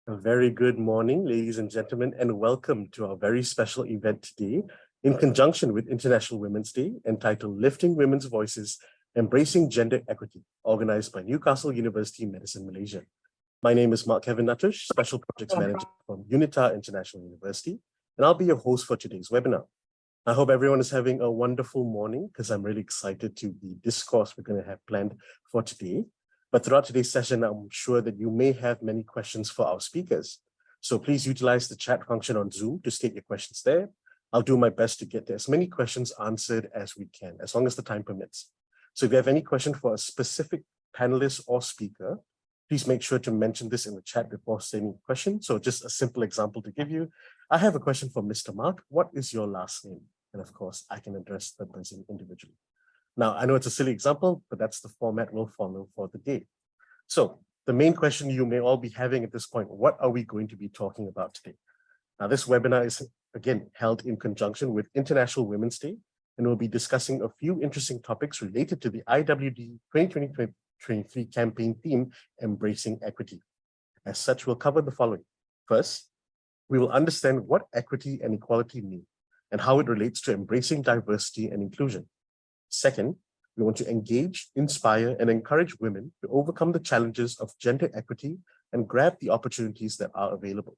A very good morning, ladies and gentlemen, and welcome to our very special event today in conjunction with International Women's Day, entitled Lifting Women's Voices, Embracing Gender Equity, organized by Newcastle University Medicine, Malaysia. My name is Mark Kevin Natush, Special Projects Manager from UNITA International University, and I'll be your host for today's webinar. I hope everyone is having a wonderful morning because I'm really excited to the discourse we're going to have planned for today. But throughout today's session, I'm sure that you may have many questions for our speakers. So please utilize the chat function on Zoom to state your questions there. I'll do my best to get to as many questions answered as we can, as long as the time permits. So if you have any question for a specific panelist or speaker, please make sure to mention this in the chat before sending a question. So just a simple example to give you. I have a question for Mr. Mark. What is your last name? And of course, I can address that person individually. Now, I know it's a silly example, but that's the format we'll follow for the day. So the main question you may all be having at this point, what are we going to be talking about today? Now, this webinar is, again, held in conjunction with International Women's Day, and we'll be discussing a few interesting topics related to the IWD 2023 campaign theme, Embracing Equity. As such, we'll cover the following. First, we will understand what equity and equality mean and how it relates to embracing diversity and inclusion. Second, we want to engage, inspire, and encourage women to overcome the challenges of gender equity and grab the opportunities that are available.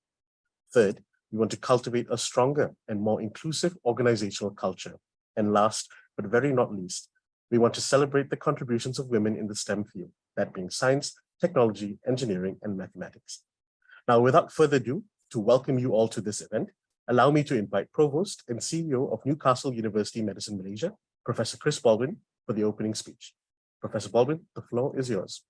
Third, we want to cultivate a stronger and more inclusive organizational culture. And last, but very not least, we want to celebrate the contributions of women in the STEM field, that being science, technology, engineering, and mathematics. Now, without further ado, to welcome you all to this event, allow me to invite Provost and CEO of Newcastle University Medicine, Malaysia, Professor Chris Baldwin, for the opening speech. Professor Baldwin, the floor is yours.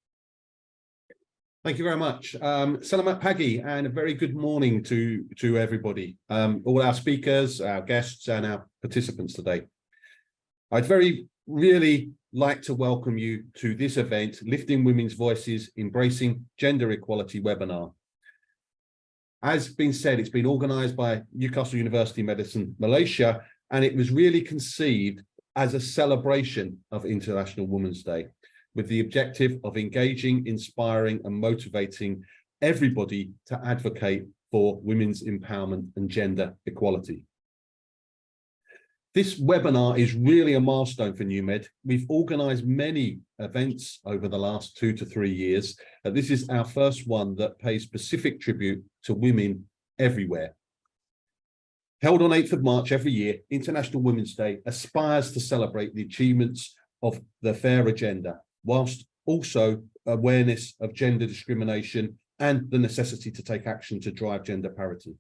Thank you very much. Selamat pagi, and a very good morning to everybody, all our speakers, our guests, and our participants today. I'd really like to welcome you to this event, Lifting Women's Voices, Embracing Gender Equality webinar. As been said, it's been organised by Newcastle University Medicine, Malaysia, and it was really conceived as a celebration of International Women's Day, with the objective of engaging, inspiring, and motivating everybody to advocate for women's empowerment and gender equality. This webinar is really a milestone for NewMed. We've organised many events over the last 2 to 3 years. This is our first one that pays specific tribute to women everywhere. Held on 8th of March every year, International Women's Day aspires to celebrate the achievements of the fair agenda, whilst also awareness of gender discrimination and the necessity to take action to drive gender parity.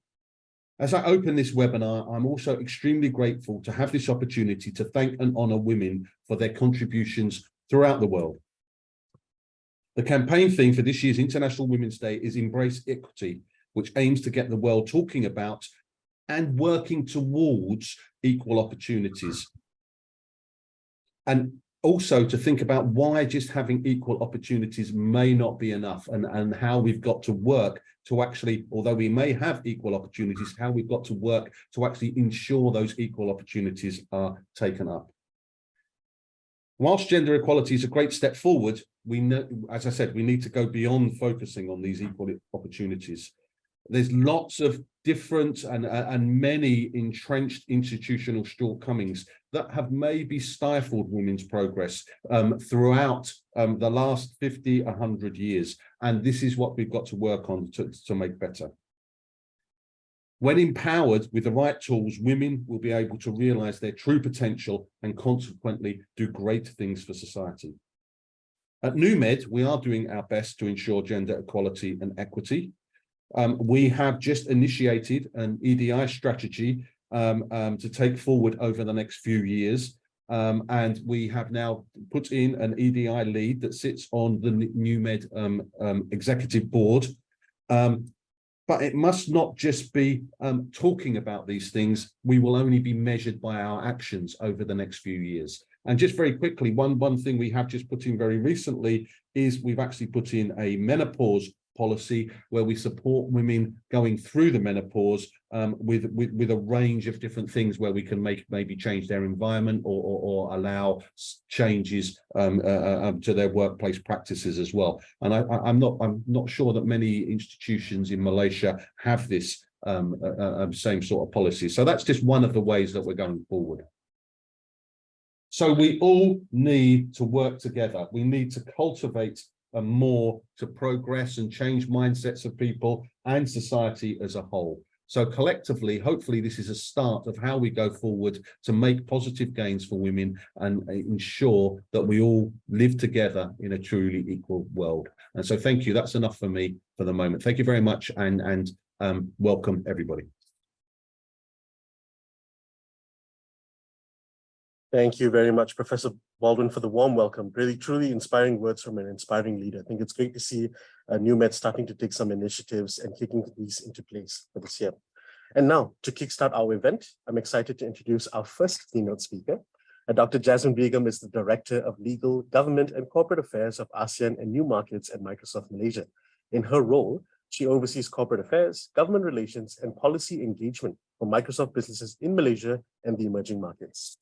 As I open this webinar, I'm also extremely grateful to have this opportunity to thank and honour women for their contributions throughout the world. The campaign theme for this year's International Women's Day is Embrace Equity, which aims to get the world talking about and working towards equal opportunities. And also to think about why just having equal opportunities may not be enough, and how we've got to work to actually, although we may have equal opportunities, how we've got to work to actually ensure those equal opportunities are taken up. Whilst gender equality is a great step forward, we know, as I said, we need to go beyond focusing on these equal opportunities. There's lots of different and many entrenched institutional shortcomings that have maybe stifled women's progress throughout the last 50, 100 years. And this is what we've got to work on to make better. When empowered with the right tools, women will be able to realise their true potential and consequently do great things for society. At NewMed, we are doing our best to ensure gender equality and equity. We have just initiated an EDI strategy to take forward over the next few years. And we have now put in an EDI lead that sits on the NewMed executive board. But it must not just be talking about these things. We will only be measured by our actions over the next few years. And just very quickly, one thing we have just put in very recently is we've actually put in a menopause policy where we support women going through the menopause with a range of different things where we can maybe change their environment or allow changes to their workplace practices as well. And I'm not sure that many institutions in Malaysia have this same sort of policy. So that's just one of the ways that we're going forward. So we all need to work together. We need to cultivate more to progress and change mindsets of people and society as a whole. So collectively, hopefully this is a start of how we go forward to make positive gains for women and ensure that we all live together in a truly equal world. And so thank you. That's enough for me for the moment. Thank you very much and welcome everybody. Thank you very much, Professor Baldwin, for the warm welcome. Really, truly inspiring words from an inspiring leader. I think it's great to see NewMed starting to take some initiatives and kicking these into place for this year. And now, to kickstart our event, I'm excited to introduce our first keynote speaker. Dr. Jasmine Begum is the Director of Legal, Government and Corporate Affairs of ASEAN and New Markets at Microsoft Malaysia. In her role, she oversees corporate affairs, government relations, and policy engagement for Microsoft businesses in Malaysia and the emerging markets.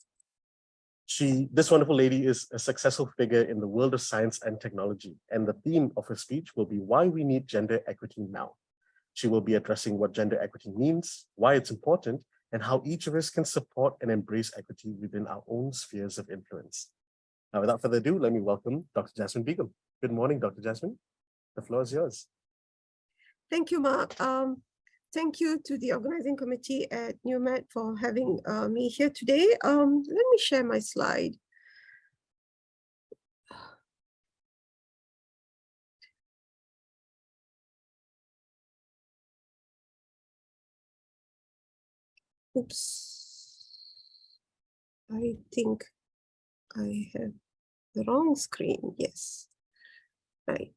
This wonderful lady is a successful figure in the world of science and technology, and the theme of her speech will be why we need gender equity now. She will be addressing what gender equity means, why it's important, and how each of us can support and embrace equity within our own spheres of influence. Now, without further ado, let me welcome Dr. Jasmine Begum. Good morning, Dr. Jasmine. The floor is yours. Thank you, Mark. Thank you to the organizing committee at NewMed for having me here today. Let me share my slide. Oops. I think I have the wrong screen. Yes. Right.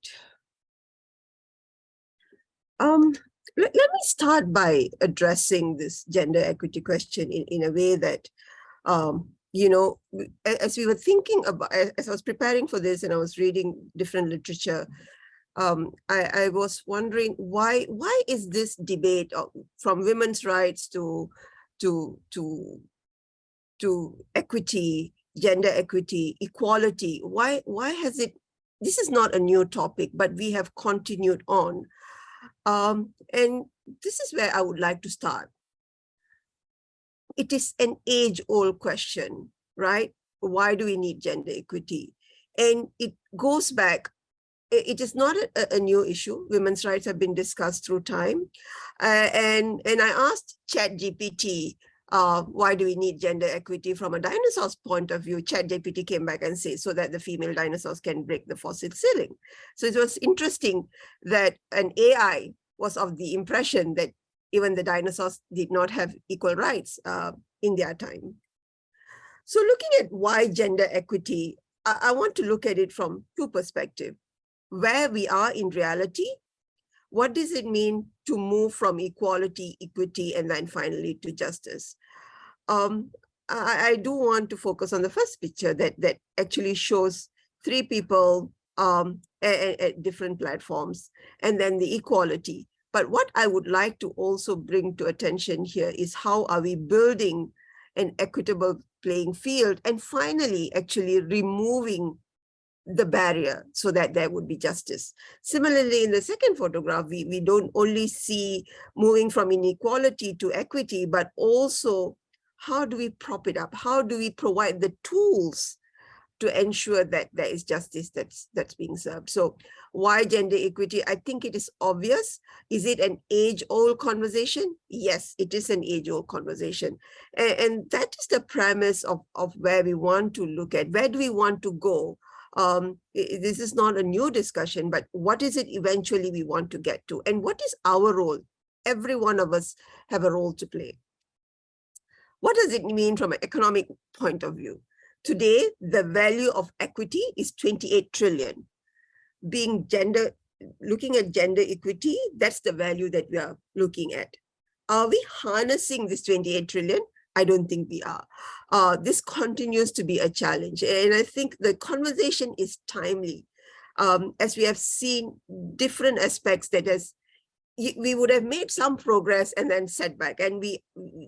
Let me start by addressing this gender equity question in a way that, you know, as we were thinking about, as I was preparing for this and I was reading different literature, I was wondering why is this debate from women's rights to equity, gender equity, equality, why has it, this is not a new topic, but we have continued on. And this is where I would like to start. It is an age-old question, right? Why do we need gender equity? And it goes back, it is not a new issue. Women's rights have been discussed through time. And I asked ChatGPT, why do we need gender equity from a dinosaur's point of view? ChatGPT came back and said, so that the female dinosaurs can break the fossil ceiling. So it was interesting that an AI was of the impression that even the dinosaurs did not have equal rights in their time. So looking at why gender equity, I want to look at it from two perspectives. Where we are in reality, what does it mean to move from equality, equity, and then finally to justice? I do want to focus on the first picture that actually shows three people at different platforms, and then the equality. But what I would like to also bring to attention here is how are we building an equitable playing field and finally actually removing the barrier so that there would be justice. Similarly, in the second photograph, we don't only see moving from inequality to equity, but also how do we prop it up? How do we provide the tools to ensure that there is justice that's being served? So why gender equity? I think it is obvious. Is it an age-old conversation? Yes, it is an age-old conversation. And that is the premise of where we want to look at. Where do we want to go? This is not a new discussion, but what is it eventually we want to get to? And what is our role? Every one of us have a role to play. What does it mean from an economic point of view? Today, the value of equity is 28 trillion. Looking at gender equity, that's the value that we are looking at. Are we harnessing this 28 trillion? I don't think we are. This continues to be a challenge. And I think the conversation is timely. as we have seen different aspects that we would have made some progress and then setback, and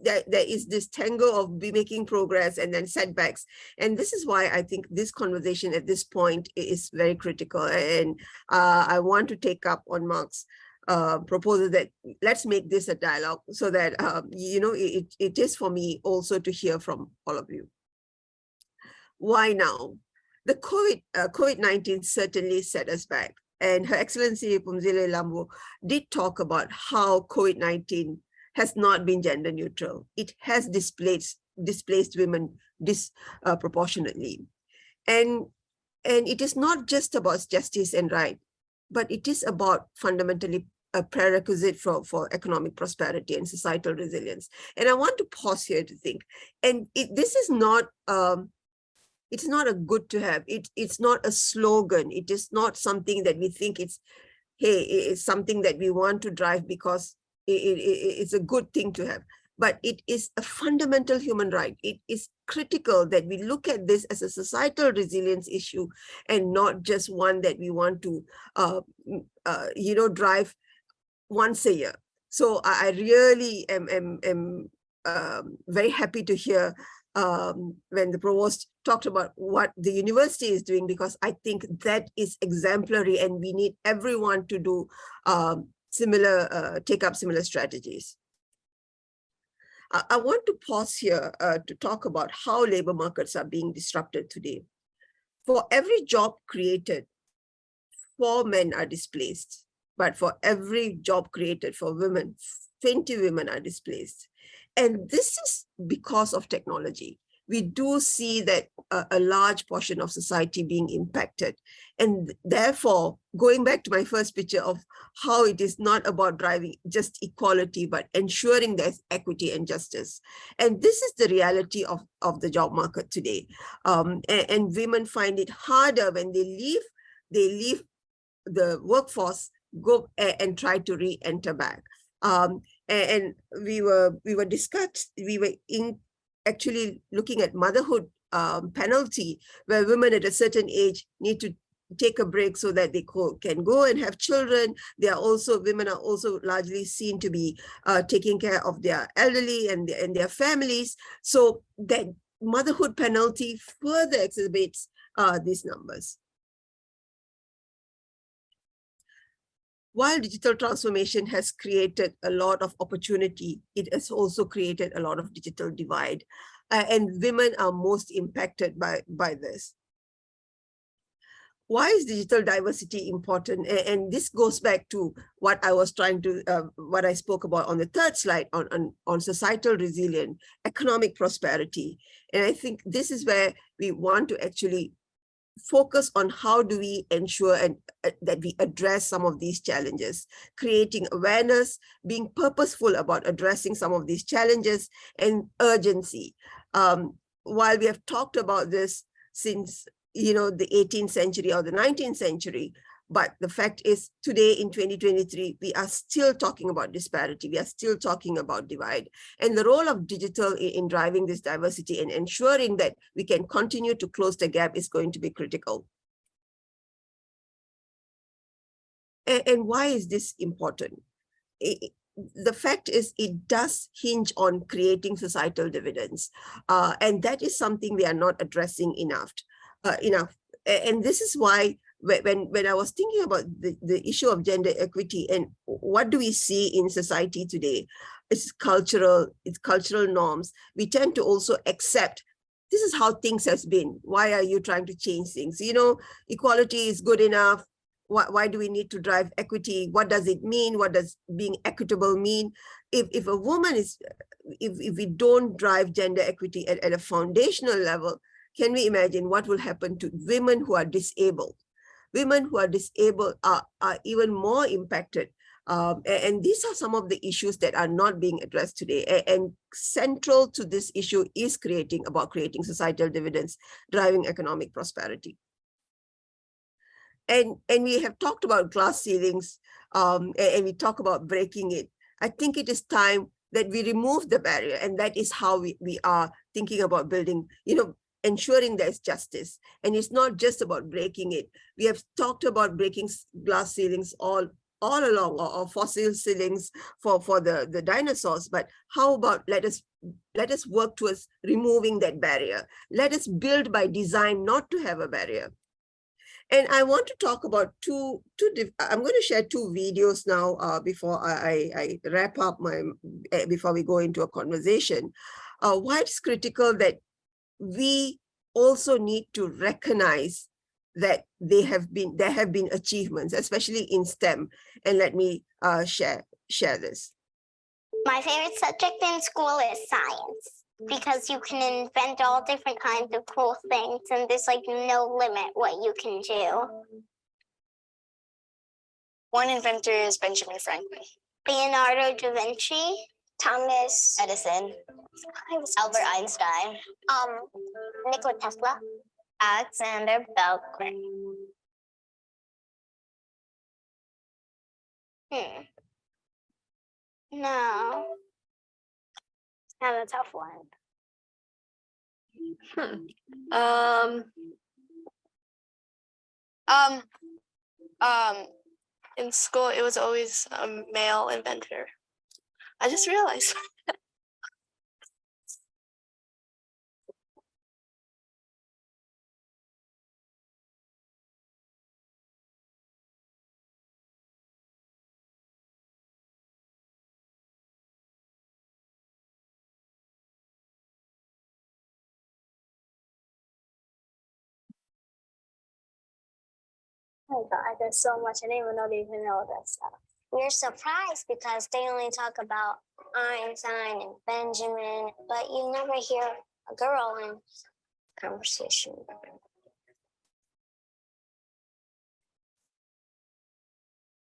there is this tangle of making progress and then setbacks. And this is why I think this conversation at this point is very critical. And I want to take up on Mark's proposal that let's make this a dialogue, so that it is for me also to hear from all of you. Why now? The COVID-19 certainly set us back. And Her Excellency Pumzile Lambu did talk about how COVID-19 has not been gender neutral. It has displaced women disproportionately. And it is not just about justice and right, but it is about fundamentally a prerequisite for economic prosperity and societal resilience. And I want to pause here to think. And this is not it's not a good to have. It's not a slogan. It is not something that we think it's something that we want to drive because it's a good thing to have. But it is a fundamental human right. It is critical that we look at this as a societal resilience issue and not just one that we want to drive once a year. So I really am very happy to hear when the Provost talked about what the university is doing, because I think that is exemplary, and we need everyone to do take up similar strategies. I want to pause here to talk about how labor markets are being disrupted today. For every job created, 4 men are displaced, but for every job created for women, 20 women are displaced. And this is because of technology. We do see that a large portion of society being impacted. And therefore, going back to my first picture of how it is not about driving just equality, but ensuring there's equity and justice. And this is the reality of the job market today. And women find it harder when they leave the workforce, go and try to re-enter back. And we were actually looking at motherhood penalty, where women at a certain age need to take a break so that they can go and have children. Women are also largely seen to be taking care of their elderly and their families. So that motherhood penalty further exacerbates these numbers. While digital transformation has created a lot of opportunity, it has also created a lot of digital divide, and women are most impacted by this. Why is digital diversity important? And this goes back to what I was what I spoke about on the third slide on societal resilience, economic prosperity. And I think this is where we want to actually focus on how do we ensure that we address some of these challenges, creating awareness, being purposeful about addressing some of these challenges, and urgency. While we have talked about this since the 18th century or the 19th century, but the fact is today in 2023, we are still talking about disparity. We are still talking about divide. And the role of digital in driving this diversity and ensuring that we can continue to close the gap is going to be critical. And why is this important? The fact is it does hinge on creating societal dividends. And that is something we are not addressing enough. And this is why when I was thinking about the issue of gender equity and what do we see in society today, it's cultural norms. We tend to also accept this is how things has been. Why are you trying to change things? Equality is good enough. Why do we need to drive equity? What does it mean? What does being equitable mean? If a woman is, if we don't drive gender equity at a foundational level, can we imagine what will happen to women who are disabled? Women who are disabled are even more impacted. And these are some of the issues that are not being addressed today. And central to this issue is creating societal dividends, driving economic prosperity. And we have talked about glass ceilings, and we talk about breaking it. I think it is time that we remove the barrier, and that is how we are thinking about building, ensuring there's justice. And it's not just about breaking it. We have talked about breaking glass ceilings all along, or fossil ceilings for the dinosaurs. But how about let us work towards removing that barrier. Let us build by design, not to have a barrier. And I want to talk about I'm going to share two videos now before I wrap up before we go into a conversation. Why it's critical that we also need to recognize that there have been achievements, especially in STEM. And let me share this. My favorite subject in school is science, because you can invent all different kinds of cool things, and there's like no limit what you can do. One inventor is Benjamin Franklin. Leonardo da Vinci. Thomas Edison. Albert Einstein. Nikola Tesla. Alexander Bell. No. Kind of a tough one. In school, it was always a male inventor. I just realized. Oh my God, there's so much. I didn't even know they even know that stuff. You're surprised because they only talk about Einstein and Benjamin, but you never hear a girl in conversation.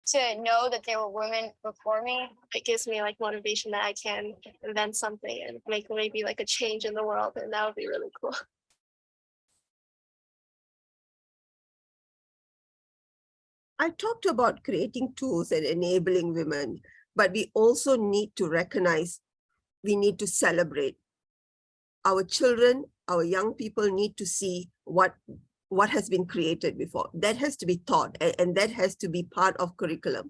To know that there were women before me, it gives me like motivation that I can invent something and make maybe like a change in the world, and that would be really cool. I talked about creating tools and enabling women, but we also need to recognize, we need to celebrate. Our children, our young people need to see what has been created before. That has to be taught, and that has to be part of curriculum.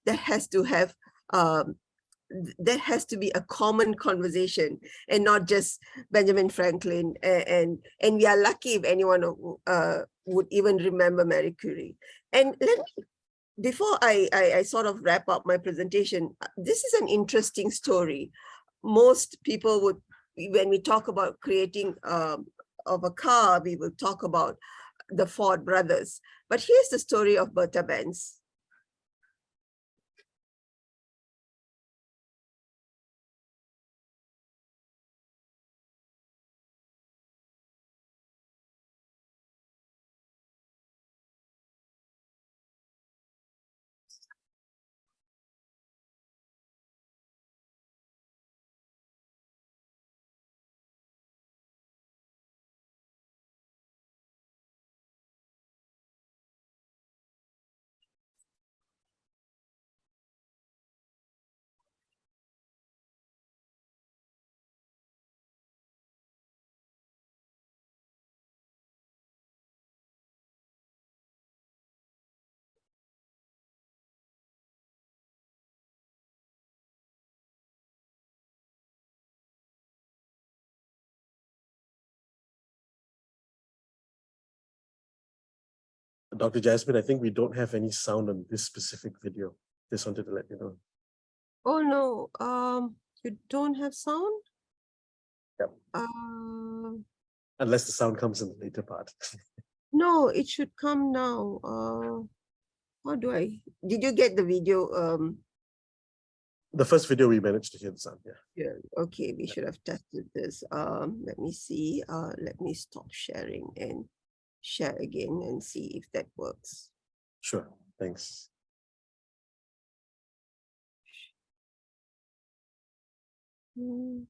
That has to have, that has to be a common conversation, and not just Benjamin Franklin. And we are lucky if anyone would even remember Marie Curie. And before I sort of wrap up my presentation, this is an interesting story. Most people would, when we talk about creating of a car, we will talk about the Ford brothers. But here's the story of Bertha Benz. Dr. Jasmine, I think we don't have any sound on this specific video. Just wanted to let you know. Oh no, you don't have sound? Yep. Uh, Unless the sound comes in the later part. no, it should come now. How do did you get the video? The first video we managed to hear the sound, yeah. Yeah, okay, we should have tested this. Let me see. Let me stop sharing and share again and see if that works. Sure, thanks. Can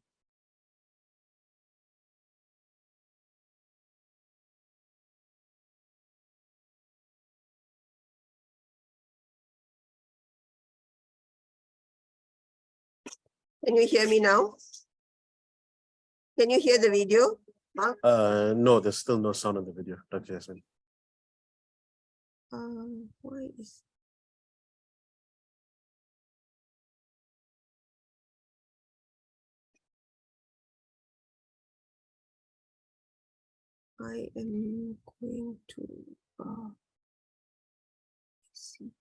you hear me now? Can you hear the video? Mark? No, there's still no sound on the video, Dr. Jasmine. Why is I am going to see.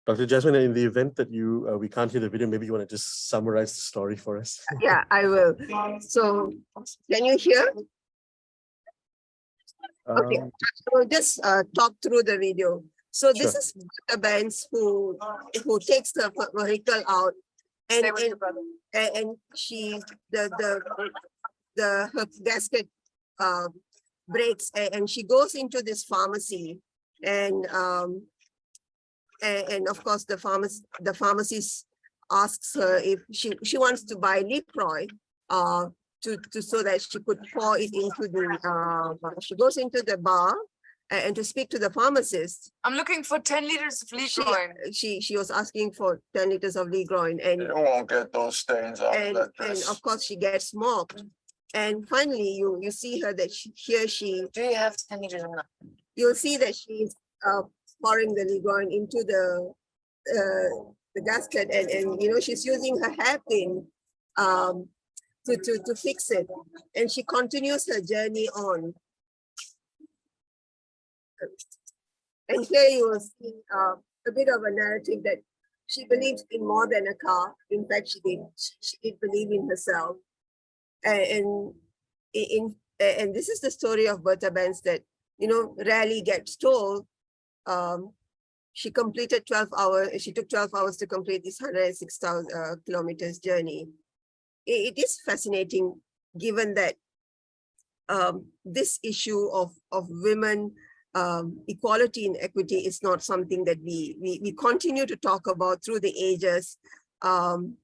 Dr. Jasmine, in the event that we can't hear the video, maybe you want to just summarize the story for us. Yeah, I will. So, can you hear? Okay, so just talk through the video. So this Sure. is the bands who takes the vehicle out, and she her gasket breaks, and she goes into this pharmacy, and of course the pharmacist asks her if she wants to buy Leproy, so that she could pour it into the, she goes into the bar and to speak to the pharmacist. I'm looking for 10 liters of Legroin. She was asking for 10 liters of Legroin, and You won't get those stains out of and that dress. of course she gets mocked. And finally you see her that she Do you have 10 liters of you'll see that she's pouring the Legroin into the gasket, and you know, she's using her hairpin to fix it, and she continues her journey on. And here you will see a bit of a narrative that she believes in more than a car. In fact, she did believe in herself. And this is the story of Bertha Benz that, you know, rarely gets told. She completed 12 hours. She took 12 hours to complete this 106,000 kilometers journey. It is fascinating, given that this issue of women equality and equity is not something that we continue to talk about through the ages. And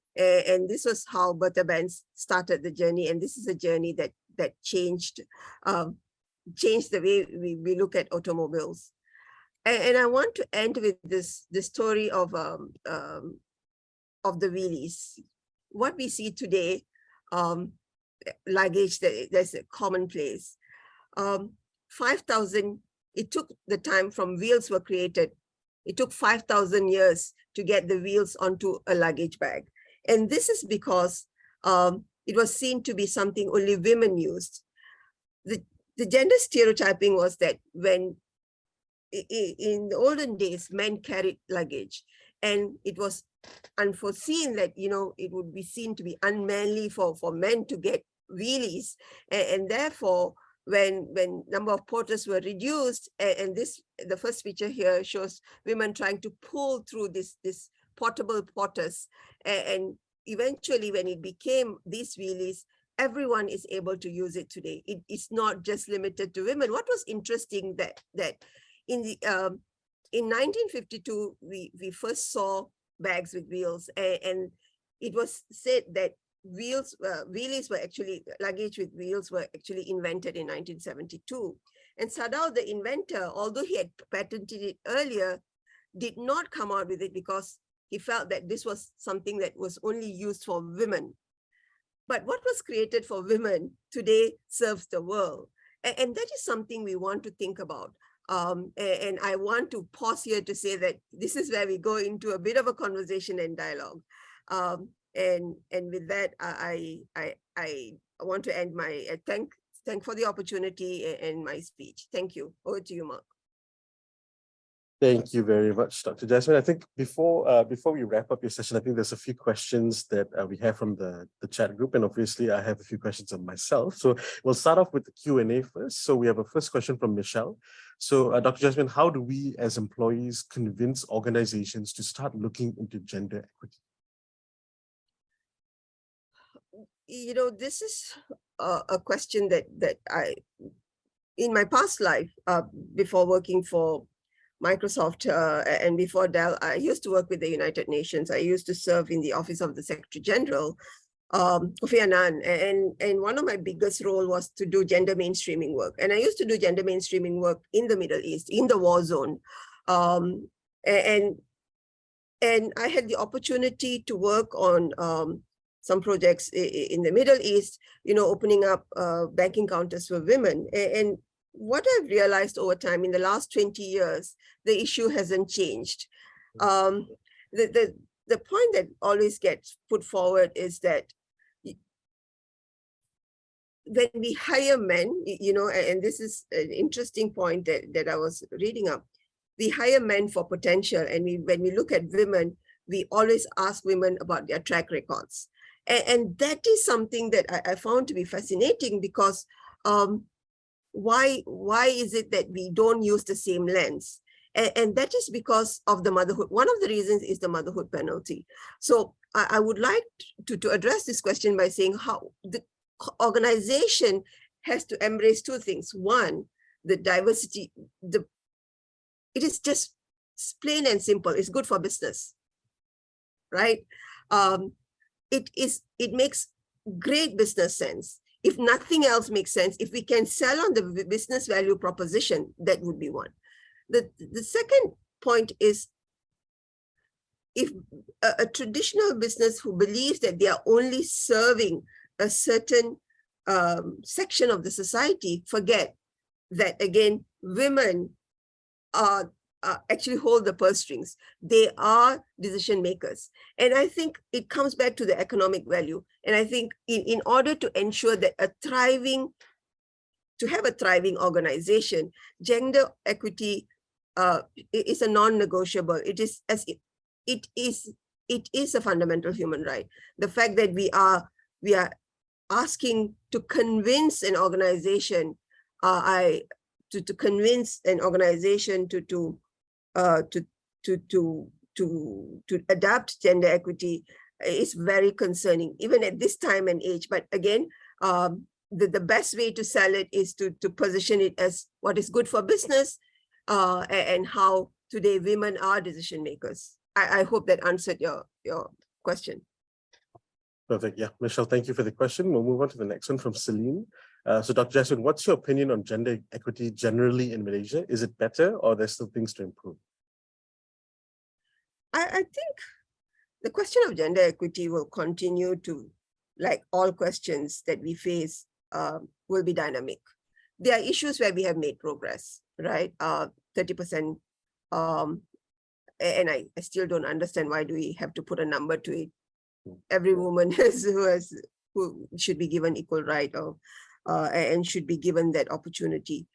this was how Bertha Benz started the journey. And this is a journey that changed the way we look at automobiles. And I want to end with this story of the wheelies. What we see today, luggage, that's a commonplace. 5,000, it took the time from wheels were created. It took 5,000 years to get the wheels onto a luggage bag. And this is because it was seen to be something only women used. The gender stereotyping was that when in the olden days, men carried luggage, and it was unforeseen that, you know, it would be seen to be unmanly for men to get wheelies. And therefore, when number of porters were reduced, and the first picture here shows women trying to pull through this portable porters, and eventually when it became these wheelies, everyone is able to use it today. It is not just limited to women. What was interesting that in 1952 we first saw bags with wheels, and it was said that wheelies were actually, luggage with wheels were actually invented in 1972. And Sadao, the inventor, although he had patented it earlier, did not come out with it because he felt that this was something that was only used for women. But what was created for women today serves the world. And that is something we want to think about. And I want to pause here to say that this is where we go into a bit of a conversation and dialogue. And with that, I want to end my thank for the opportunity and my speech. Thank you. Over to you, Mark. Thank you very much, Dr. Jasmine. I think before we wrap up your session, I think there's a few questions that we have from the chat group, and obviously I have a few questions of myself. So we'll start off with the Q&A first. So we have a first question from Michelle. So Dr. Jasmine, how do we as employees convince organizations to start looking into gender equity? You know, this is a question that I, in my past life, before working for Microsoft and before Dell, I used to work with the United Nations. I used to serve in the Office of the Secretary General. Kofi Annan, and one of my biggest role was to do gender mainstreaming work. And I used to do gender mainstreaming work in the Middle East, in the war zone. And I had the opportunity to work on some projects in the Middle East, opening up banking counters for women. And what I've realized over time in the last 20 years, the issue hasn't changed. The point that always gets put forward is that when we hire men, and this is an interesting point that I was reading up, we hire men for potential. And when we look at women, we always ask women about their track records. And that is something that I found to be fascinating, because why is it that we don't use the same lens? And that is because of the motherhood. One of the reasons is the motherhood penalty. So I would like to address this question by saying how the organization has to embrace two things. One, the diversity. It is just plain and simple. It's good for business, right? It makes great business sense. If nothing else makes sense, if we can sell on the business value proposition, that would be one. The second point is, if a traditional business who believes that they are only serving a certain section of the society, forget that, again, women actually hold the purse strings. They are decision makers. And I think it comes back to the economic value. And I think in order to ensure that to have a thriving organization, gender equity is a non-negotiable. It is a fundamental human right. The fact that we are asking to convince an organization, to convince an organization to adapt gender equity is very concerning, even at this time and age. But again, the best way to sell it is to position it as what is good for business, and how today women are decision makers. I hope that answered your question. Perfect. Yeah, Michelle, thank you for the question. We'll move on to the next one from Celine. So Dr. Jasmine, what's your opinion on gender equity generally in Malaysia? Is it better, or there's still things to improve? I think the question of gender equity will continue to, like all questions that we face, will be dynamic. There are issues where we have made progress, right? 30%, and I still don't understand why do we have to put a number to it. Every woman who should be given equal right, and should be given that opportunity.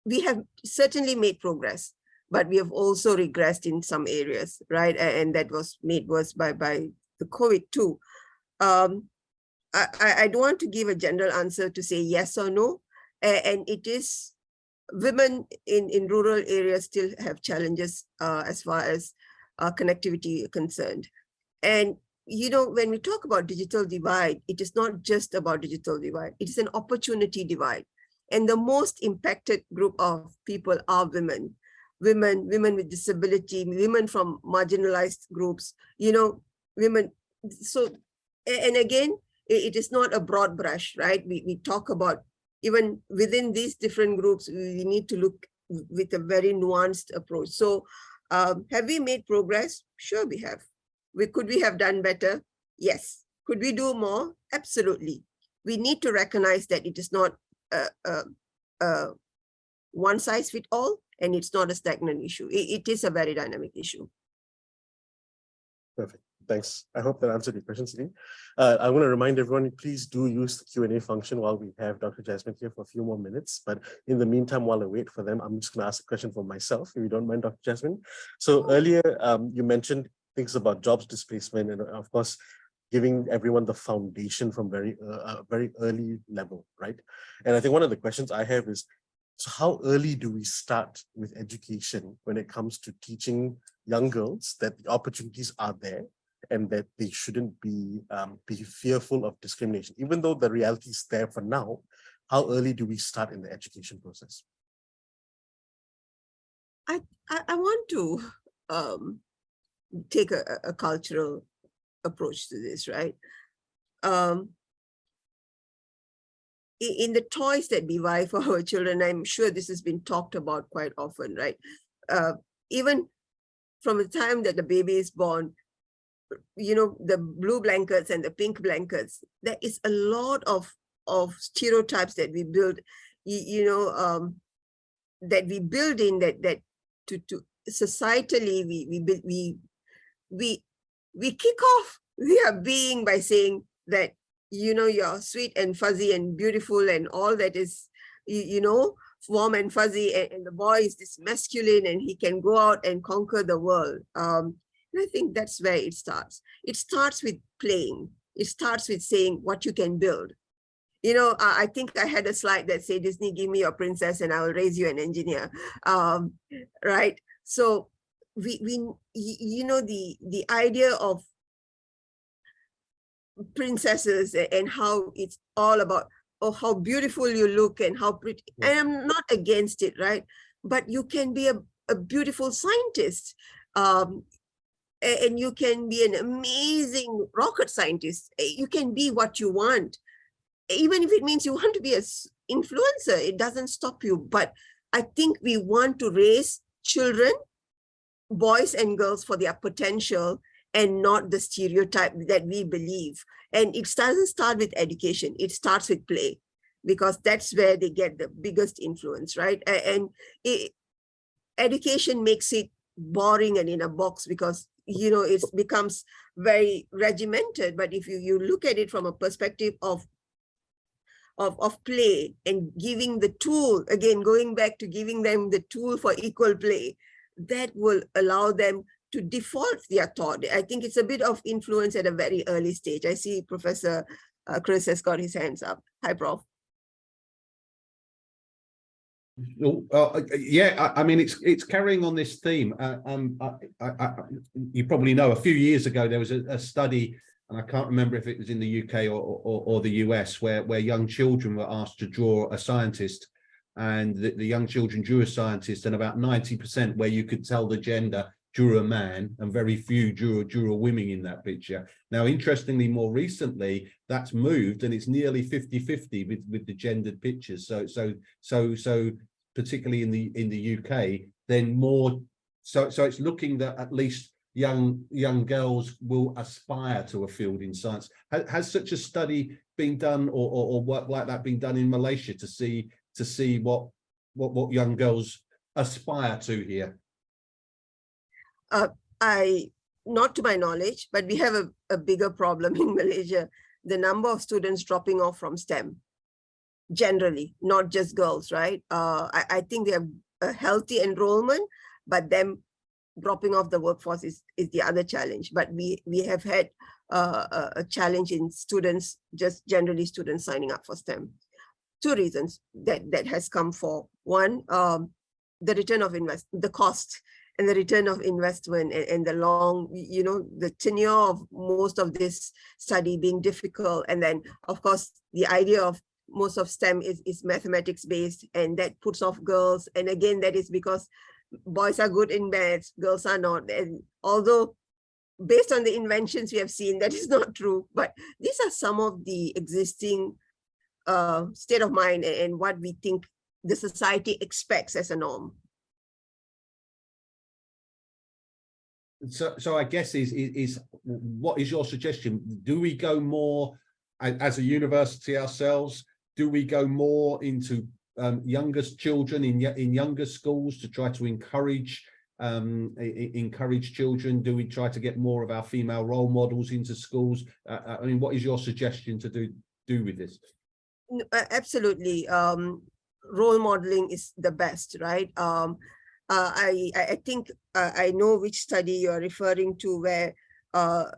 We have certainly made progress, but we have also regressed in some areas, right? And that was made worse by the COVID too. I don't want to give a general answer to say yes or no. And it is, women in rural areas still have challenges as far as connectivity concerned. And when we talk about digital divide, it is not just about digital divide. It is an opportunity divide. And the most impacted group of people are women with disability, women from marginalized groups, women. So, and again, it is not a broad brush, right? We talk about, even within these different groups, we need to look with a very nuanced approach. So have we made progress? Sure, we have. Could we have done better? Yes. Could we do more? Absolutely. We need to recognize that it is not one size fits all, and it's not a stagnant issue. It is a very dynamic issue. Perfect. Thanks. I hope that answered your question, Celine. I want to remind everyone, please do use the Q&A function while we have Dr. Jasmine here for a few more minutes. But in the meantime, while I wait for them, I'm just going to ask a question for myself, if you don't mind, Dr. Jasmine. So earlier, you mentioned things about jobs displacement and, of course, giving everyone the foundation from very early level, right? And I think one of the questions I have is, so how early do we start with education when it comes to teaching young girls that the opportunities are there and that they shouldn't be fearful of discrimination, even though the reality is there for now? How early do we start in the education process? I want to take a cultural approach to this, right? In the toys that we buy for our children, I'm sure this has been talked about quite often, right? Even from the time that the baby is born, you know, the blue blankets and the pink blankets, there is a lot of stereotypes that we build, that we build in that to societally we kick off their being by saying that, you know, you're sweet and fuzzy and beautiful and all that is, you know, warm and fuzzy, and the boy is this masculine and he can go out and conquer the world. And I think that's where it starts. It starts with playing. It starts with saying what you can build. You know, I think I had a slide that said, Disney, give me your princess and I will raise you an engineer, right? So you know, the idea of princesses and how it's all about, oh, how beautiful you look and how pretty. And I'm not against it, right? But you can be a beautiful scientist, and you can be an amazing rocket scientist. You can be what you want. Even if it means you want to be an influencer, it doesn't stop you. But I think we want to raise children, boys and girls, for their potential and not the stereotype that we believe. And it doesn't start with education. It starts with play, because that's where they get the biggest influence, right? And education makes it boring and in a box, because, you know, it becomes very regimented. But if you look at it from a perspective of play and giving the tool, again, going back to giving them the tool for equal play, that will allow them to default their thought. I think it's a bit of influence at a very early stage. I see Professor Chris has got his hands up. Hi, Prof. Yeah, I mean, it's carrying on this theme. You probably know, a few years ago, there was a study, and I can't remember if it was in the UK or the US, where young children were asked to draw a scientist, and the young children drew a scientist, and about 90% where you could tell the gender drew a man, and very few drew a woman in that picture. Now, interestingly, more recently, that's moved, and it's nearly 50-50 with the gendered pictures. So particularly in the UK, then more. So it's looking that at least young girls will aspire to a field in science. Has such a study been done, or work like that been done in Malaysia to see what young girls aspire to here? Not to my knowledge, but we have a bigger problem in Malaysia. The number of students dropping off from STEM, generally, not just girls, right? I think they have a healthy enrollment, but them dropping off the workforce is the other challenge. But we have had a challenge in students, just generally students signing up for STEM. Two reasons that has come for. One, the return of the cost and the return of investment, and the long, you know, the tenure of most of this study being difficult. And then, of course, the idea of most of STEM is mathematics based, and that puts off girls. And again, that is because boys are good in maths, girls are not. And although based on the inventions we have seen, that is not true. But these are some of the existing state of mind and what we think the society expects as a norm. So I guess is what is your suggestion? Do we go more as a university ourselves? Do we go more into younger children in younger schools to try to encourage children? Do we try to get more of our female role models into schools? I mean, what is your suggestion to do with this? Absolutely. Role modeling is the best, right? I think I know which study you're referring to, where a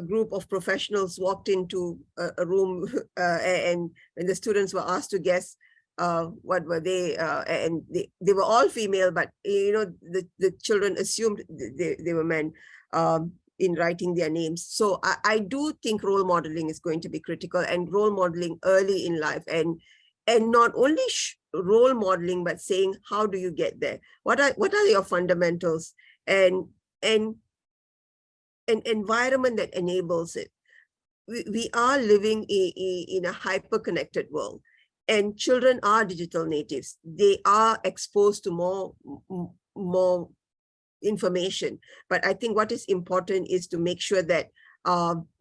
group of professionals walked into a room and when the students were asked to guess what were they, and they were all female, but you know, the children assumed they were men in writing their names. So I do think role modeling is going to be critical, and role modeling early in life, and not only role modeling, but saying, how do you get there? What are your fundamentals? And an environment that enables it. We are living in a hyper-connected world, and children are digital natives. They are exposed to more information. But I think what is important is to make sure that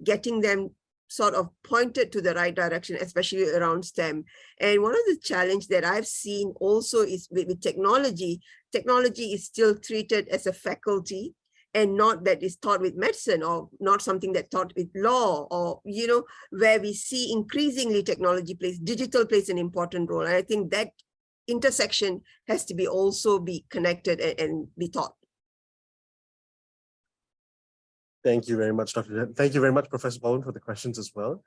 getting them sort of pointed to the right direction, especially around STEM. And one of the challenges that I've seen also is with technology. Technology is still treated as a faculty and not that is taught with medicine, or not something that's taught with law, or, you know, where we see increasingly digital plays an important role. And I think that intersection has to be also be connected and be taught. Thank you very much, Dr. Thank you very much, Professor Baldwin, for the questions as well.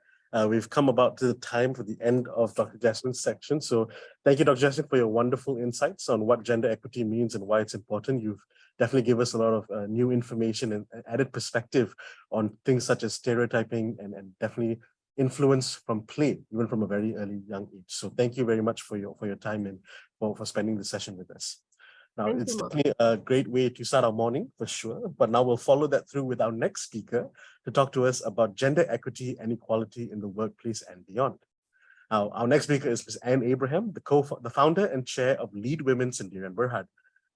We've come about to the time for the end of Dr. Jasmine's section. So thank you, Dr. Jasmine, for your wonderful insights on what gender equity means and why it's important. You've definitely given us a lot of new information and added perspective on things such as stereotyping and definitely influence from play, even from a very early young age. So thank you very much for your time and for spending the session with us. Now, it's definitely a great way to start our morning for sure, but now we'll follow that through with our next speaker to talk to us about gender equity and equality in the workplace and beyond. Now, our next speaker is Ms. Anne Abraham, the founder and chair of Lead Women Sendiri and Berhad.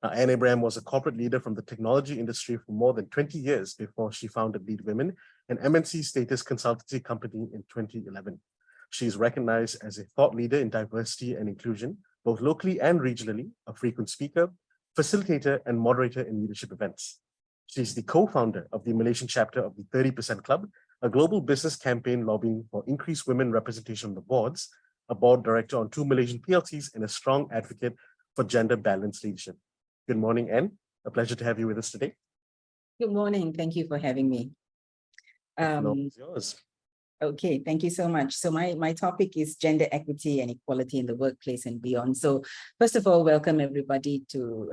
Now, Anne Abraham was a corporate leader from the technology industry for more than 20 years before she founded Lead Women, an MNC status consultancy company in 2011. She is recognized as a thought leader in diversity and inclusion, both locally and regionally, a frequent speaker, facilitator, and moderator in leadership events. She's the co-founder of the Malaysian chapter of the 30% Club, a global business campaign lobbying for increased women representation on the boards, a board director on 2 Malaysian PLCs, and a strong advocate for gender-balanced leadership. Good morning, Anne. A pleasure to have you with us today. Good morning. Thank you for having me. The floor is yours. Okay, thank you so much. So my topic is gender equity and equality in the workplace and beyond. So first of all, welcome everybody to,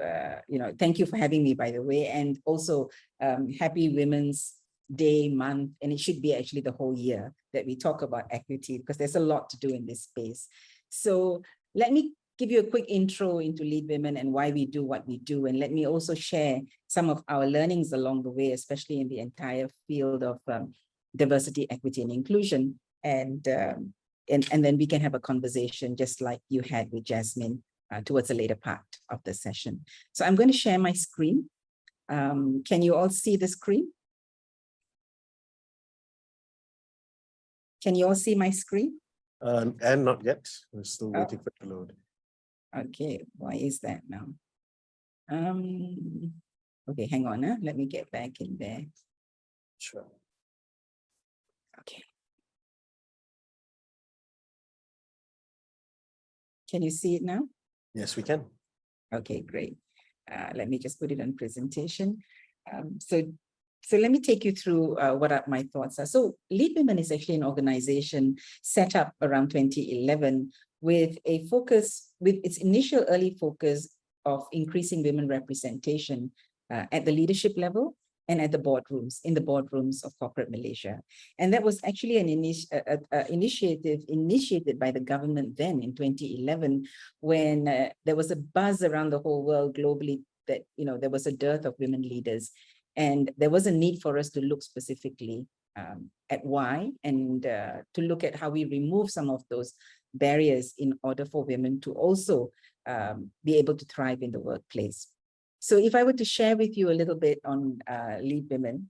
thank you for having me, by the way, and also happy Women's Day month. And it should be actually the whole year that we talk about equity, because there's a lot to do in this space. So let me give you a quick intro into Lead Women and why we do what we do. And let me also share some of our learnings along the way, especially in the entire field of diversity, equity, and inclusion, and then we can have a conversation just like you had with Jasmine towards the later part of the session. So I'm going to share my screen. Can you all see the screen? Can you all see my screen? And not yet. We're still waiting for it to load. Okay, why is that now? Okay, hang on. Let me get back in there. Sure. Okay. Can you see it now? Yes, we can. Okay, great. Let me just put it on presentation. So let me take you through what my thoughts are. So Lead Women is actually an organization set up around 2011 with a focus, with its initial early focus of increasing women representation at the leadership level and at the boardrooms, in the boardrooms of corporate Malaysia. And that was actually an initiative initiated by the government then in 2011, when there was a buzz around the whole world globally that, there was a dearth of women leaders. And there was a need for us to look specifically at why, and to look at how we remove some of those barriers in order for women to also be able to thrive in the workplace. So if I were to share with you a little bit on Lead Women,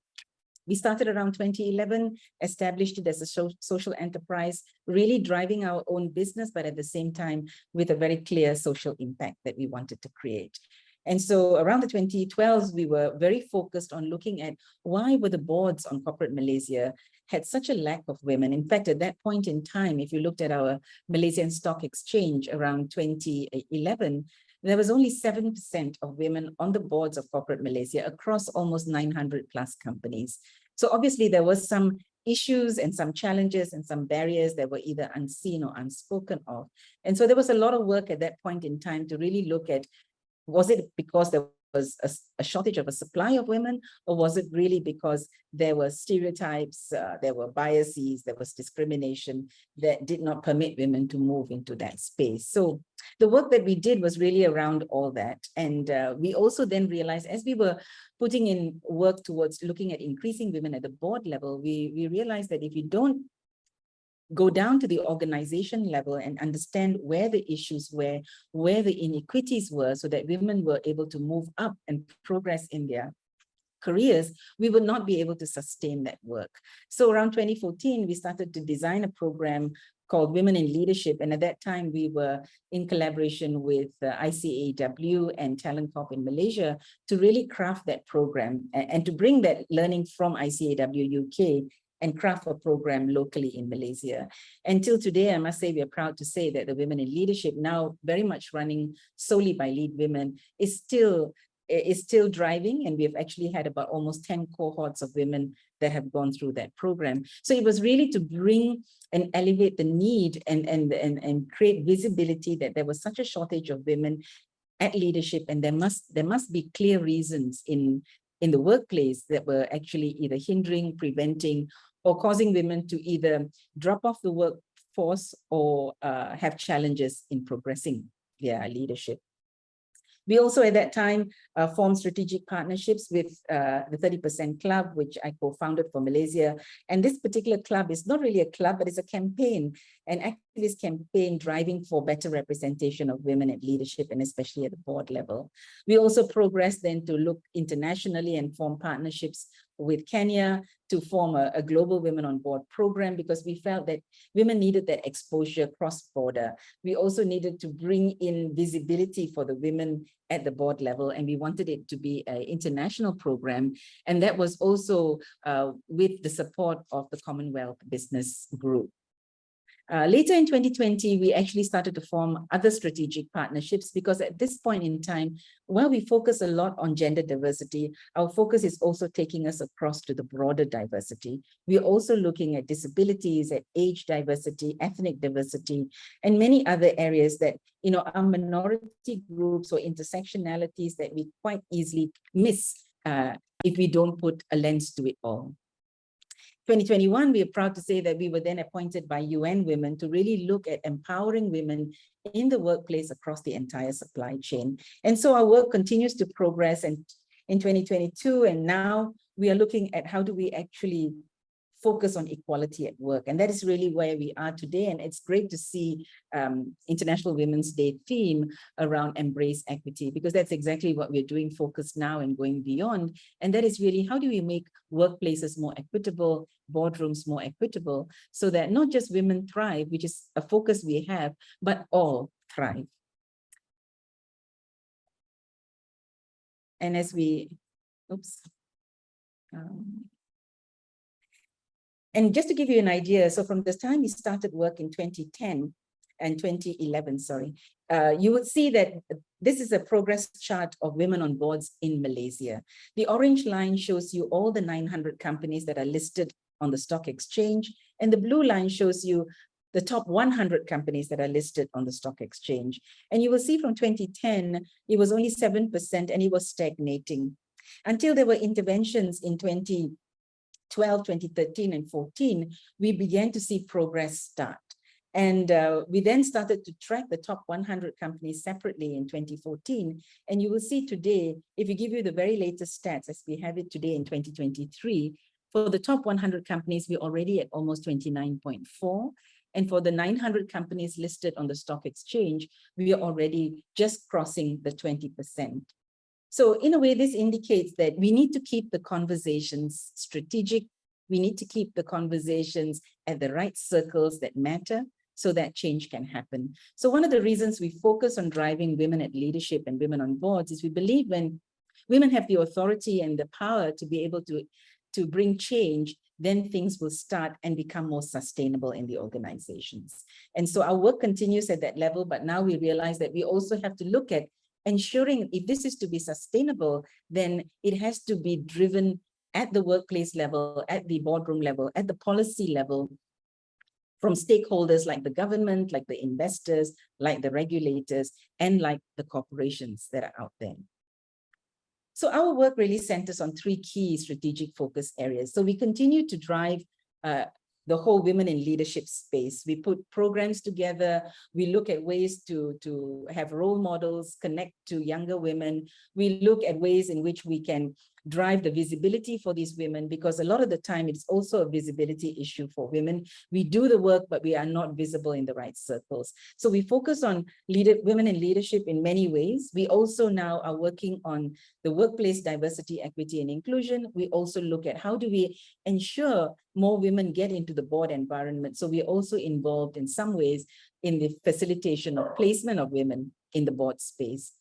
we started around 2011, established it as a social enterprise, really driving our own business, but at the same time with a very clear social impact that we wanted to create. And so around the 2012s, we were very focused on looking at why were the boards on corporate Malaysia had such a lack of women. In fact, at that point in time, if you looked at our Malaysian Stock Exchange around 2011, there was only 7% of women on the boards of corporate Malaysia across almost 900 plus companies. So obviously there was some issues and some challenges and some barriers that were either unseen or unspoken of. And so there was a lot of work at that point in time to really look at, was it because there was a shortage of a supply of women, or was it really because there were stereotypes, there were biases, there was discrimination that did not permit women to move into that space? So the work that we did was really around all that. And we also then realized, as we were putting in work towards looking at increasing women at the board level, we realized that if you don't go down to the organization level and understand where the issues were, where the inequities were, so that women were able to move up and progress in their careers, we would not be able to sustain that work. So around 2014, we started to design a program called Women in Leadership. And at that time, we were in collaboration with ICAW and Talent Corp in Malaysia to really craft that program and to bring that learning from ICAW UK and craft a program locally in Malaysia. Until today, I must say, we are proud to say that the Women in Leadership, now very much running solely by lead women, is still driving, and we have actually had about almost 10 cohorts of women that have gone through that program. So it was really to bring and elevate the need and create visibility that there was such a shortage of women at leadership, and there must be clear reasons in the workplace that were actually either hindering, preventing, or causing women to either drop off the workforce or have challenges in progressing their leadership. We also at that time formed strategic partnerships with the 30% Club, which I co-founded for Malaysia. And this particular club is not really a club, but it's a campaign, an activist campaign driving for better representation of women at leadership, and especially at the board level. We also progressed then to look internationally and form partnerships with Kenya to form a global women on board program, because we felt that women needed that exposure cross-border. We also needed to bring in visibility for the women at the board level, and we wanted it to be an international program. And that was also with the support of the Commonwealth Business Group. Later in 2020, we actually started to form other strategic partnerships, because at this point in time, while we focus a lot on gender diversity, our focus is also taking us across to the broader diversity. We're also looking at disabilities, at age diversity, ethnic diversity, and many other areas that, you know, are minority groups or intersectionalities that we quite easily miss if we don't put a lens to it all. 2021, we are proud to say that we were then appointed by UN Women to really look at empowering women in the workplace across the entire supply chain. And so our work continues to progress, and in 2022, and now we are looking at how do we actually focus on equality at work. And that is really where we are today. And it's great to see International Women's Day theme around embrace equity, because that's exactly what we're doing, focus now and going beyond. And that is really, how do we make workplaces more equitable, boardrooms more equitable, so that not just women thrive, which is a focus we have, but all thrive. And as we, and just to give you an idea, so from the time we started work in 2010 and 2011, sorry, you would see that this is a progress chart of women on boards in Malaysia. The orange line shows you all the 900 companies that are listed on the stock exchange, and the blue line shows you the top 100 companies that are listed on the stock exchange. And you will see from 2010, it was only 7% and it was stagnating until there were interventions in 2012, 2013, and 14, we began to see progress start. And we then started to track the top 100 companies separately in 2014. And you will see today, if we give you the very latest stats as we have it today in 2023, for the top 100 companies, we're already at almost 29.4. And for the 900 companies listed on the stock exchange, we are already just crossing the 20%. So in a way, this indicates that we need to keep the conversations strategic. We need to keep the conversations at the right circles that matter, so that change can happen. So one of the reasons we focus on driving women at leadership and women on boards is we believe when women have the authority and the power to be able to bring change, then things will start and become more sustainable in the organizations. And so our work continues at that level, but now we realize that we also have to look at ensuring if this is to be sustainable, then it has to be driven at the workplace level, at the boardroom level, at the policy level, from stakeholders like the government, like the investors, like the regulators, and like the corporations that are out there. So our work really centers on 3 key strategic focus areas. So we continue to drive the whole women in leadership space. We put programs together. We look at ways to have role models, connect to younger women. We look at ways in which we can drive the visibility for these women, because a lot of the time it's also a visibility issue for women. We do the work, but we are not visible in the right circles. So we focus on women in leadership in many ways. We also now are working on the workplace diversity, equity, and inclusion. We also look at how do we ensure more women get into the board environment. So we're also involved in some ways in the facilitation of placement of women in the board space.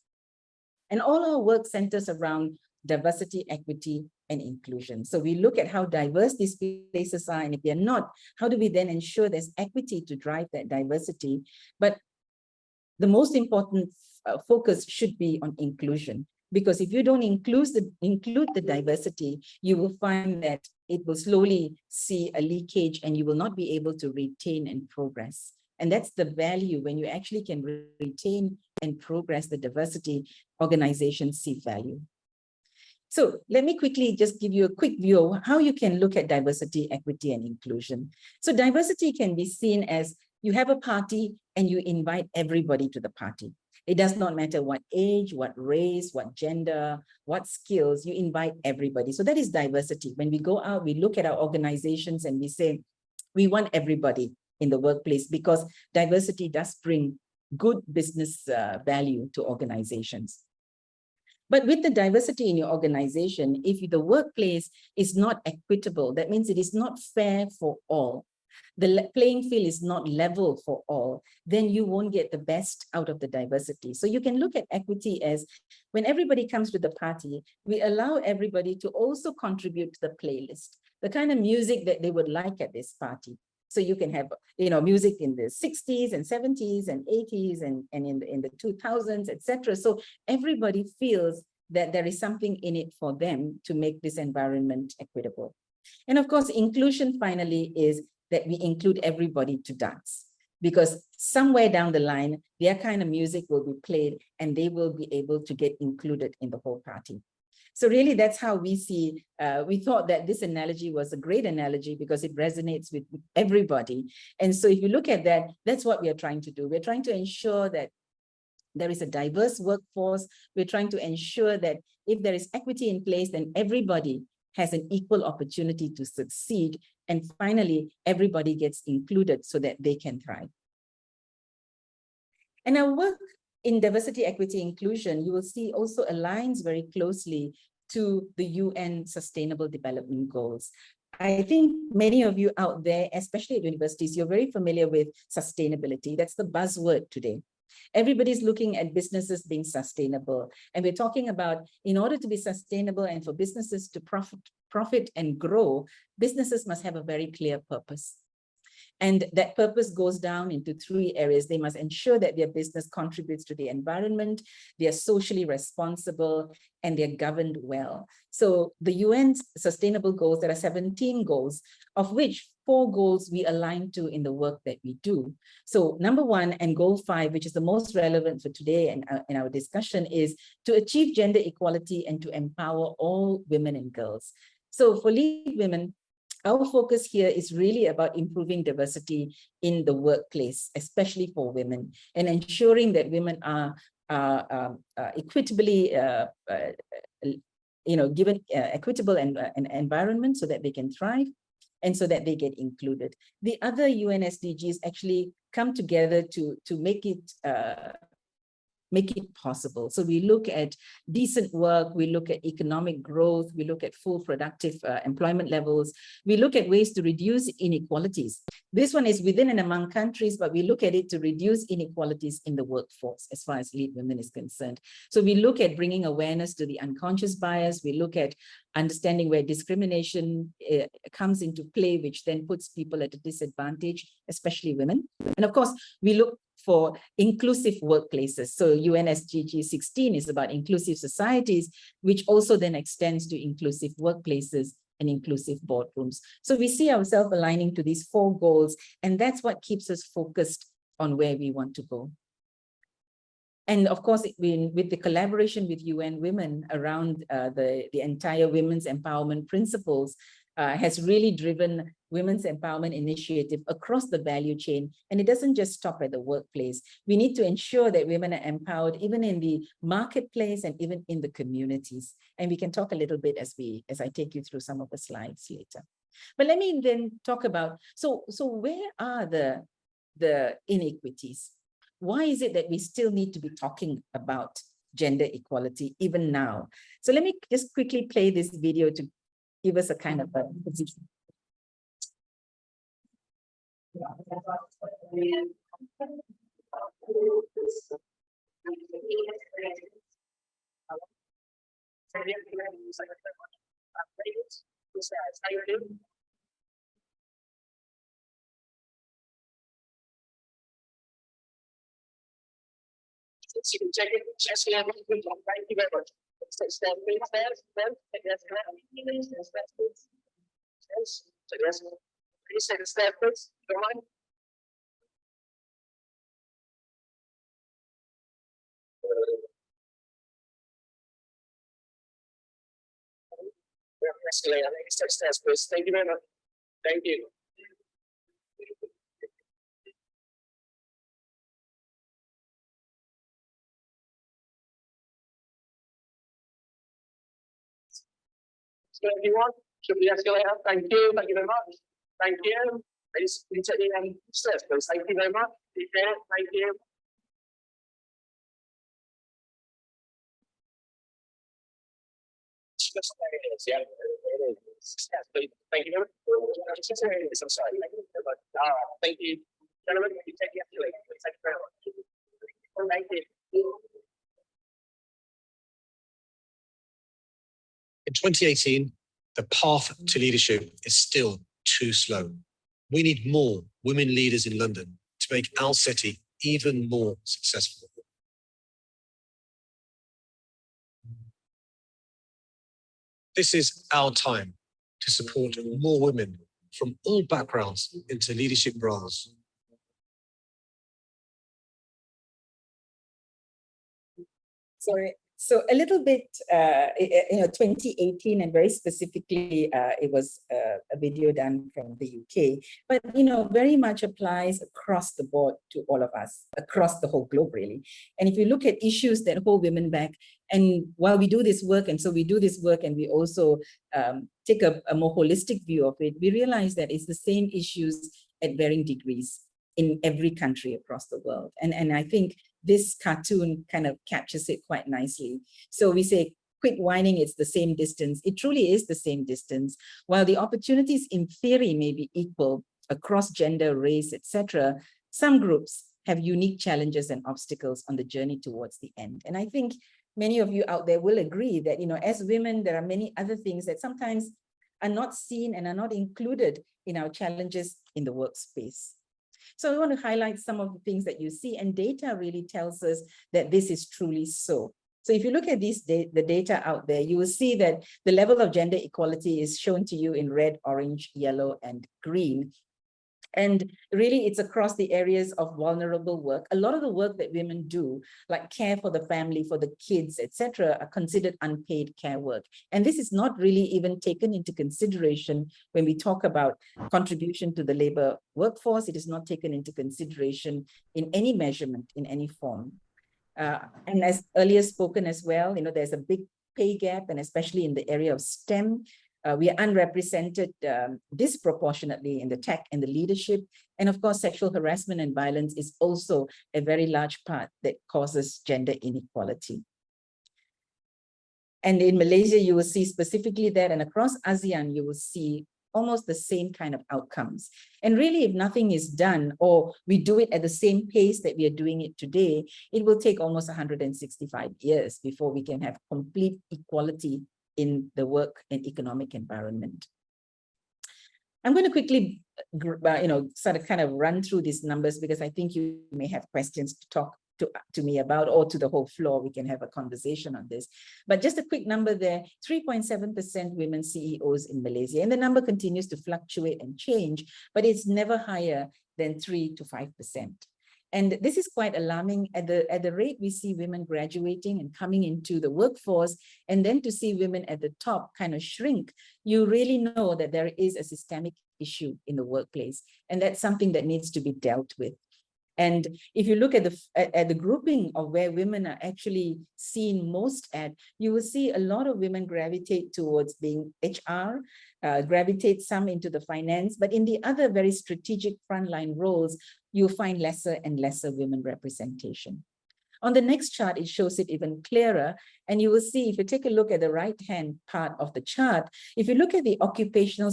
And all our work centers around diversity, equity, and inclusion. So we look at how diverse these places are, and if they're not, how do we then ensure there's equity to drive that diversity? But the most important focus should be on inclusion, because if you don't include the diversity, you will find that it will slowly see a leakage and you will not be able to retain and progress. And that's the value. When you actually can retain and progress the diversity, organizations see value. So let me quickly just give you a quick view of how you can look at diversity, equity, and inclusion. So diversity can be seen as you have a party and you invite everybody to the party. It does not matter what age, what race, what gender, what skills, you invite everybody. So that is diversity. When we go out, we look at our organizations and we say, we want everybody in the workplace, because diversity does bring good business value to organizations. But with the diversity in your organization, if the workplace is not equitable, that means it is not fair for all, the playing field is not level for all, then you won't get the best out of the diversity. So you can look at equity as when everybody comes to the party, we allow everybody to also contribute to the playlist, the kind of music that they would like at this party. So you can have, music in the 60s and 70s and 80s and in the 2000s, etc. So everybody feels that there is something in it for them to make this environment equitable. And of course, inclusion finally is that we include everybody to dance, because somewhere down the line, their kind of music will be played and they will be able to get included in the whole party. So really, that's how we see, we thought that this analogy was a great analogy because it resonates with everybody. And so if you look at that, that's what we are trying to do. We're trying to ensure that there is a diverse workforce. We're trying to ensure that if there is equity in place, then everybody has an equal opportunity to succeed. And finally, everybody gets included so that they can thrive. And our work in diversity, equity, inclusion, you will see also aligns very closely to the UN Sustainable Development Goals. I think many of you out there, especially at universities, you're very familiar with sustainability. That's the buzzword today. Everybody's looking at businesses being sustainable. And we're talking about, in order to be sustainable and for businesses to profit and grow, businesses must have a very clear purpose. And that purpose goes down into 3 areas. They must ensure that their business contributes to the environment, they are socially responsible, and they're governed well. So the UN's sustainable goals, there are 17 goals, of which 4 goals we align to in the work that we do. So number 1 and goal 5, which is the most relevant for today and in our discussion, is to achieve gender equality and to empower all women and girls. So for Lead Women, our focus here is really about improving diversity in the workplace, especially for women, and ensuring that women are equitably, given equitable and environment so that they can thrive and so that they get included. The other UN SDGs actually come together to make it possible. So we look at decent work, we look at economic growth, we look at full productive employment levels, we look at ways to reduce inequalities. This one is within and among countries, but we look at it to reduce inequalities in the workforce as far as Lead Women is concerned. So we look at bringing awareness to the unconscious bias, we look at understanding where discrimination comes into play, which then puts people at a disadvantage, especially women. And of course, we look for inclusive workplaces. So UN SDG 16 is about inclusive societies, which also then extends to inclusive workplaces and inclusive boardrooms. So we see ourselves aligning to these 4 goals, and that's what keeps us focused on where we want to go. And of course, with the collaboration with UN Women around the entire women's empowerment principles, has really driven women's empowerment initiative across the value chain. And it doesn't just stop at the workplace. We need to ensure that women are empowered even in the marketplace and even in the communities. And we can talk a little bit as I take you through some of the slides later. But let me then talk about, so where are the inequities? Why is it that we still need to be talking about gender equality even now? So let me just quickly play this video to give us a kind of a position. You can check it. Jasmine, thank you very much. Stand, please, stand. Yes, so yes, please take a step, please. Don't mind. Escalate. I think it's take steps, please. Thank you very much. Thank you. So if you want, should we escalate up? Thank you very much. Thank you. Please take the steps, please. Thank you very much. Thank you. Just where it is, yeah. It is. Yes, please. Thank you very much. Just where it is. I'm sorry. Thank you very much. Thank you. Gentlemen, you take the escalator, please. Thank you very much. Thank you. In 2018, the path to leadership is still too slow. We need more women leaders in London to make our city even more successful. This is our time to support more women from all backgrounds into leadership roles. So a little bit, 2018, and very specifically, it was a video done from the UK, but, very much applies across the board to all of us, across the whole globe, really. And if you look at issues that hold women back, and while we do this work, and we also take a more holistic view of it, we realize that it's the same issues at varying degrees in every country across the world. And I think this cartoon kind of captures it quite nicely. So we say, quit whining, it's the same distance. It truly is the same distance. While the opportunities in theory may be equal across gender, race, etc., some groups have unique challenges and obstacles on the journey towards the end. And I think many of you out there will agree that, as women, there are many other things that sometimes are not seen and are not included in our challenges in the workspace. So I want to highlight some of the things that you see, and data really tells us that this is truly so. So if you look at the data out there, you will see that the level of gender equality is shown to you in red, orange, yellow, and green. And really, it's across the areas of vulnerable work. A lot of the work that women do, like care for the family, for the kids, etc., are considered unpaid care work. And this is not really even taken into consideration when we talk about contribution to the labor workforce. It is not taken into consideration in any measurement, in any form. And as earlier spoken as well, there's a big pay gap, and especially in the area of STEM, we are unrepresented disproportionately in the tech and the leadership. And of course, sexual harassment and violence is also a very large part that causes gender inequality. And in Malaysia, you will see specifically that, and across ASEAN, you will see almost the same kind of outcomes. And really, if nothing is done, or we do it at the same pace that we are doing it today, it will take almost 165 years before we can have complete equality in the work and economic environment. I'm going to quickly, sort of kind of run through these numbers, because I think you may have questions to talk to me about, or to the whole floor. We can have a conversation on this. But just a quick number there, 3.7% women CEOs in Malaysia. And the number continues to fluctuate and change, but it's never higher than 3 to 5%. And this is quite alarming. At the rate we see women graduating and coming into the workforce, and then to see women at the top kind of shrink, you really know that there is a systemic issue in the workplace. And that's something that needs to be dealt with. And if you look at the grouping of where women are actually seen most at, you will see a lot of women gravitate towards being HR, gravitate some into the finance, but in the other very strategic frontline roles, you'll find lesser and lesser women representation. On the next chart, it shows it even clearer. And you will see, if you take a look at the right-hand part of the chart, if you look at the occupational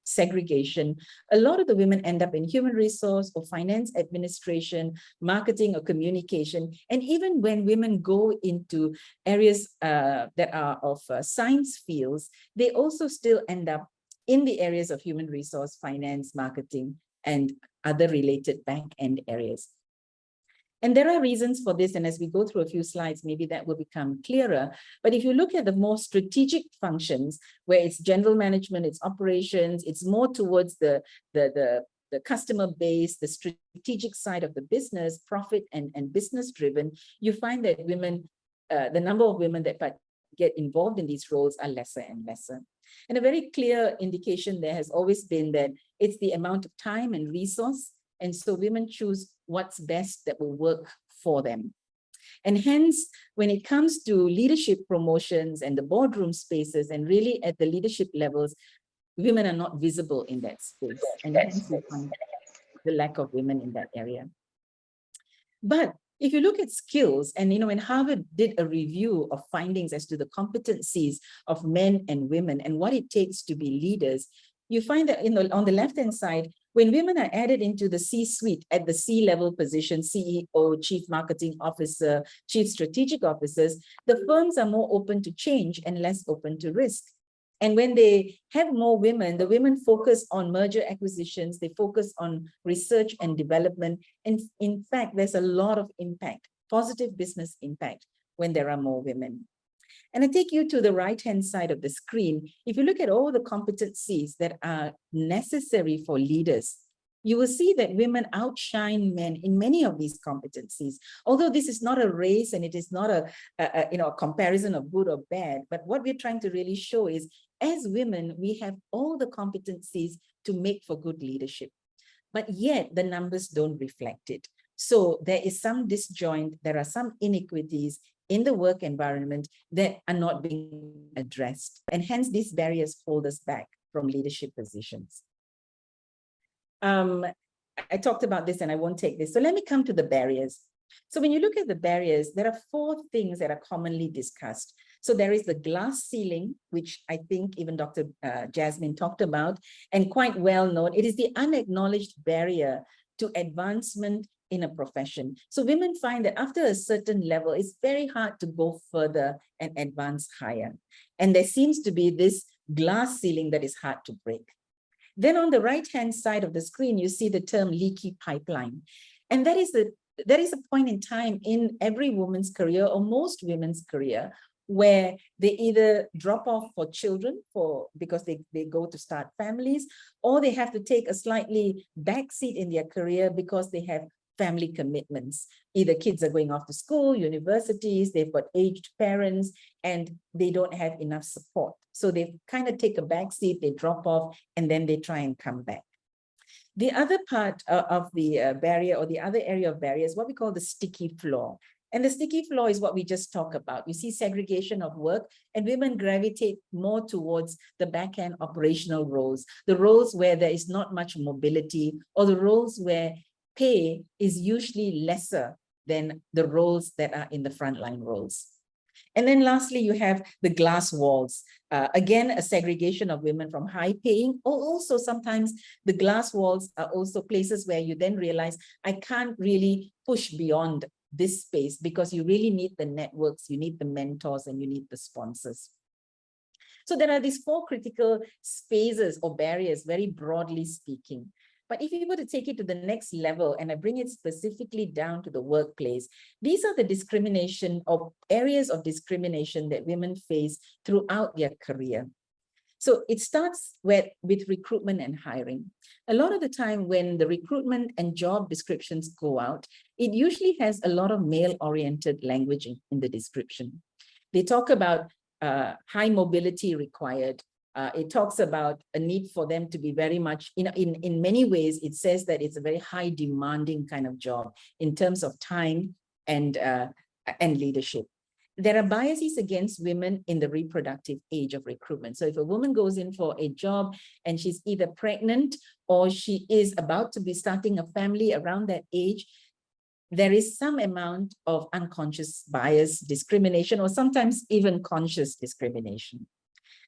segregation, a lot of the women end up in human resource or finance administration, marketing or communication. And even when women go into areas that are of science fields, they also still end up in the areas of human resource, finance, marketing, and other related back-end areas. And there are reasons for this. And as we go through a few slides, maybe that will become clearer. But if you look at the more strategic functions, where it's general management, it's operations, it's more towards the customer base, the strategic side of the business, profit and business driven, you find that women, the number of women that get involved in these roles are lesser and lesser. And a very clear indication there has always been that it's the amount of time and resource. And so women choose what's best that will work for them. And hence, when it comes to leadership promotions and the boardroom spaces, and really at the leadership levels, women are not visible in that space. And hence we find the lack of women in that area. But if you look at skills, and when Harvard did a review of findings as to the competencies of men and women and what it takes to be leaders, you find that on the left-hand side, when women are added into the C-suite at the C-level position, CEO, Chief Marketing Officer, Chief Strategic Officers, the firms are more open to change and less open to risk. And when they have more women, the women focus on merger acquisitions, they focus on research and development. And in fact, there's a lot of impact, positive business impact, when there are more women. And I take you to the right-hand side of the screen. If you look at all the competencies that are necessary for leaders, you will see that women outshine men in many of these competencies. Although this is not a race and it is not a comparison of good or bad, but what we're trying to really show is, as women, we have all the competencies to make for good leadership, but yet the numbers don't reflect it. So there is some disjoint, there are some inequities in the work environment that are not being addressed. And hence these barriers hold us back from leadership positions. I talked about this and I won't take this. So let me come to the barriers. So when you look at the barriers, there are 4 things that are commonly discussed. So there is the glass ceiling, which I think even Dr. Jasmine talked about, and quite well known. It is the unacknowledged barrier to advancement in a profession. So women find that after a certain level, it's very hard to go further and advance higher. And there seems to be this glass ceiling that is hard to break. Then on the right-hand side of the screen, you see the term leaky pipeline. And that is a point in time in every woman's career, or most women's career, where they either drop off for children because they go to start families, or they have to take a slightly backseat in their career because they have family commitments. Either kids are going off to school, universities, they've got aged parents, and they don't have enough support. So they kind of take a backseat, they drop off, and then they try and come back. The other part of the barrier, or the other area of barrier, is what we call the sticky floor. And the sticky floor is what we just talked about. You see segregation of work, and women gravitate more towards the back-end operational roles, the roles where there is not much mobility, or the roles where pay is usually lesser than the roles that are in the frontline roles. And then lastly, you have the glass walls. Again, a segregation of women from high paying, or also sometimes the glass walls are also places where you then realize, I can't really push beyond this space, because you really need the networks, you need the mentors, and you need the sponsors. So there are these 4 critical spaces or barriers, very broadly speaking. But if you were to take it to the next level, and I bring it specifically down to the workplace, these are the discrimination or areas of discrimination that women face throughout their career. So it starts with recruitment and hiring. A lot of the time when the recruitment and job descriptions go out, it usually has a lot of male-oriented language in the description. They talk about high mobility required. It talks about a need for them to be very much, in many ways, it says that it's a very high demanding kind of job in terms of time and leadership. There are biases against women in the reproductive age of recruitment. So if a woman goes in for a job and she's either pregnant or she is about to be starting a family around that age, there is some amount of unconscious bias, discrimination, or sometimes even conscious discrimination.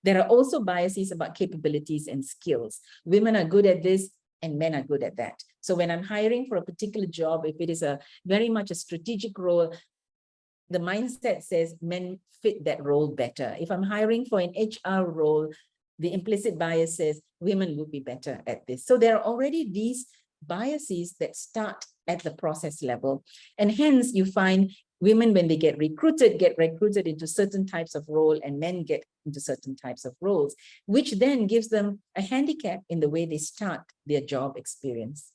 There are also biases about capabilities and skills. Women are good at this and men are good at that. So when I'm hiring for a particular job, if it is very much a strategic role, the mindset says men fit that role better. If I'm hiring for an HR role, the implicit bias says women would be better at this. So there are already these biases that start at the process level. And hence you find women, when they get recruited into certain types of role, and men get into certain types of roles, which then gives them a handicap in the way they start their job experience.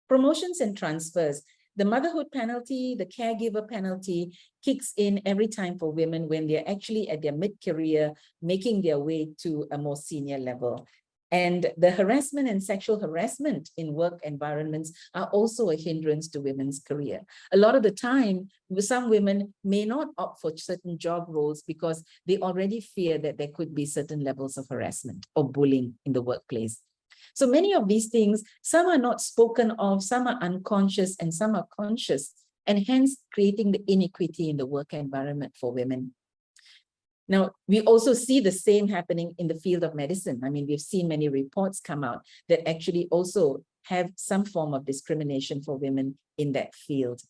Promotions and transfers. The motherhood penalty, the caregiver penalty kicks in every time for women when they're actually at their mid-career, making their way to a more senior level. And the harassment and sexual harassment in work environments are also a hindrance to women's career. A lot of the time, some women may not opt for certain job roles because they already fear that there could be certain levels of harassment or bullying in the workplace. So many of these things, some are not spoken of, some are unconscious, and some are conscious, and hence creating the inequity in the work environment for women. Now, we also see the same happening in the field of medicine. I mean, we've seen many reports come out that actually also have some form of discrimination for women in that field.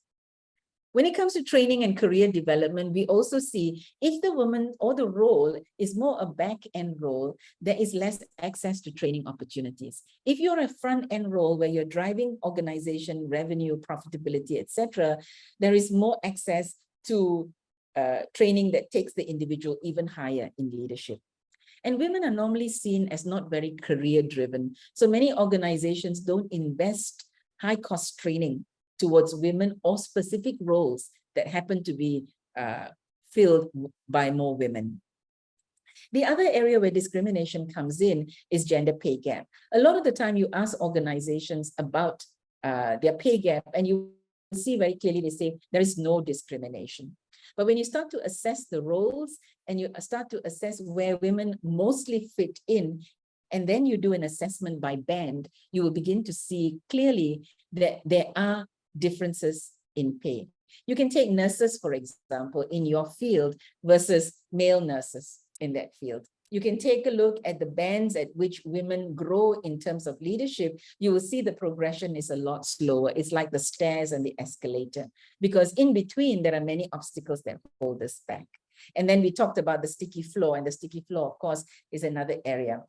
When it comes to training and career development, we also see if the woman or the role is more a back-end role, there is less access to training opportunities. If you're a front-end role where you're driving organization, revenue, profitability, etc., there is more access to training that takes the individual even higher in leadership. And women are normally seen as not very career-driven. So many organizations don't invest high-cost training towards women or specific roles that happen to be filled by more women. The other area where discrimination comes in is gender pay gap. A lot of the time you ask organizations about their pay gap and you see very clearly they say there is no discrimination. But when you start to assess the roles and you start to assess where women mostly fit in, and then you do an assessment by band, you will begin to see clearly that there are differences in pay. You can take nurses, for example, in your field versus male nurses in that field. You can take a look at the bands at which women grow in terms of leadership. You will see the progression is a lot slower. It's like the stairs and the escalator, because in between, there are many obstacles that hold us back. And then we talked about the sticky floor, and the sticky floor, of course, is another area.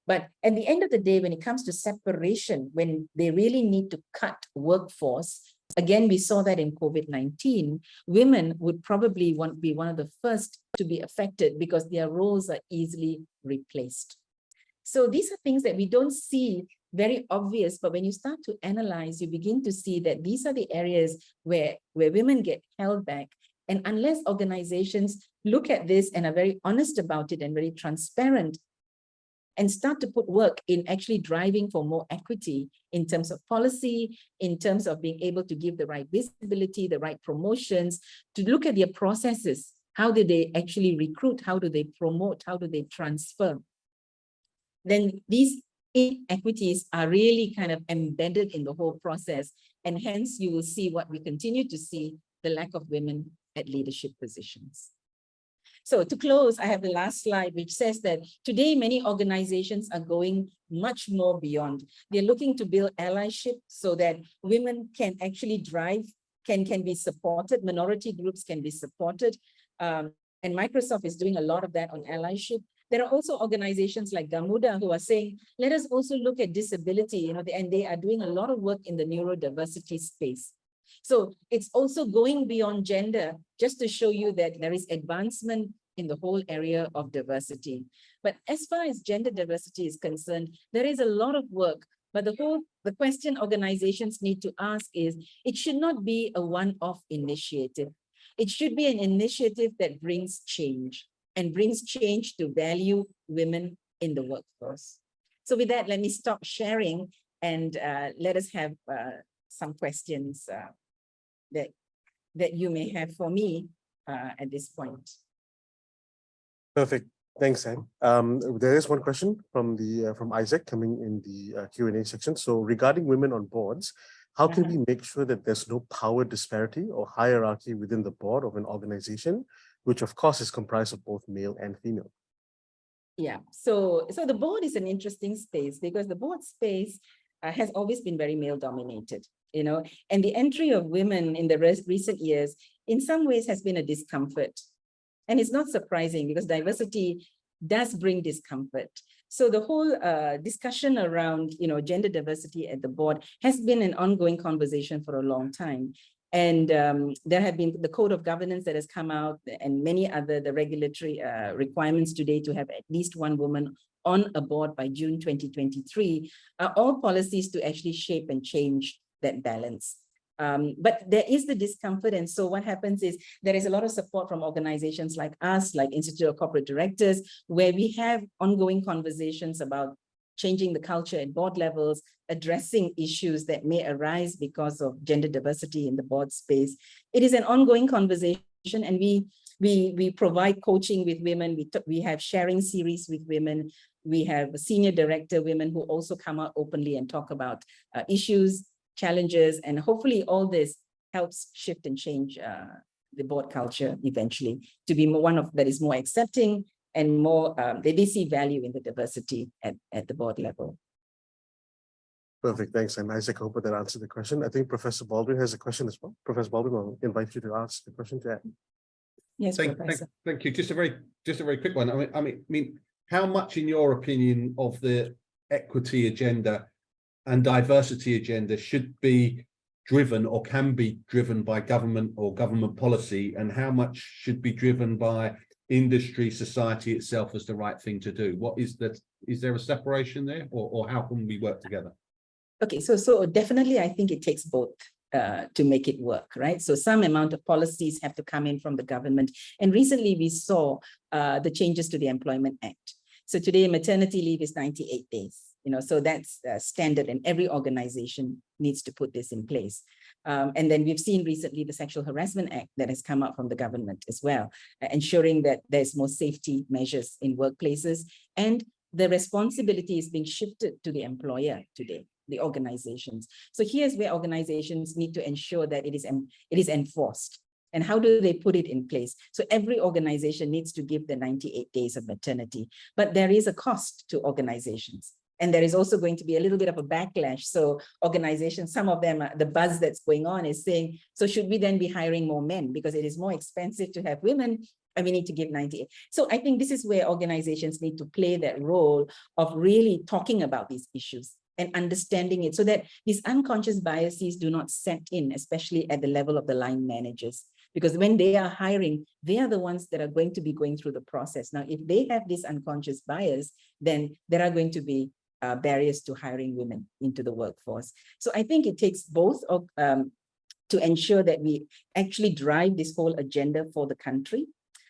But at the end of the day, when it comes to separation, when they really need to cut workforce, again, we saw that in COVID-19, women would probably be one of the first to be affected because their roles are easily replaced. So these are things that we don't see very obvious, but when you start to analyze, you begin to see that these are the areas where women get held back. And unless organizations look at this and are very honest about it and very transparent, and start to put work in actually driving for more equity in terms of policy, in terms of being able to give the right visibility, the right promotions, to look at their processes. How do they actually recruit? How do they promote? How do they transfer? Then these inequities are really kind of embedded in the whole process. And hence you will see what we continue to see, the lack of women at leadership positions. So to close, I have the last slide, which says that today many organizations are going much more beyond. They're looking to build allyship so that women can actually drive, can be supported, minority groups can be supported. And Microsoft is doing a lot of that on allyship. There are also organizations like Gamuda who are saying, let us also look at disability, and they are doing a lot of work in the neurodiversity space. So it's also going beyond gender, just to show you that there is advancement in the whole area of diversity. But as far as gender diversity is concerned, there is a lot of work. But the question organizations need to ask is, it should not be a one-off initiative. It should be an initiative that brings change and brings change to value women in the workforce. So with that, let me stop sharing and let us have some questions that you may have for me at this point. Perfect. Thanks, Anne. There is one question from Isaac coming in the Q&A section. So regarding women on boards, how can we make sure that there's no power disparity or hierarchy within the board of an organization, which of course is comprised of both male and female? Yeah, so the board is an interesting space because the board space has always been very male dominated, you know, and the entry of women in the recent years in some ways has been a discomfort. And it's not surprising because diversity does bring discomfort. So the whole discussion around, you know, gender diversity at the board has been an ongoing conversation for a long time. And there have been the code of governance that has come out and many other the regulatory requirements today to have at least one woman on a board by June 2023 are all policies to actually shape and change that balance. But there is the discomfort. And so what happens is there is a lot of support from organizations like us, like Institute of Corporate Directors, where we have ongoing conversations about changing the culture at board levels, addressing issues that may arise because of gender diversity in the board space. It is an ongoing conversation, and we provide coaching with women. We have sharing series with women. We have senior director women who also come out openly and talk about issues, challenges, and hopefully all this helps shift and change the board culture eventually to be one that is more accepting and more, they see value in the diversity at the board level. Perfect, thanks. And Isaac, I hope that answered the question. I think Professor Baldwin has a question as well. Professor Baldwin, I'll invite you to ask the question to Anne. Yes, Professor. Thank you. Just a very quick one. I mean, how much, in your opinion, of the equity agenda and diversity agenda should be driven or can be driven by government or government policy, and how much should be driven by industry, society itself as the right thing to do? What is that? Is there a separation there, or how can we work together? Okay, so definitely I think it takes both to make it work, right? So some amount of policies have to come in from the government. And recently we saw the changes to the Employment Act. So today maternity leave is 98 days. You know, so that's standard, and every organization needs to put this in place. And then we've seen recently the Sexual Harassment Act that has come out from the government as well, ensuring that there's more safety measures in workplaces, and the responsibility is being shifted to the employer today, the organizations. So here's where organizations need to ensure that it is enforced. And how do they put it in place? So every organization needs to give the 98 days of maternity, but there is a cost to organizations. And there is also going to be a little bit of a backlash. So organizations, some of them, the buzz that's going on is saying, so should we then be hiring more men because it is more expensive to have women and we need to give 98. So I think this is where organizations need to play that role of really talking about these issues and understanding it so that these unconscious biases do not set in, especially at the level of the line managers. Because when they are hiring, they are the ones that are going to be going through the process. Now, if they have this unconscious bias, then there are going to be barriers to hiring women into the workforce. So I think it takes both to ensure that we actually drive this whole agenda for the country.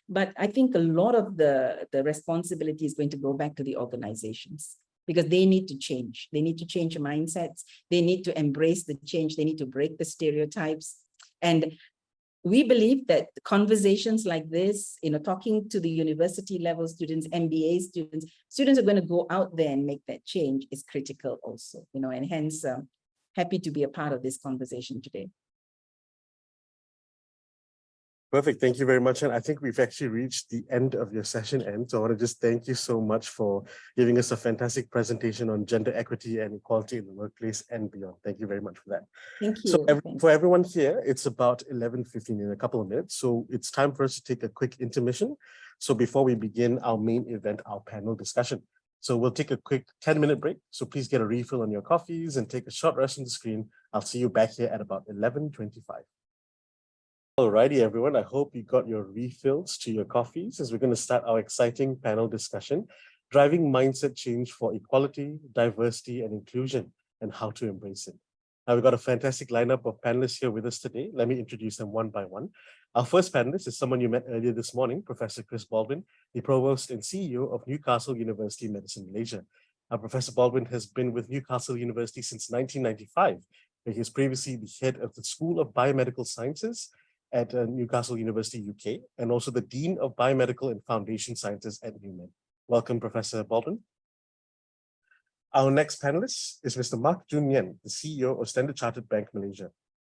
But I think a lot of the responsibility is going to go back to the organizations because they need to change. They need to change mindsets. They need to embrace the change. They need to break the stereotypes. And we believe that conversations like this, you know, talking to the university level students, MBA students are going to go out there and make that change is critical also, you know, and hence happy to be a part of this conversation today. Perfect. Thank you very much. And I think we've actually reached the end of your session, Anne. So I want to just thank you so much for giving us a fantastic presentation on gender equity and equality in the workplace and beyond. Thank you very much for that. Thank you. So for everyone here, it's about 11:15 in a couple of minutes. So it's time for us to take a quick intermission. So before we begin our main event, our panel discussion. So we'll take a quick 10-minute break. So please get a refill on your coffees and take a short rest on the screen. I'll see you back here at about 11:25. Alrighty, everyone. I hope you got your refills to your coffees as we're going to start our exciting panel discussion. driving mindset change for equality, diversity, and inclusion, and how to embrace it. Now, we've got a fantastic lineup of panelists here with us today. Let me introduce them one by one. Our first panelist is someone you met earlier this morning, Professor Chris Baldwin, the Provost and CEO of Newcastle University Medicine, Malaysia. Professor Baldwin has been with Newcastle University since 1995, where he was previously the head of the School of Biomedical Sciences at Newcastle University, UK, and also the Dean of Biomedical and Foundation Sciences at NUMED. Welcome, Professor Baldwin. Our next panelist is Mr. Mark Jun Yen, the CEO of Standard Chartered Bank Malaysia.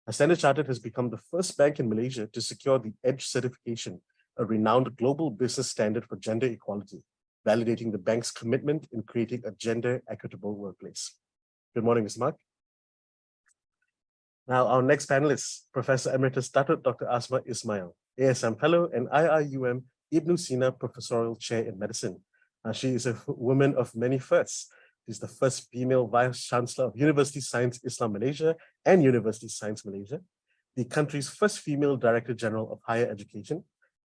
Standard Chartered has become the first bank in Malaysia to secure the EDGE certification, a renowned global business standard for gender equality, validating the bank's commitment in creating a gender equitable workplace. Good morning, Mr. Mark. Now, our next panelist, Professor Emeritus Dr. Asma Ismail, ASM Fellow and IIUM Ibn Sina Professorial Chair in Medicine. She is a woman of many firsts. She's the first female Vice Chancellor of University Science Islam Malaysia and University Science Malaysia, the country's first female Director General of Higher Education,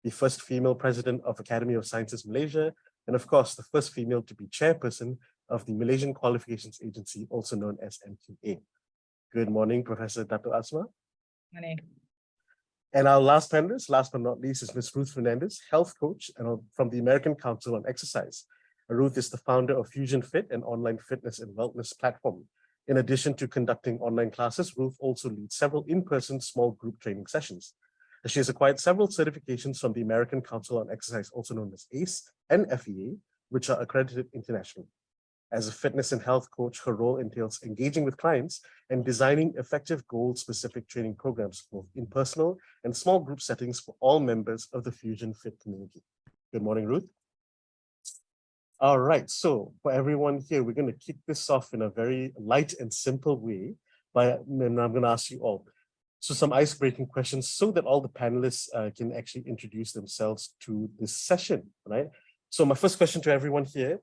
the first female President of Academy of Sciences Malaysia, and of course, the first female to be chairperson of the Malaysian Qualifications Agency, also known as MQA. Good morning, Professor Dr. Asma. Morning. And our last panelist, last but not least, is Ms. Ruth Fernandez, health coach and from the American Council on Exercise. Ruth is the founder of Fusion Fit, an online fitness and wellness platform. In addition to conducting online classes, Ruth also leads several in-person small group training sessions. She has acquired several certifications from the American Council on Exercise, also known as ACE and FEA, which are accredited internationally. As a fitness and health coach, her role entails engaging with clients and designing effective goal-specific training programs, both in personal and small group settings for all members of the Fusion Fit community. Good morning, Ruth. All right, so for everyone here, we're going to kick this off in a very light and simple way, and I'm going to ask you all. So some ice-breaking questions so that all the panelists can actually introduce themselves to this session, right? So my first question to everyone here,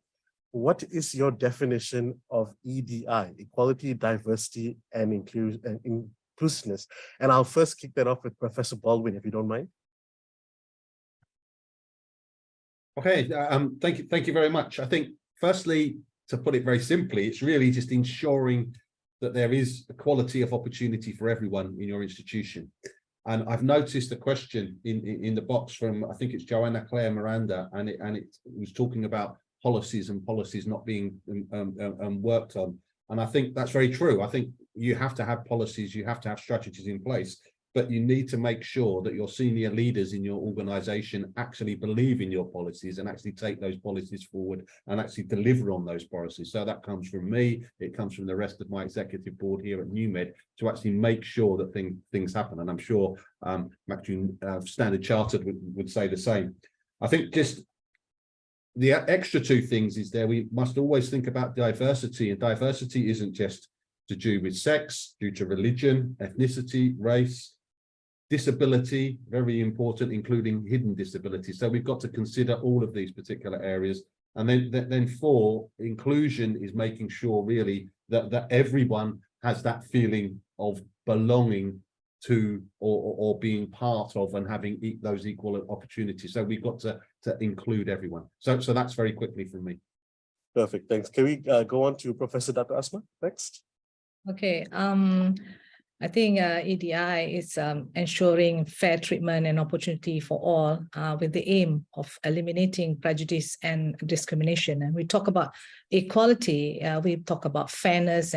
what is your definition of EDI, equality, diversity, and inclusiveness? And I'll first kick that off with Professor Baldwin, if you don't mind. Okay, thank you very much. I think, firstly, to put it very simply, it's really just ensuring that there is equality of opportunity for everyone in your institution. And I've noticed a question in the box from, I think it's Joanna Claire Miranda, and it was talking about policies and policies not being worked on. And I think that's very true. I think you have to have policies, you have to have strategies in place, but you need to make sure that your senior leaders in your organization actually believe in your policies and actually take those policies forward and actually deliver on those policies. So that comes from me, it comes from the rest of my executive board here at NUMED to actually make sure that things happen. And I'm sure Standard Chartered would say the same. I think just the extra two things is there, we must always think about diversity, and diversity isn't just to do with sex, due to religion, ethnicity, race, disability, very important, including hidden disabilities. So we've got to consider all of these particular areas. And then four, inclusion is making sure really that everyone has that feeling of belonging to or being part of and having those equal opportunities. So we've got to include everyone. So that's very quickly from me. Perfect, thanks. Can we go on to Professor Dr. Asma next? Okay, I think EDI is ensuring fair treatment and opportunity for all with the aim of eliminating prejudice and discrimination. And we talk about equality, we talk about fairness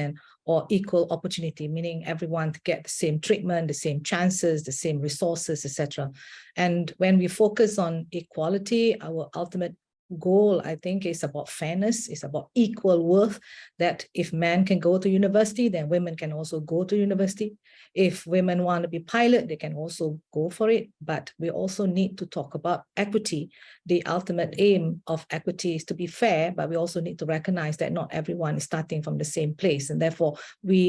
or equal opportunity, meaning everyone to get the same treatment, the same chances, the same resources, etc. And when we focus on equality, our ultimate goal, I think, is about fairness, it's about equal worth, that if men can go to university, then women can also go to university. If women want to be pilot, they can also go for it. But we also need to talk about equity. The ultimate aim of equity is to be fair, but we also need to recognize that not everyone is starting from the same place. And therefore, they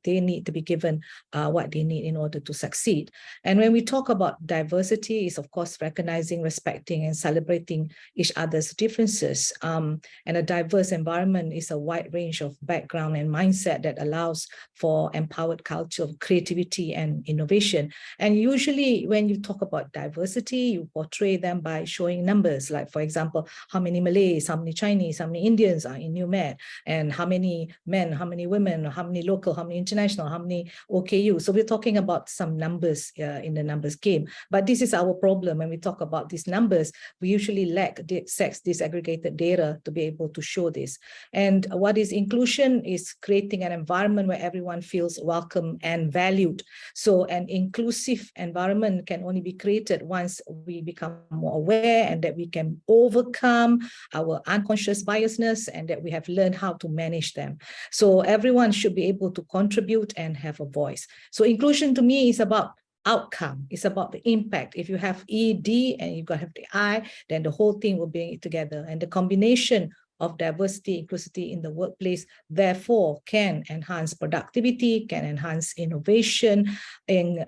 need to be given what they need in order to succeed. And when we talk about diversity, is of course recognizing, respecting, and celebrating each other's differences. And a diverse environment is a wide range of background and mindset that allows for empowered culture of creativity and innovation. And usually when you talk about diversity, you portray them by showing numbers, like, for example, how many Malays, how many Chinese, how many Indians are in NUMED, and how many men, how many women, how many local, how many international, how many OKU. So we're talking about some numbers in the numbers game. But this is our problem. When we talk about these numbers, we usually lack sex disaggregated data to be able to show this. And what is inclusion is creating an environment where everyone feels welcome and valued. So an inclusive environment can only be created once we become more aware and that we can overcome our unconscious biasness and that we have learned how to manage them. So everyone should be able to contribute and have a voice. So inclusion to me is about outcome. It's about the impact. If you have ED and you've got to have the I, then the whole thing will bring it together. And the combination of diversity, inclusivity in the workplace, therefore, can enhance productivity, can enhance innovation, and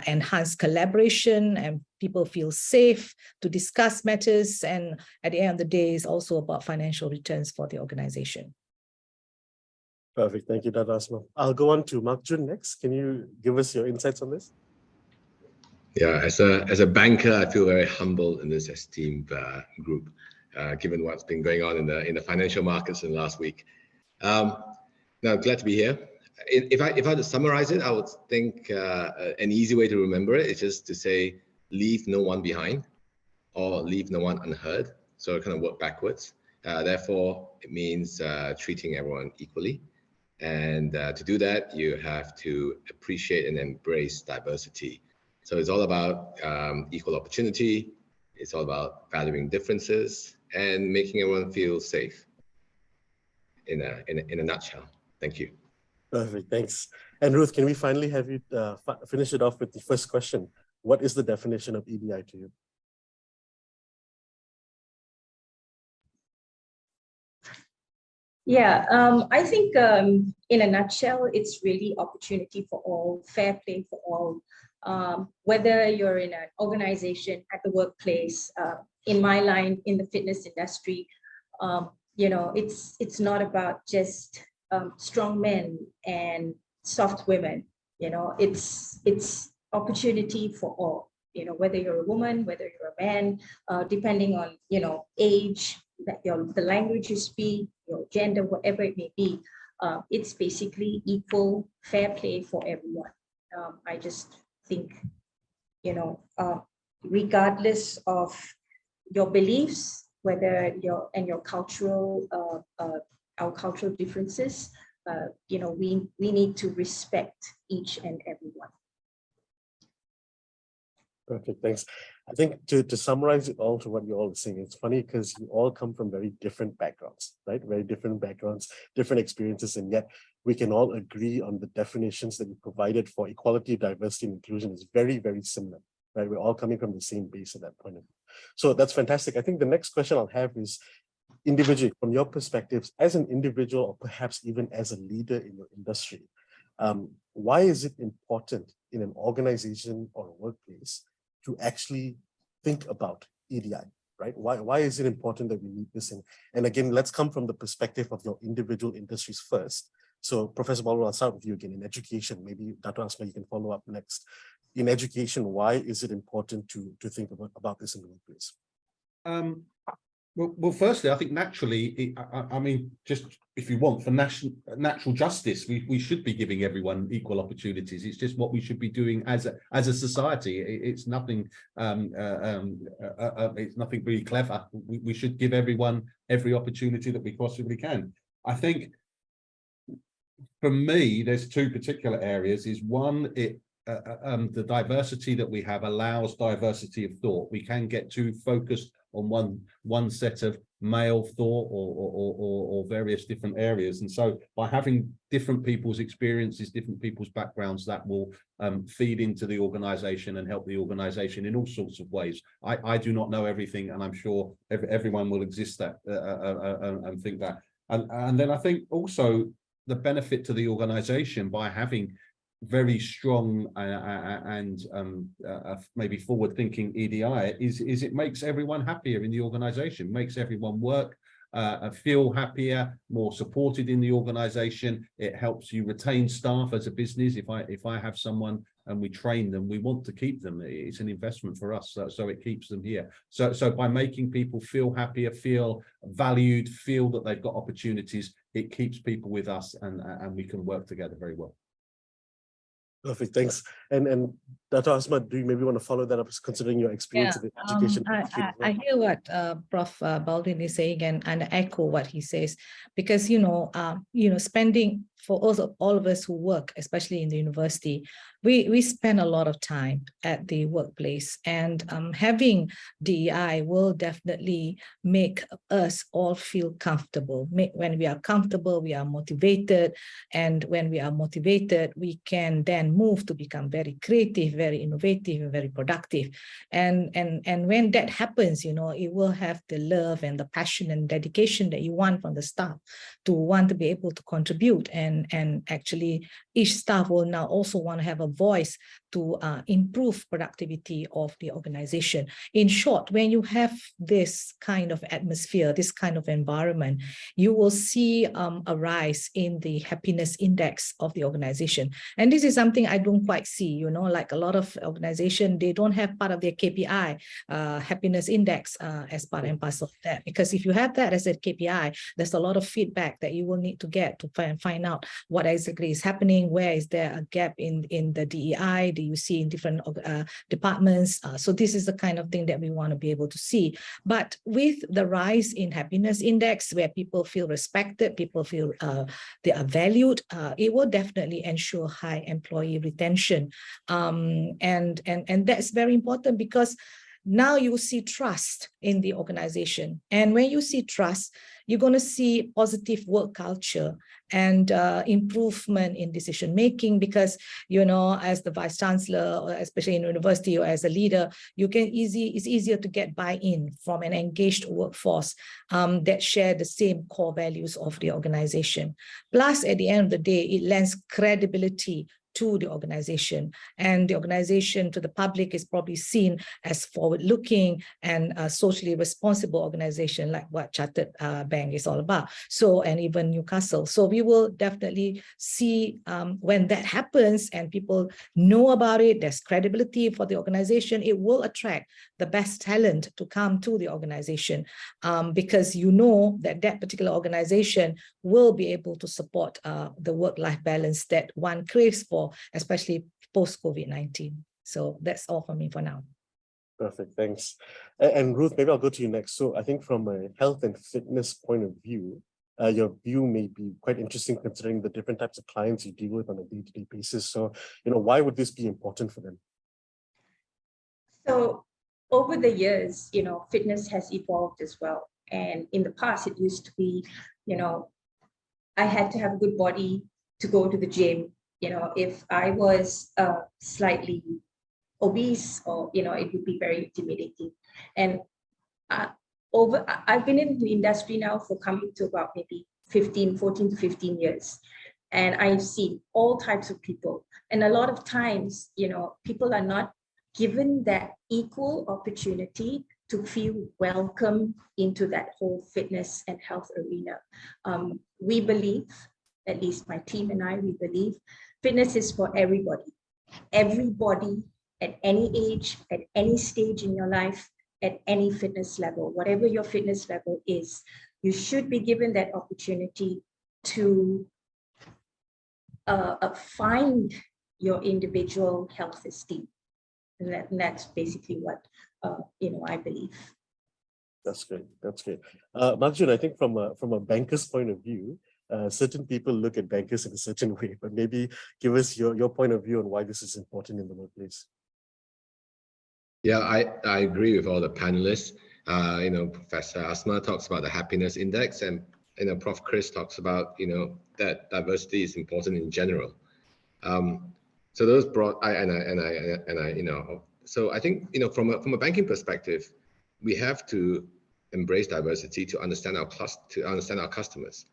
enhance collaboration, and people feel safe to discuss matters. And at the end of the day, it's also about financial returns for the organization. Perfect. Thank you, Dr. Asma. I'll go on to Mark Jun next. Can you give us your insights on this? Yeah, as a banker, I feel very humbled in this esteemed group, given what's been going on in the financial markets in the last week. Now, I'm glad to be here. If I had to summarize it, I would think an easy way to remember it is just to say, leave no one behind or leave no one unheard. So kind of work backwards. Therefore, it means treating everyone equally. And to do that, you have to appreciate and embrace diversity. So it's all about equal opportunity. It's all about valuing differences and making everyone feel safe. In a nutshell. Thank you. Perfect. Thanks. And Ruth, can we finally have you finish it off with the first question? What is the definition of EDI to you? Yeah, I think in a nutshell, it's really opportunity for all, fair play for all. Whether you're in an organization, at the workplace, in my line, in the fitness industry, you know, it's not about just strong men and soft women. You know, it's opportunity for all. You know, whether you're a woman, whether you're a man, depending on, you know, age, the language you speak, your gender, whatever it may be, it's basically equal, fair play for everyone. I just think, you know, regardless of your beliefs, whether your cultural, our cultural differences, you know, we need to respect each and everyone. Perfect, thanks. I think to summarize it all to what you're all saying, it's funny because you all come from very different backgrounds, right? Very different backgrounds, different experiences, and yet we can all agree on the definitions that you provided for equality, diversity, and inclusion is very, very similar, right? We're all coming from the same base at that point of view. So that's fantastic. I think the next question I'll have is, individually, from your perspectives, as an individual, or perhaps even as a leader in your industry, why is it important in an organization or a workplace to actually think about EDI, right? Why is it important that we need this in? And again, let's come from the perspective of your individual industries first. So Professor Baldwin, I'll start with you again in education. Maybe Dr. Asma, you can follow up next. In education, why is it important to think about this in the workplace? Well, firstly, I think naturally, I mean, just if you want, for natural justice, we should be giving everyone equal opportunities. It's just what we should be doing as a society. It's nothing. It's nothing really clever. We should give everyone every opportunity that we possibly can. I think, for me, there's two particular areas. Is one, the diversity that we have allows diversity of thought. We can get too focused on one set of male thought or various different areas, and so by having different people's experiences, different people's backgrounds, that will feed into the organization and help the organization in all sorts of ways. I do not know everything, and I'm sure everyone will exist that and think that, and then I think also the benefit to the organization by having very strong and maybe forward-thinking EDI is it makes everyone happier in the organization, makes everyone work, feel happier, more supported in the organization. It helps you retain staff as a business. If I have someone and we train them, we want to keep them. It's an investment for us, so it keeps them here. So by making people feel happier, feel valued, feel that they've got opportunities, it keeps people with us, and we can work together very well. Perfect, thanks. And Dr. Asma, do you maybe want to follow that up, considering your experience in the education? I hear what Prof. Baldwin is saying, and echo what he says, because spending for all of us who work, especially in the university, we spend a lot of time at the workplace, and having DEI will definitely make us all feel comfortable. When we are comfortable, we are motivated, and when we are motivated, we can then move to become very creative, very innovative, and very productive. And when that happens, it will have the love and the passion and dedication that you want from the staff to want to be able to contribute, and actually each staff will now also want to have a voice to improve productivity of the organization. In short, when you have this kind of atmosphere, this kind of environment, you will see a rise in the happiness index of the organization. And this is something I don't quite see, like a lot of organizations, they don't have part of their KPI, happiness index, as part and parcel of that. Because if you have that as a KPI, there's a lot of feedback that you will need to get to find out what exactly is happening, where is there a gap in the DEI, do you see in different departments. So this is the kind of thing that we want to be able to see. But with the rise in happiness index, where people feel respected, people feel they are valued, it will definitely ensure high employee retention. And that's very important, because now you see trust in the organization. And when you see trust, you're going to see positive work culture and improvement in decision making, because as the vice chancellor, or especially in university, or as a leader, it's easier to get buy-in from an engaged workforce that share the same core values of the organization. Plus, at the end of the day, it lends credibility to the organization, and the organization to the public is probably seen as forward-looking and a socially responsible organization, like what Chartered Bank is all about. So, and even Newcastle. So we will definitely see when that happens and people know about it, there's credibility for the organization, it will attract the best talent to come to the organization, because that particular organization will be able to support the work-life balance that one craves for, especially post-COVID-19. So that's all for me for now. Perfect, thanks. And Ruth, maybe I'll go to you next. So I think from a health and fitness point of view, your view may be quite interesting, considering the different types of clients you deal with on a day-to-day basis. So, why would this be important for them? So over the years, fitness has evolved as well. And in the past, it used to be, I had to have a good body to go to the gym. If I was slightly obese, or, it would be very intimidating. And I've been in the industry now for coming to about maybe 14 to 15 years. And I've seen all types of people. And a lot of times, people are not given that equal opportunity to feel welcome into that whole fitness and health arena. We believe, at least my team and I, we believe fitness is for everybody. Everybody at any age, at any stage in your life, at any fitness level, whatever your fitness level is, you should be given that opportunity to find your individual health esteem. And that's basically what I believe. That's great. That's great. Marjun, I think from a banker's point of view, certain people look at bankers in a certain way, but maybe give us your point of view on why this is important in the workplace. Yeah, I agree with all the panelists. Professor Asma talks about the happiness index, and Prof. Chris talks about that diversity is important in general. So those brought so I think from a banking perspective, we have to embrace diversity to understand our customers.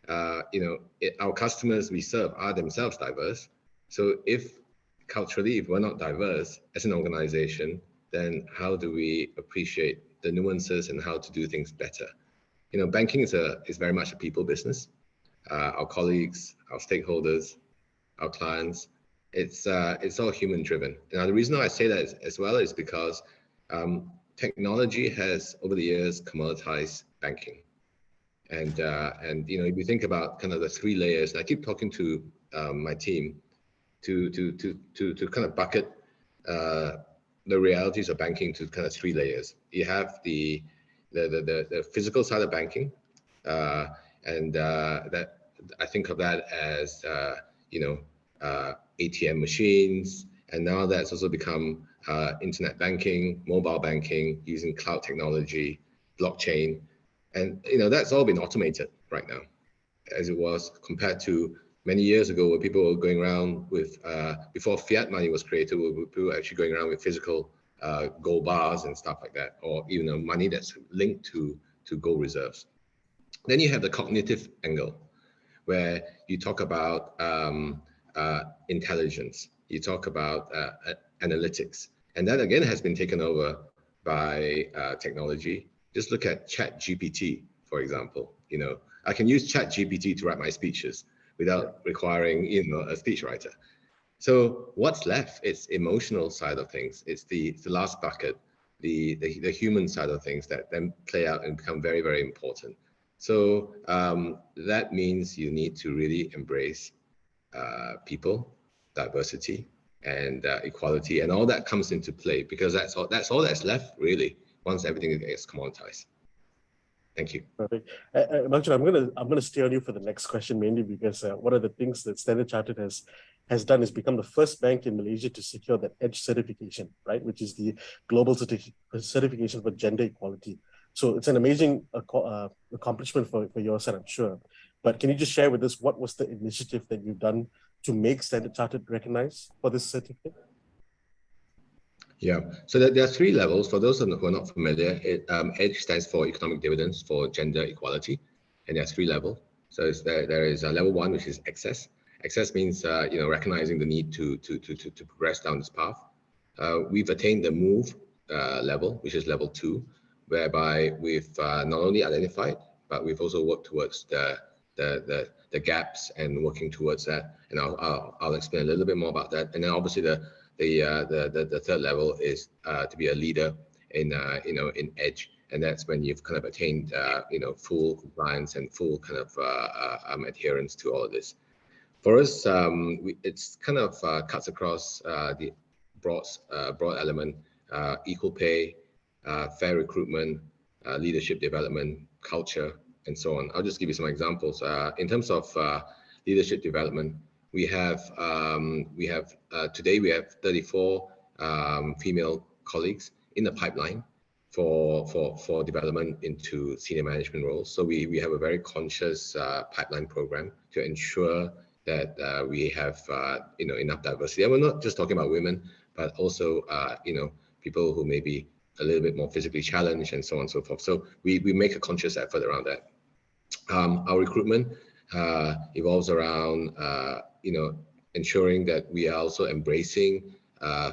Our customers we serve are themselves diverse. So if culturally, if we're not diverse as an organization, then how do we appreciate the nuances and how to do things better? You know, banking is very much a people business. Our colleagues, our stakeholders, our clients, it's all human driven. Now, the reason I say that as well is because technology has over the years commoditized banking. And you know, if you think about kind of the 3 layers, and I keep talking to my team to kind of bucket the realities of banking to kind of 3 layers. You have the physical side of banking, and that I think of that as you know, ATM machines, and now that's also become internet banking, mobile banking, using cloud technology, blockchain, and you know, that's all been automated right now, as it was compared to many years ago, where people were going around with before fiat money was created, people were actually going around with physical gold bars and stuff like that, or even money that's linked to gold reserves. Then you have the cognitive angle, where you talk about intelligence, you talk about analytics, and that again has been taken over by technology. Just look at ChatGPT, for example. You know, I can use ChatGPT to write my speeches without requiring, you know, a speechwriter. So what's left? It's emotional side of things. It's the last bucket, the human side of things that then play out and become very, very important. So that means you need to really embrace people, diversity, and equality, and all that comes into play, because that's all that's left really once everything gets commoditized. Thank you. Perfect. Bangchan, I'm gonna stay on you for the next question, mainly because one of the things that Standard Chartered has done is become the first bank in Malaysia to secure that EDGE certification, right, which is the global certification for gender equality. So it's an amazing accomplishment for your side, I'm sure. But can you just share with us what was the initiative that you've done to make Standard Chartered recognized for this certificate? Yeah, so there are 3 levels. For those who are not familiar, EDGE stands for Economic Dividends for Gender Equality, and there's 3 levels. So there is level 1, which is access. Access means you know, recognizing the need to progress down this path. We've attained the move level, which is level 2, whereby we've not only identified, but we've also worked towards the gaps and working towards that. And I'll explain a little bit more about that. And then obviously the 3rd level is to be a leader in you know, in EDGE, and that's when you've kind of attained you know, full compliance and full kind of adherence to all of this. For us, it's kind of cuts across the broad element: equal pay, fair recruitment, leadership development, culture, and so on. I'll just give you some examples. In terms of leadership development, we have today we have 34 female colleagues in the pipeline for development into senior management roles. So we have a very conscious pipeline program to ensure that we have you know, enough diversity. And we're not just talking about women, but also you know, people who may be a little bit more physically challenged and so on and so forth. So we make a conscious effort around that. Our recruitment evolves around you know, ensuring that we are also embracing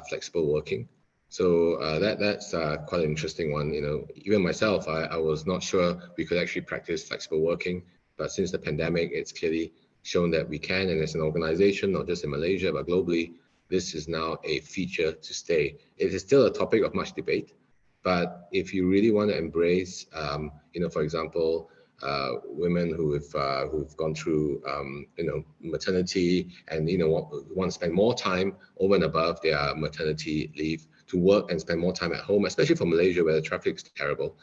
flexible working. So that's quite an interesting one. You know, even myself, I was not sure we could actually practice flexible working, but since the pandemic, it's clearly shown that we can, and as an organization, not just in Malaysia, but globally, this is now a feature to stay. It is still a topic of much debate, but if you really want to embrace, you know, for example, women who've gone through, you know, maternity and, you know, want to spend more time over and above their maternity leave to work and spend more time at home, especially for Malaysia where the traffic's terrible.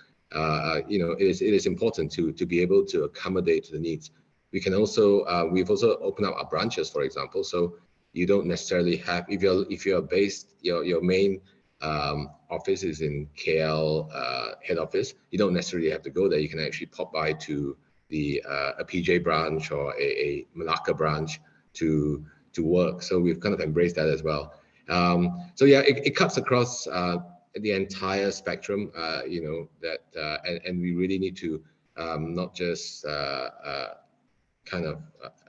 You know, it is important to be able to accommodate to the needs. We can also, we've also opened up our branches, for example, so you don't necessarily have, if you're based, your main office is in KL head office, you don't necessarily have to go there. You can actually pop by to the a PJ branch or a Malacca branch to work. So we've kind of embraced that as well. So yeah, it cuts across the entire spectrum, you know, that and we really need to not just kind of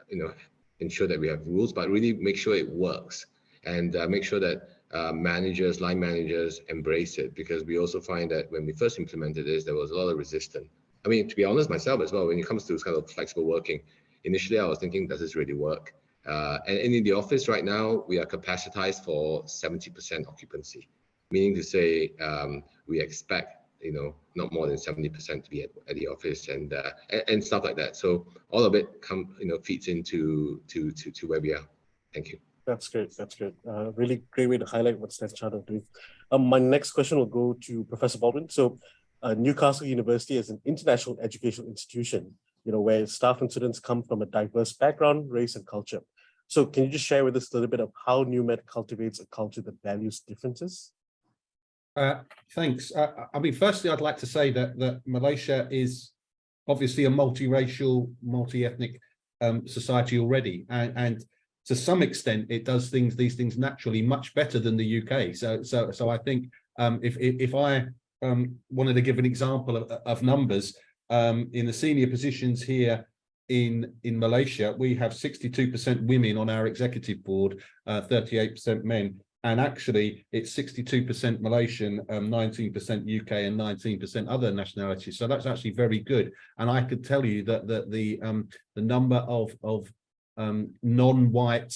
you know, ensure that we have rules, but really make sure it works, and make sure that managers, line managers embrace it, because we also find that when we first implemented this, there was a lot of resistance. I mean, to be honest, myself as well, when it comes to this kind of flexible working, initially I was thinking, does this really work? And in the office right now, we are capacitized for 70% occupancy, meaning to say we expect, not more than 70% to be at the office, and stuff like that. So all of it feeds into to where we are. Thank you. That's great. That's great. Really great way to highlight what Stand Charter is doing. My next question will go to Professor Baldwin. So Newcastle University is an international educational institution, where staff and students come from a diverse background, race, and culture. So can you just share with us a little bit of how NUMED cultivates a culture that values differences? Thanks. I mean, firstly, I'd like to say that Malaysia is obviously a multiracial, multi-ethnic society already, and to some extent, it does these things naturally much better than the UK. So I think if I wanted to give an example of numbers, in the senior positions here in Malaysia, we have 62% women on our executive board, 38% men. And actually, it's 62% Malaysian, 19% UK, and 19% other nationalities. So that's actually very good. And I could tell you that the number of non-white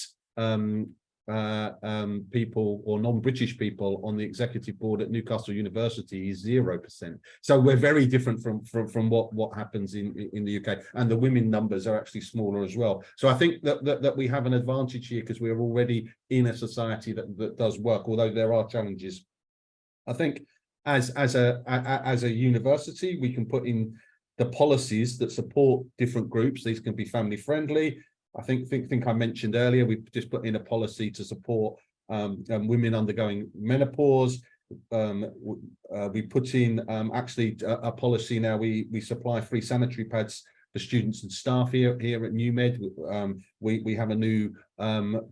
people or non-British people on the executive board at Newcastle University is 0%. So we're very different from what happens in the UK, and the women numbers are actually smaller as well. So I think that we have an advantage here because we're already in a society that does work, although there are challenges. I think as a university, we can put in the policies that support different groups. These can be family friendly. I think I mentioned earlier, we just put in a policy to support women undergoing menopause. We put in actually a policy now. We supply free sanitary pads for students and staff here at NUMED. We have a new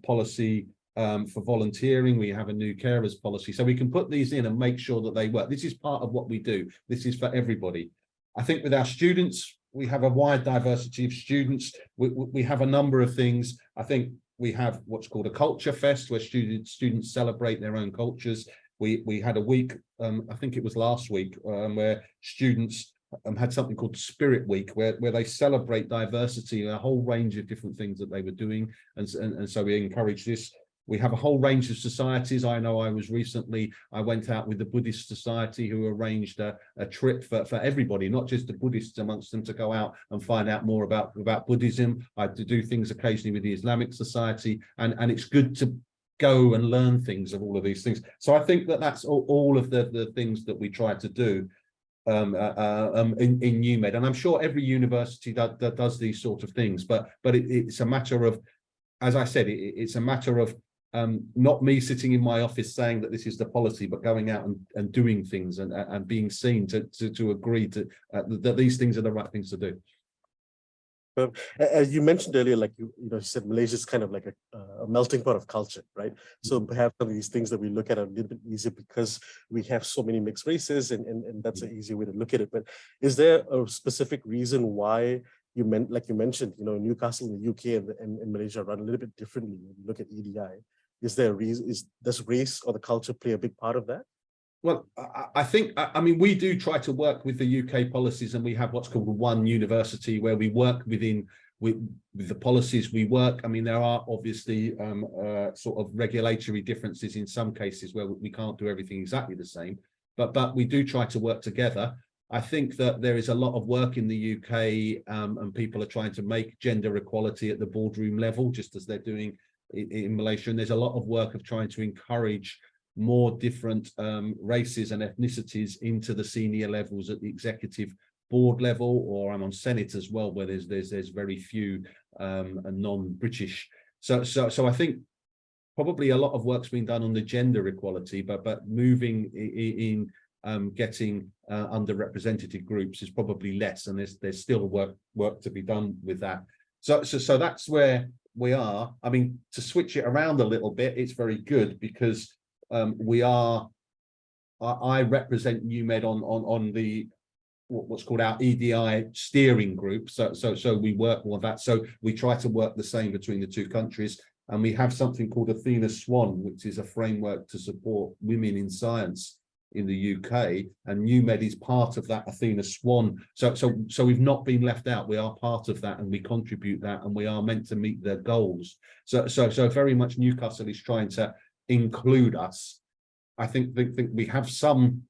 policy for volunteering. We have a new carers policy. So we can put these in and make sure that they work. This is part of what we do. This is for everybody. I think with our students, we have a wide diversity of students. We have a number of things. I think we have what's called a culture fest, where students celebrate their own cultures. We had a week, I think it was last week, where students had something called Spirit Week, where they celebrate diversity and a whole range of different things that they were doing. And so we encourage this. We have a whole range of societies. I know I went out with the Buddhist Society, who arranged a trip for everybody, not just the Buddhists amongst them, to go out and find out more about Buddhism. I had to do things occasionally with the Islamic Society, and it's good to go and learn things of all of these things. So I think that's all of the things that we try to do in NUMED, and I'm sure every university that does these sort of things, but it's a matter of, as I said, it's a matter of not me sitting in my office saying that this is the policy, but going out and doing things and being seen to agree to that these things are the right things to do. As you mentioned earlier, like you said, Malaysia is kind of like a melting pot of culture, right? So perhaps some of these things that we look at are a little bit easier because we have so many mixed races, and that's an easier way to look at it. But is there a specific reason why like you mentioned, Newcastle in the UK and Malaysia run a little bit differently when you look at EDI? Is there a reason? Does race or the culture play a big part of that? Well, I mean, we do try to work with the UK policies, and we have what's called one university where we work with the policies we work. I mean, there are obviously sort of regulatory differences in some cases where we can't do everything exactly the same, but we do try to work together. I think that there is a lot of work in the UK, and people are trying to make gender equality at the boardroom level, just as they're doing in Malaysia. And there's a lot of work of trying to encourage more different races and ethnicities into the senior levels at the executive board level, or I'm on Senate as well, where there's very few non-British. So I think probably a lot of work's been done on the gender equality, but moving in getting underrepresented groups is probably less, and there's still work to be done with that. So that's where we are. I mean, to switch it around a little bit, it's very good because I represent NUMED on the what's called our EDI steering group. So we work on that. So we try to work the same between the two countries. And we have something called Athena Swan, which is a framework to support women in science in the UK, and NewMed is part of that Athena Swan. So we've not been left out. We are part of that, and we contribute that, and we are meant to meet their goals. So very much Newcastle is trying to include us. I think we have some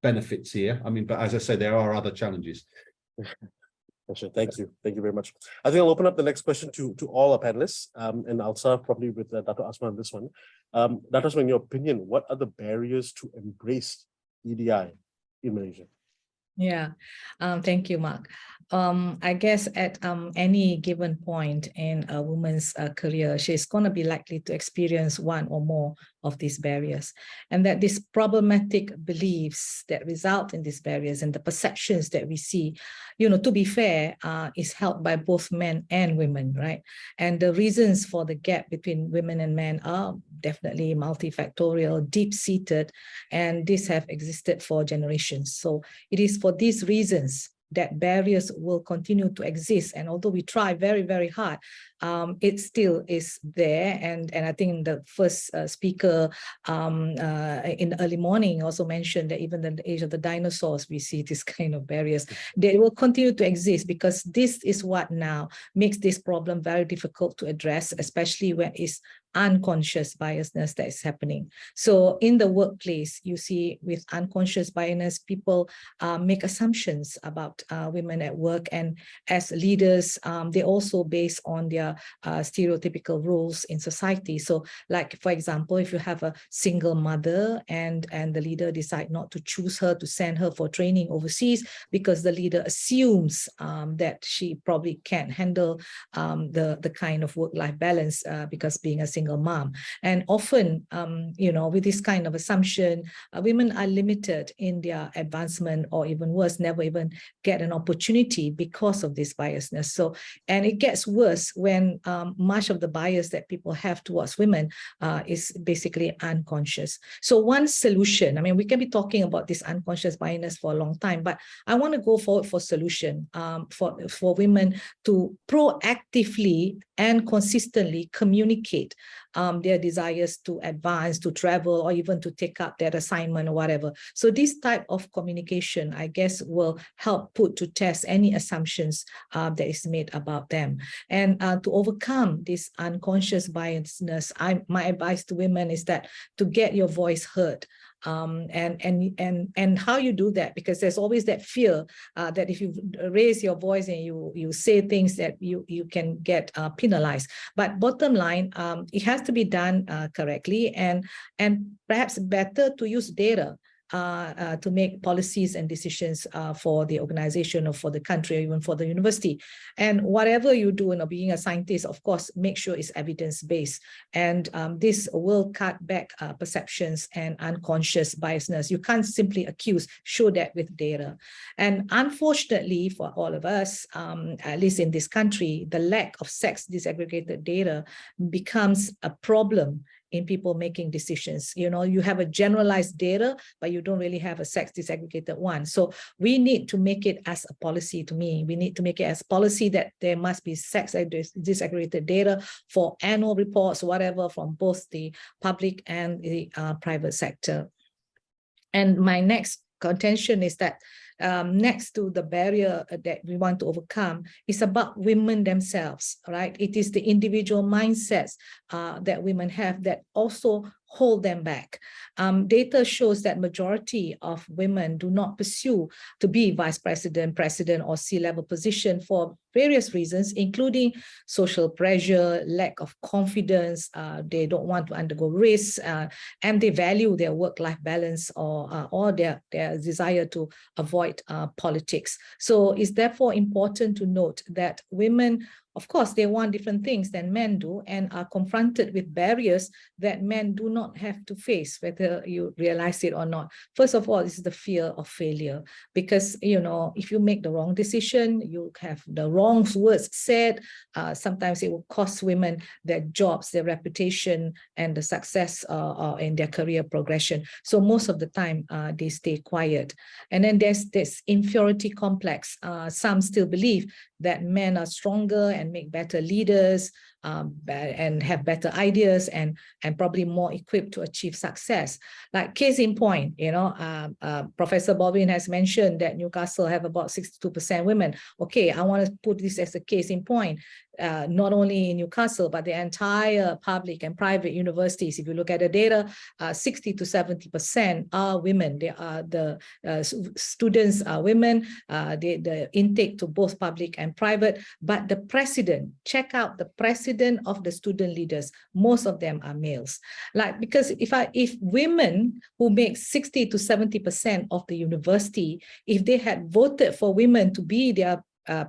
benefits here. I mean, but as I say, there are other challenges. Thank you. Thank you very much. I think I'll open up the next question to all our panelists, and I'll start probably with Dr. Asma on this one. Dr. Asma, in your opinion, what are the barriers to embrace EDI in Malaysia? Yeah, thank you, Mark. I guess at any given point in a woman's career, she's going to be likely to experience one or more of these barriers, and that these problematic beliefs that result in these barriers and the perceptions that we see, to be fair, is held by both men and women, right? And the reasons for the gap between women and men are definitely multifactorial, deep-seated, and these have existed for generations. So it is for these reasons that barriers will continue to exist. And although we try very, very hard, it still is there. And I think the first speaker in the early morning also mentioned that even in the age of the dinosaurs, we see this kind of barriers. They will continue to exist because this is what now makes this problem very difficult to address, especially when it's unconscious biasness that is happening. So in the workplace, you see with unconscious biasness, people make assumptions about women at work, and as leaders, they also base on their stereotypical roles in society. So like, for example, if you have a single mother and the leader decide not to choose her, to send her for training overseas because the leader assumes that she probably can't handle the kind of work-life balance because being a single mom. And often, with this kind of assumption, women are limited in their advancement, or even worse, never even get an opportunity because of this biasness. So, and it gets worse when much of the bias that people have towards women is basically unconscious. So one solution, I mean, we can be talking about this unconscious biasness for a long time, but I want to go forward for solution for women to proactively and consistently communicate their desires to advance, to travel, or even to take up that assignment or whatever. So this type of communication, I guess, will help put to test any assumptions that is made about them. And to overcome this unconscious biasness, my advice to women is that to get your voice heard. And how you do that, because there's always that fear that if you raise your voice and you say things that you can get penalized. But bottom line, it has to be done correctly, and perhaps better to use data to make policies and decisions for the organization or for the country or even for the university. And whatever you do, being a scientist, of course, make sure it's evidence-based. And this will cut back perceptions and unconscious biasness. You can't simply accuse, show that with data. And unfortunately for all of us, at least in this country, the lack of sex disaggregated data becomes a problem in people making decisions. You have a generalized data, but you don't really have a sex disaggregated one. So we need to make it as a policy. To me, we need to make it as policy that there must be sex disaggregated data for annual reports, whatever, from both the public and the private sector. And my next contention is that next to the barrier that we want to overcome is about women themselves, right? It is the individual mindsets that women have that also hold them back. Data shows that majority of women do not pursue to be vice president, president, or C-level position for various reasons, including social pressure, lack of confidence, they don't want to undergo risks, and they value their work-life balance or their desire to avoid politics. So it's therefore important to note that women of course, they want different things than men do and are confronted with barriers that men do not have to face, whether you realize it or not. First of all, this is the fear of failure, because, you know, if you make the wrong decision, you have the wrong words said, sometimes it will cost women their jobs, their reputation, and the success in their career progression. So most of the time, they stay quiet. And then there's this inferiority complex. Some still believe that men are stronger and make better leaders, and have better ideas and probably more equipped to achieve success. Like case in point, you know, Professor Baldwin has mentioned that Newcastle have about 62% women. Okay, I want to put this as a case in point. Not only in Newcastle, but the entire public and private universities. If you look at the data, 60 to 70% are women. They are the students are women. The intake to both public and private. But the president, check out the president of the student leaders. Most of them are males. Like, because if women who make 60 to 70% of the university, if they had voted for women to be their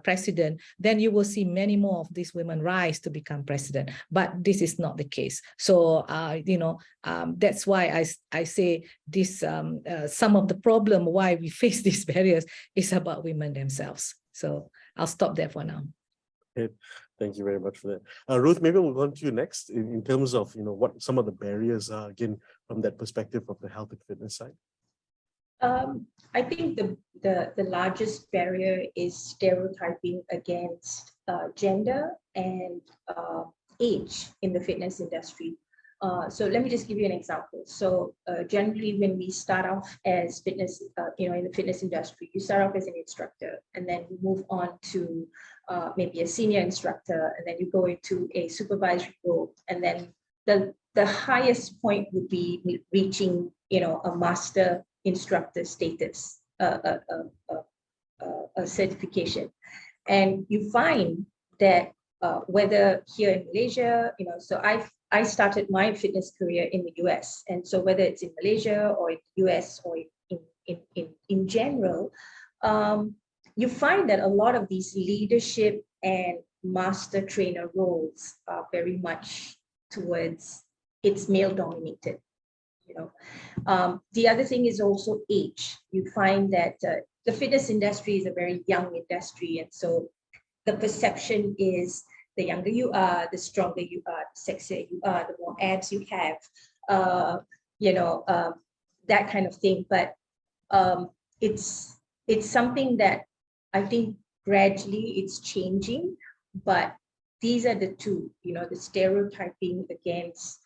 president, then you will see many more of these women rise to become president. But this is not the case. So, you know, that's why I say this, some of the problem why we face these barriers is about women themselves. So I'll stop there for now. Okay. Thank you very much for that. Ruth, maybe we'll go on to you next in terms of, you know, what some of the barriers are, again, from that perspective of the health and fitness side. I think the largest barrier is stereotyping against gender and age in the fitness industry. So let me just give you an example. So generally, when we start off as fitness, you know, in the fitness industry, you start off as an instructor, and then you move on to maybe a senior instructor, and then you go into a supervisory role, and then the highest point would be reaching, you know, a master instructor status, a certification. And you find that whether here in Malaysia, you know, so I started my fitness career in the US. And so whether it's in Malaysia or in the US or in general, you find that a lot of these leadership and master trainer roles are very much towards, it's male dominated. You know, the other thing is also age. You find that the fitness industry is a very young industry, and so the perception is the younger you are, the stronger you are, the sexier you are, the more abs you have, you know, that kind of thing. But it's something that I think gradually it's changing. But these are the two, you know, the stereotyping against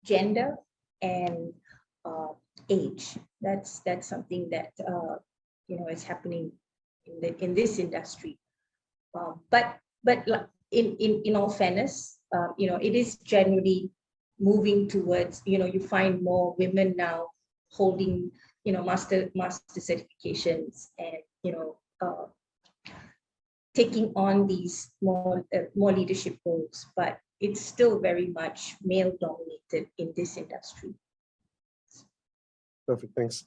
gender and age. That's something that you know, is happening in this industry. But in all fairness, you know, it is generally moving towards, you know, you find more women now holding, you know, master certifications, and, you know, taking on these more leadership roles. But it's still very much male dominated in this industry. Perfect, thanks.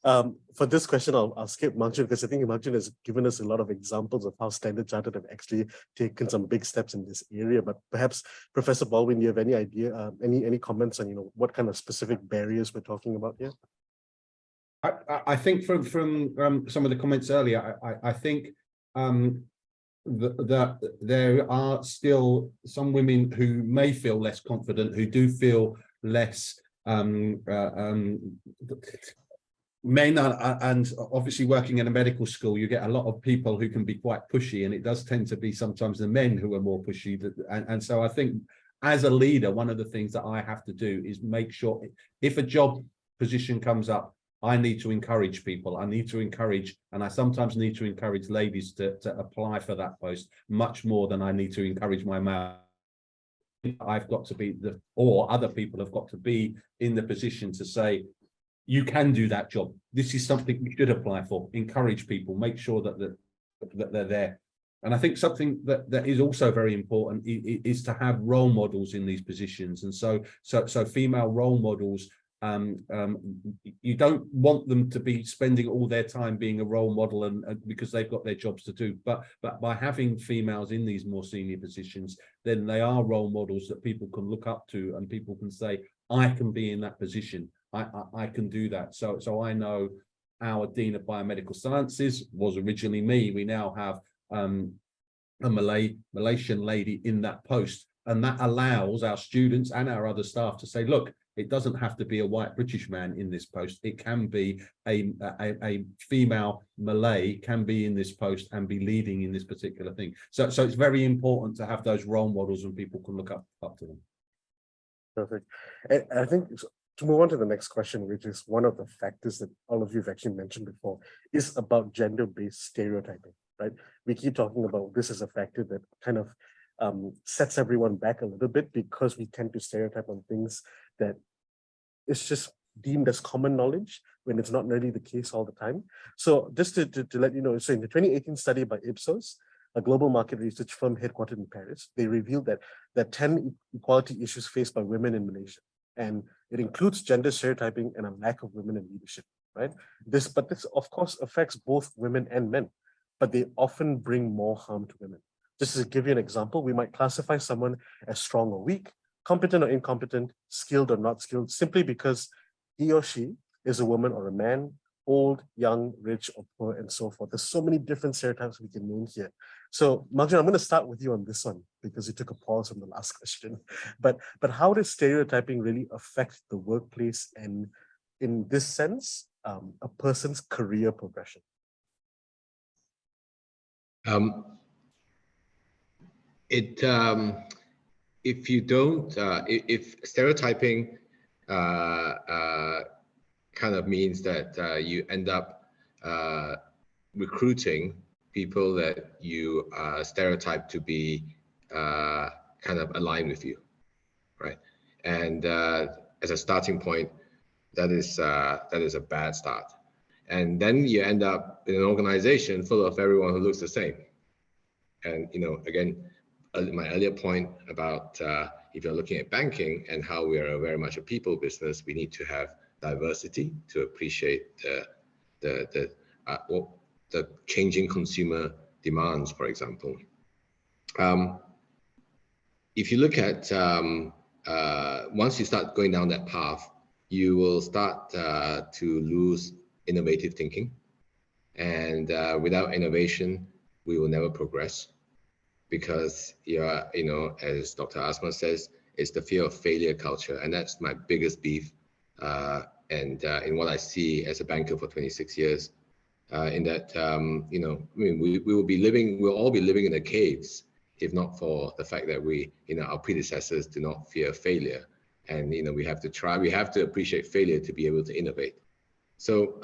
For this question, I'll skip Mangshan, because I think Mangshan has given us a lot of examples of how Standard Chartered have actually taken some big steps in this area. But perhaps, Professor Baldwin, do you have any idea, any comments on, you know, what kind of specific barriers we're talking about here? I think from some of the comments earlier, I think that there are still some women who may feel less confident, who do feel less men are, and obviously working in a medical school, you get a lot of people who can be quite pushy, and it does tend to be sometimes the men who are more pushy. And so I think as a leader, one of the things that I have to do is make sure if a job position comes up, I need to encourage people. I need to encourage, and I sometimes need to encourage ladies to apply for that post much more than I need to encourage my male. I've got to be or other people have got to be in the position to say, you can do that job. This is something you should apply for. Encourage people, make sure that they're there. And I think something that is also very important is to have role models in these positions. And so female role models you don't want them to be spending all their time being a role model and because they've got their jobs to do. But by having females in these more senior positions, then they are role models that people can look up to, and people can say, I can be in that position. I can do that. So I know our Dean of Biomedical Sciences was originally me. We now have a Malaysian lady in that post, and that allows our students and our other staff to say, look, it doesn't have to be a white British man in this post. It can be a female Malay can be in this post and be leading in this particular thing. So it's very important to have those role models and people can look up to them. Perfect. And I think to move on to the next question, which is one of the factors that all of you have actually mentioned before, is about gender-based stereotyping, right? We keep talking about this as a factor that kind of sets everyone back a little bit, because we tend to stereotype on things that is just deemed as common knowledge when it's not really the case all the time. So just to let you know, so in the 2018 study by Ipsos, a global market research firm headquartered in Paris, they revealed that there are 10 equality issues faced by women in Malaysia. And it includes gender stereotyping and a lack of women in leadership, right? This of course affects both women and men, but they often bring more harm to women. Just to give you an example, we might classify someone as strong or weak, competent or incompetent, skilled or not skilled, simply because he or she is a woman or a man, old, young, rich or poor, and so forth. There's so many different stereotypes we can name here. So Marjorie, I'm going to start with you on this one because you took a pause from the last question. But how does stereotyping really affect the workplace and, in this sense, a person's career progression? If you don't, if stereotyping kind of means that you end up recruiting people that you stereotype to be kind of aligned with you, right? And as a starting point, that is a bad start. And then you end up in an organization full of everyone who looks the same. And again, my earlier point about if you're looking at banking and how we are very much a people business, we need to have diversity to appreciate the changing consumer demands, for example. If you look at once you start going down that path, you will start to lose innovative thinking, and without innovation, we will never progress. Because as Dr. Asma says, it's the fear of failure culture, and that's my biggest beef. And in what I see as a banker for 26 years, in that we'll all be living in the caves if not for the fact that our predecessors do not fear failure, and we have to try. We have to appreciate failure to be able to innovate. So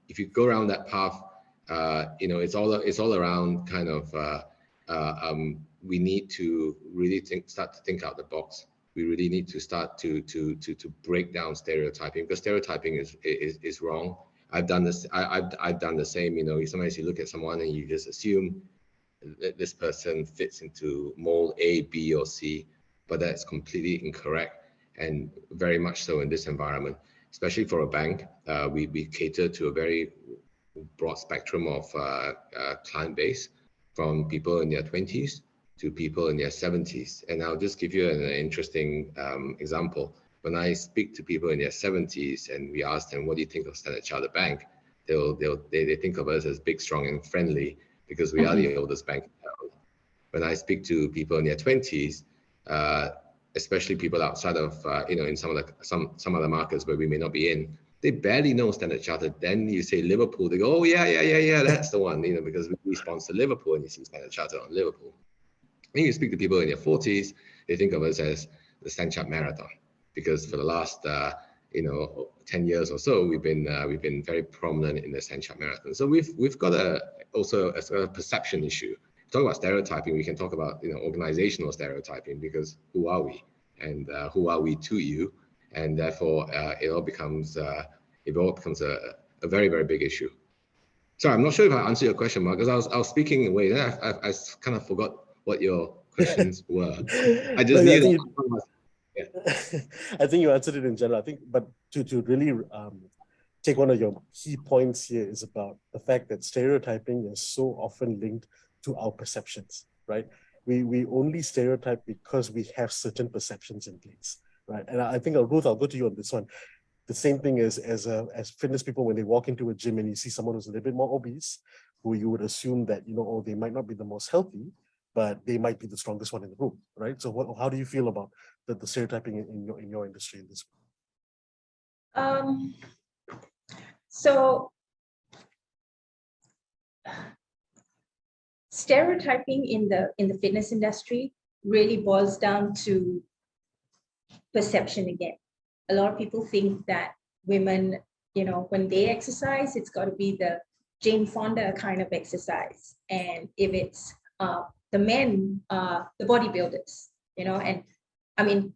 if you go around that path, it's all around kind of. We need to really start to think out the box. We really need to start to break down stereotyping, because stereotyping is wrong. I've done this. I've done the same. Sometimes you look at someone and you just assume that this person fits into mold A, B, or C, but that's completely incorrect, and very much so in this environment, especially for a bank. We cater to a very broad spectrum of client base, from people in their 20s to people in their 70s. And I'll just give you an interesting example. When I speak to people in their 70s and we ask them, what do you think of Standard Chartered Bank? They think of us as big, strong, and friendly because we are the oldest bank in town. When I speak to people in their 20s, especially people outside of, in some of the markets where we may not be in, they barely know Standard Chartered. Then you say Liverpool, they go, oh yeah, that's the one, because we sponsor Liverpool, and you see Standard Chartered on Liverpool. Then you speak to people in their 40s, they think of us as the Standard Chartered Marathon, because for the last 10 years or so, we've been very prominent in the Standard Chartered Marathon. So we've got also a perception issue. Talk about stereotyping, we can talk about organizational stereotyping, because who are we, and who are we to you? And therefore, it all becomes a very, very big issue. Sorry, I'm not sure if I answered your question, Mark, because I was speaking in a way that I kind of forgot what your questions were. I just I think you answered it in general. I think, but to really take one of your key points here is about the fact that stereotyping is so often linked to our perceptions, right? We only stereotype because we have certain perceptions in place, right? And I think, Ruth, I'll go to you on this one. The same thing is as fitness people, when they walk into a gym and you see someone who's a little bit more obese, who you would assume that, you know, oh, they might not be the most healthy, but they might be the strongest one in the room, right? So how do you feel about the stereotyping in your industry in this? So stereotyping in the fitness industry really boils down to perception again. A lot of people think that women, you know, when they exercise, it's got to be the Jane Fonda kind of exercise. And if it's the men, the bodybuilders, you know, and I mean,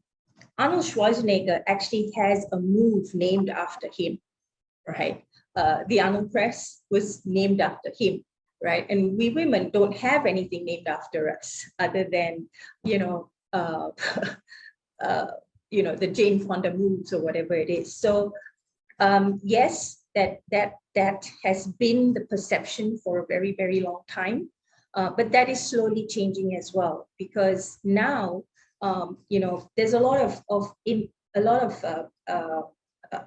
Arnold Schwarzenegger actually has a move named after him, right? The Arnold Press was named after him, right? And we women don't have anything named after us other than, you know, the Jane Fonda moves or whatever it is. So yes, that has been the perception for a very, very long time, but that is slowly changing as well, because now, you know, there's a lot of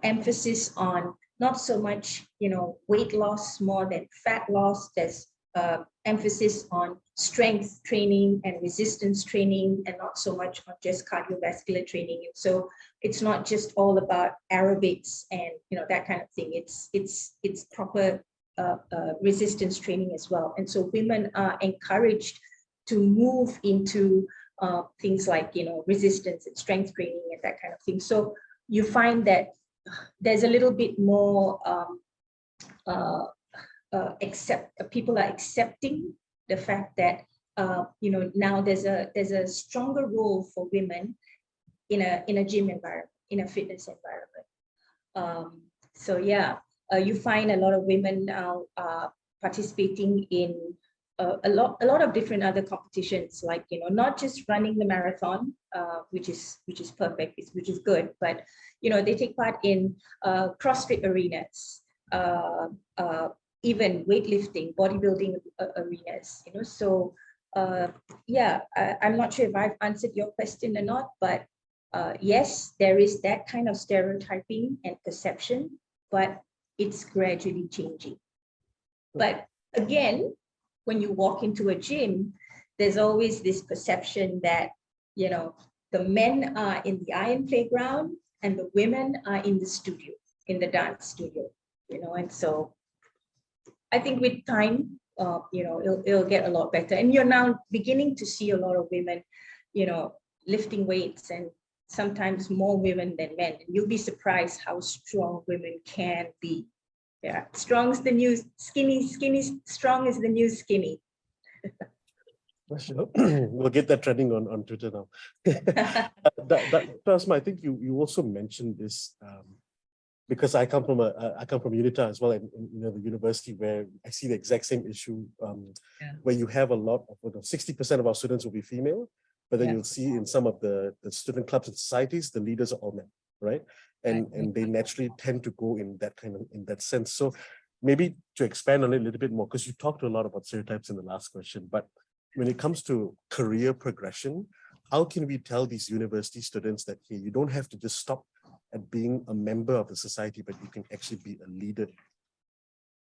emphasis on not so much, you know, weight loss more than fat loss. There's emphasis on strength training and resistance training, and not so much on just cardiovascular training. And so it's not just all about aerobics and, you know, that kind of thing. It's proper resistance training as well. And so women are encouraged to move into things like, you know, resistance and strength training and that kind of thing. So you find that there's a little bit more people are accepting the fact that you know, now there's a stronger role for women in a gym environment, in a fitness environment. So yeah, you find a lot of women now participating in a lot of different other competitions, like, you know, not just running the marathon, which is perfect, which is good, but, you know, they take part in CrossFit arenas, even weightlifting, bodybuilding arenas, you know. So yeah, I'm not sure if I've answered your question or not, but yes, there is that kind of stereotyping and perception, but it's gradually changing. But again, when you walk into a gym, there's always this perception that, you know, the men are in the iron playground and the women are in the studio, in the dance studio, you know. And so I think with time, you know, it'll get a lot better. And you're now beginning to see a lot of women, you know, lifting weights, and sometimes more women than men. And you'll be surprised how strong women can be. Yeah, strong is the new skinny, strong is the new skinny. We'll get that trending on Twitter now. Jasmine, I think you also mentioned this because I come from UNITA as well, and you know, the university where I see the exact same issue, where you have a lot of 60% of our students will be female, but then you'll see in some of the student clubs and societies, the leaders are all men, right? And they naturally tend to go in that sense. So maybe to expand on it a little bit more, because you talked a lot about stereotypes in the last question, but when it comes to career progression, how can we tell these university students that, hey, you don't have to just stop at being a member of the society, but you can actually be a leader?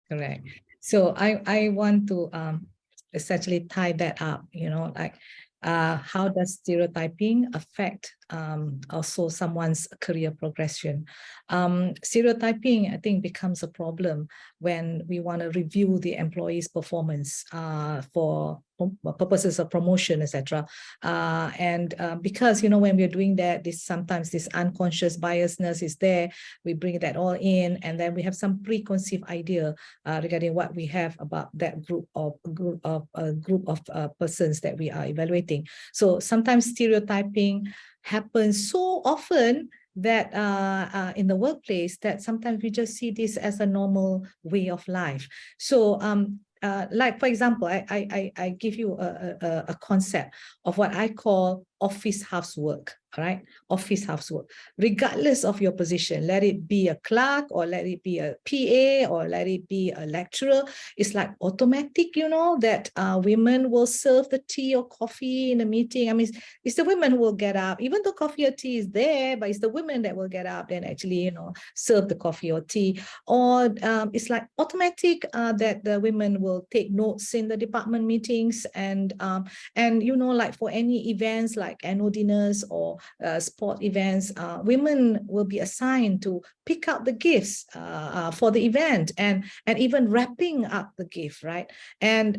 Correct. So I want to essentially tie that up, you know, like how does stereotyping affect also someone's career progression? Stereotyping, I think, becomes a problem when we want to review the employee's performance for purposes of promotion, etc. And because, you know, when we're doing that, sometimes this unconscious biasness is there. We bring that all in, and then we have some preconceived idea regarding what we have about that group of persons that we are evaluating. So sometimes stereotyping happens so often that in the workplace that sometimes we just see this as a normal way of life. So like, for example, I give you a concept of what I call office housework. right? Office housework, regardless of your position, let it be a clerk or let it be a PA or let it be a lecturer. It's like automatic, you know, that women will serve the tea or coffee in a meeting. I mean, it's the women who will get up, even though coffee or tea is there, but it's the women that will get up and actually, you know, serve the coffee or tea. Or it's like automatic that the women will take notes in the department meetings, and you know, like for any events like annual dinners or sport events, women will be assigned to pick out the gifts for the event and even wrapping up the gift, right? And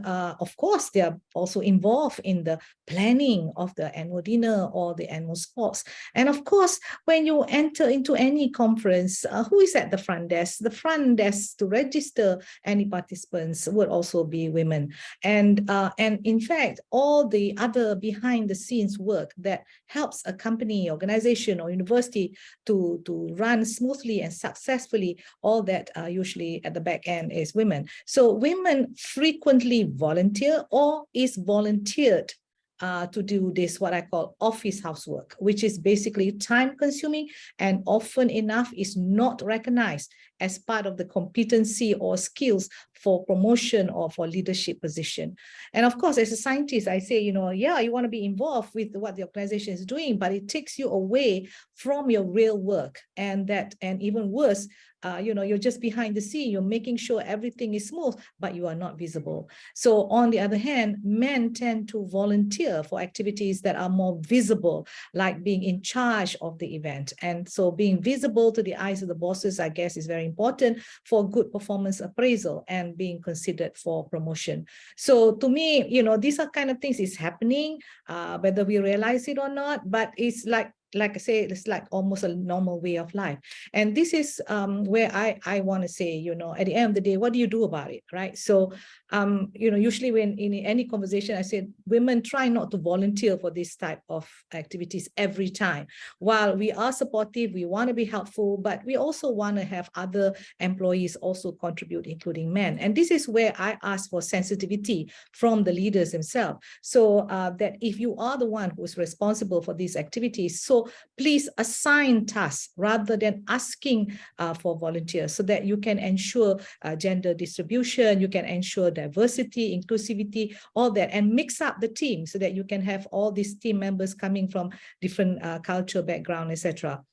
of course, they are also involved in the planning of the annual dinner or the annual sports. And of course, when you enter into any conference, who is at the front desk? The front desk to register any participants would also be women. And in fact, all the other behind the scenes work that helps a company, organization, or university to run smoothly and successfully, all that usually at the back end is women. So women frequently volunteer or is volunteered to do this, what I call office housework, which is basically time consuming and often enough is not recognized as part of the competency or skills for promotion or for leadership position. And of course, as a scientist, I say, you know, yeah, you want to be involved with what the organization is doing, but it takes you away from your real work. And even worse, you know, you're just behind the scene, you're making sure everything is smooth, but you are not visible. So on the other hand, men tend to volunteer for activities that are more visible, like being in charge of the event. And so being visible to the eyes of the bosses, I guess, is very important for good performance appraisal and being considered for promotion. So to me, you know, these are kind of things is happening, whether we realize it or not, but it's like I say, it's like almost a normal way of life. And this is where I want to say, you know, at the end of the day, what do you do about it, right? So, you know, usually when in any conversation, I said, women try not to volunteer for this type of activities every time. While we are supportive, we want to be helpful, but we also want to have other employees also contribute, including men. And this is where I ask for sensitivity from the leaders themselves. So that if you are the one who is responsible for these activities, so please assign tasks rather than asking for volunteers so that you can ensure gender distribution, you can ensure diversity, inclusivity, all that, and mix up the team so that you can have all these team members coming from different culture, background, etc.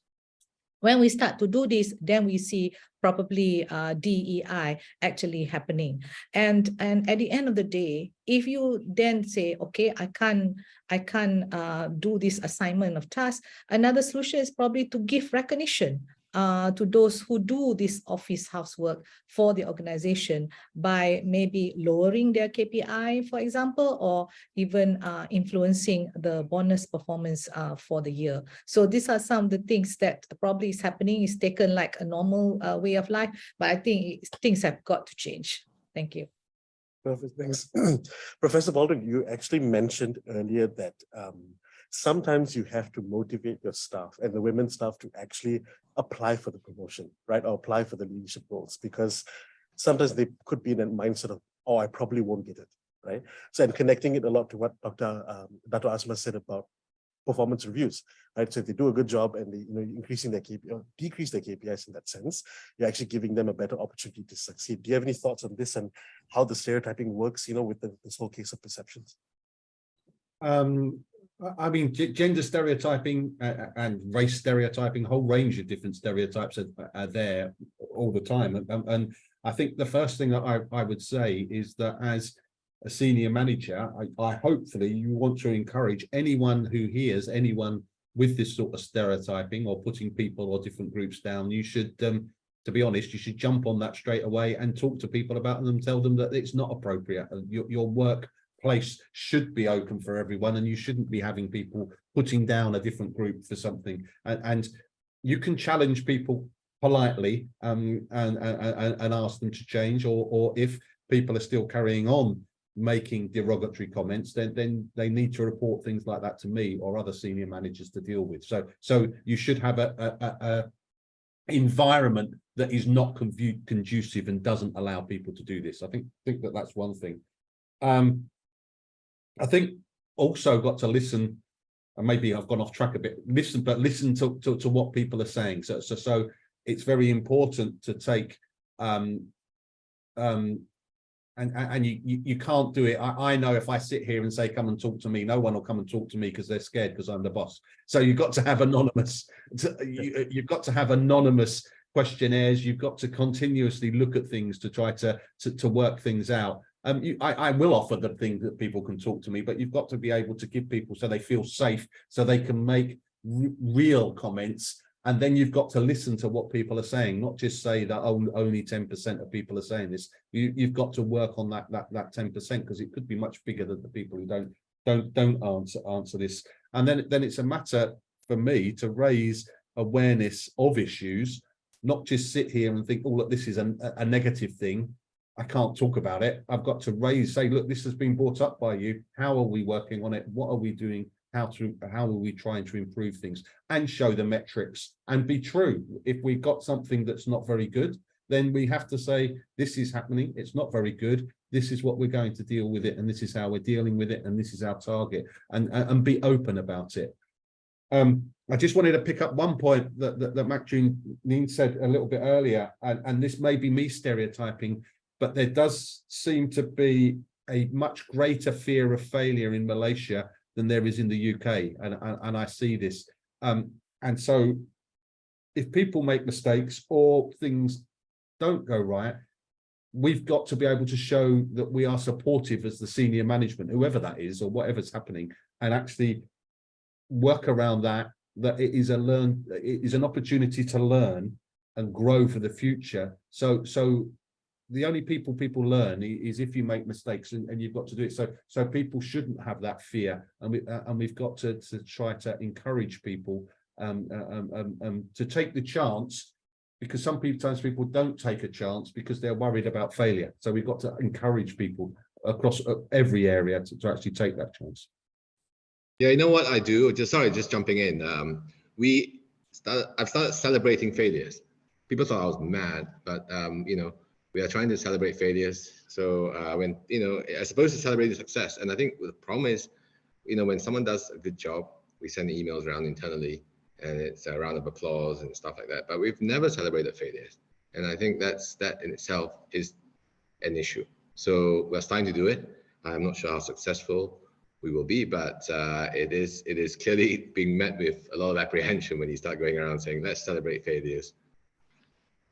When we start to do this, then we see probably DEI actually happening. And at the end of the day, if you then say, okay, I can't do this assignment of tasks, another solution is probably to give recognition to those who do this office housework for the organization by maybe lowering their KPI, for example, or even influencing the bonus performance for the year. So these are some of the things that probably is happening. It's taken like a normal way of life, but I think things have got to change. Thank you. Perfect, thanks. Professor Baldwin, you actually mentioned earlier that sometimes you have to motivate your staff and the women's staff to actually apply for the promotion, right? Or apply for the leadership roles, because sometimes they could be in a mindset of, oh, I probably won't get it, right? So, and connecting it a lot to what Dr. Asma said about performance reviews, right? So if they do a good job and they, you know, increasing their KPI, or decrease their KPIs in that sense, you're actually giving them a better opportunity to succeed. Do you have any thoughts on this and how the stereotyping works, you know, with this whole case of perceptions? I mean, gender stereotyping and race stereotyping, a whole range of different stereotypes are there all the time. And I think the first thing that I would say is that as a senior manager, I hopefully you want to encourage anyone who hears anyone with this sort of stereotyping or putting people or different groups down, you should, to be honest, you should jump on that straight away and talk to people about them, tell them that it's not appropriate. Your workplace should be open for everyone, and you shouldn't be having people putting down a different group for something. And you can challenge people politely and ask them to change, or if people are still carrying on making derogatory comments, then they need to report things like that to me or other senior managers to deal with. So you should have a environment that is not conducive and doesn't allow people to do this. I think that that's one thing. I think also got to listen and maybe I've gone off track a bit, listen to what people are saying. So it's very important to take and you can't do it. I know if I sit here and say, come and talk to me, no one will come and talk to me because they're scared because I'm the boss. So you've got to have anonymous, you've got to have anonymous questionnaires. You've got to continuously look at things to try to work things out. I will offer the thing that people can talk to me, but you've got to be able to give people so they feel safe, so they can make real comments. And then you've got to listen to what people are saying, not just say that only 10% of people are saying this. You've got to work on that 10%, because it could be much bigger than the people who don't answer this. And then it's a matter for me to raise awareness of issues, not just sit here and think, oh, look, this is a negative thing, I can't talk about it. I've got to say, look, this has been brought up by you. How are we working on it? What are we doing? How are we trying to improve things, and show the metrics and be true. If we've got something that's not very good, then we have to say, this is happening, it's not very good, this is what we're going to deal with it, and this is how we're dealing with it, and this is our target, and be open about it. I just wanted to pick up one point that Maxine said a little bit earlier, and this may be me stereotyping, but there does seem to be a much greater fear of failure in Malaysia than there is in the UK, and I see this. And so if people make mistakes or things don't go right, we've got to be able to show that we are supportive as the senior management, whoever that is or whatever's happening, and actually work around that it is an opportunity to learn and grow for the future. So the only people learn is if you make mistakes, and you've got to do it. So people shouldn't have that fear, and we've got to try to encourage people to take the chance, because sometimes people don't take a chance because they're worried about failure. So we've got to encourage people across every area to actually take that chance. Yeah, you know what I do? Just jumping in. I've started celebrating failures. People thought I was mad, but you know, we are trying to celebrate failures. So as opposed to celebrating success. And I think the problem is, you know, when someone does a good job, we send emails around internally, and it's a round of applause and stuff like that. But we've never celebrated failures, and I think that in itself is an issue. So we're starting to do it. I'm not sure how successful we will be, but it is clearly being met with a lot of apprehension when you start going around saying, let's celebrate failures.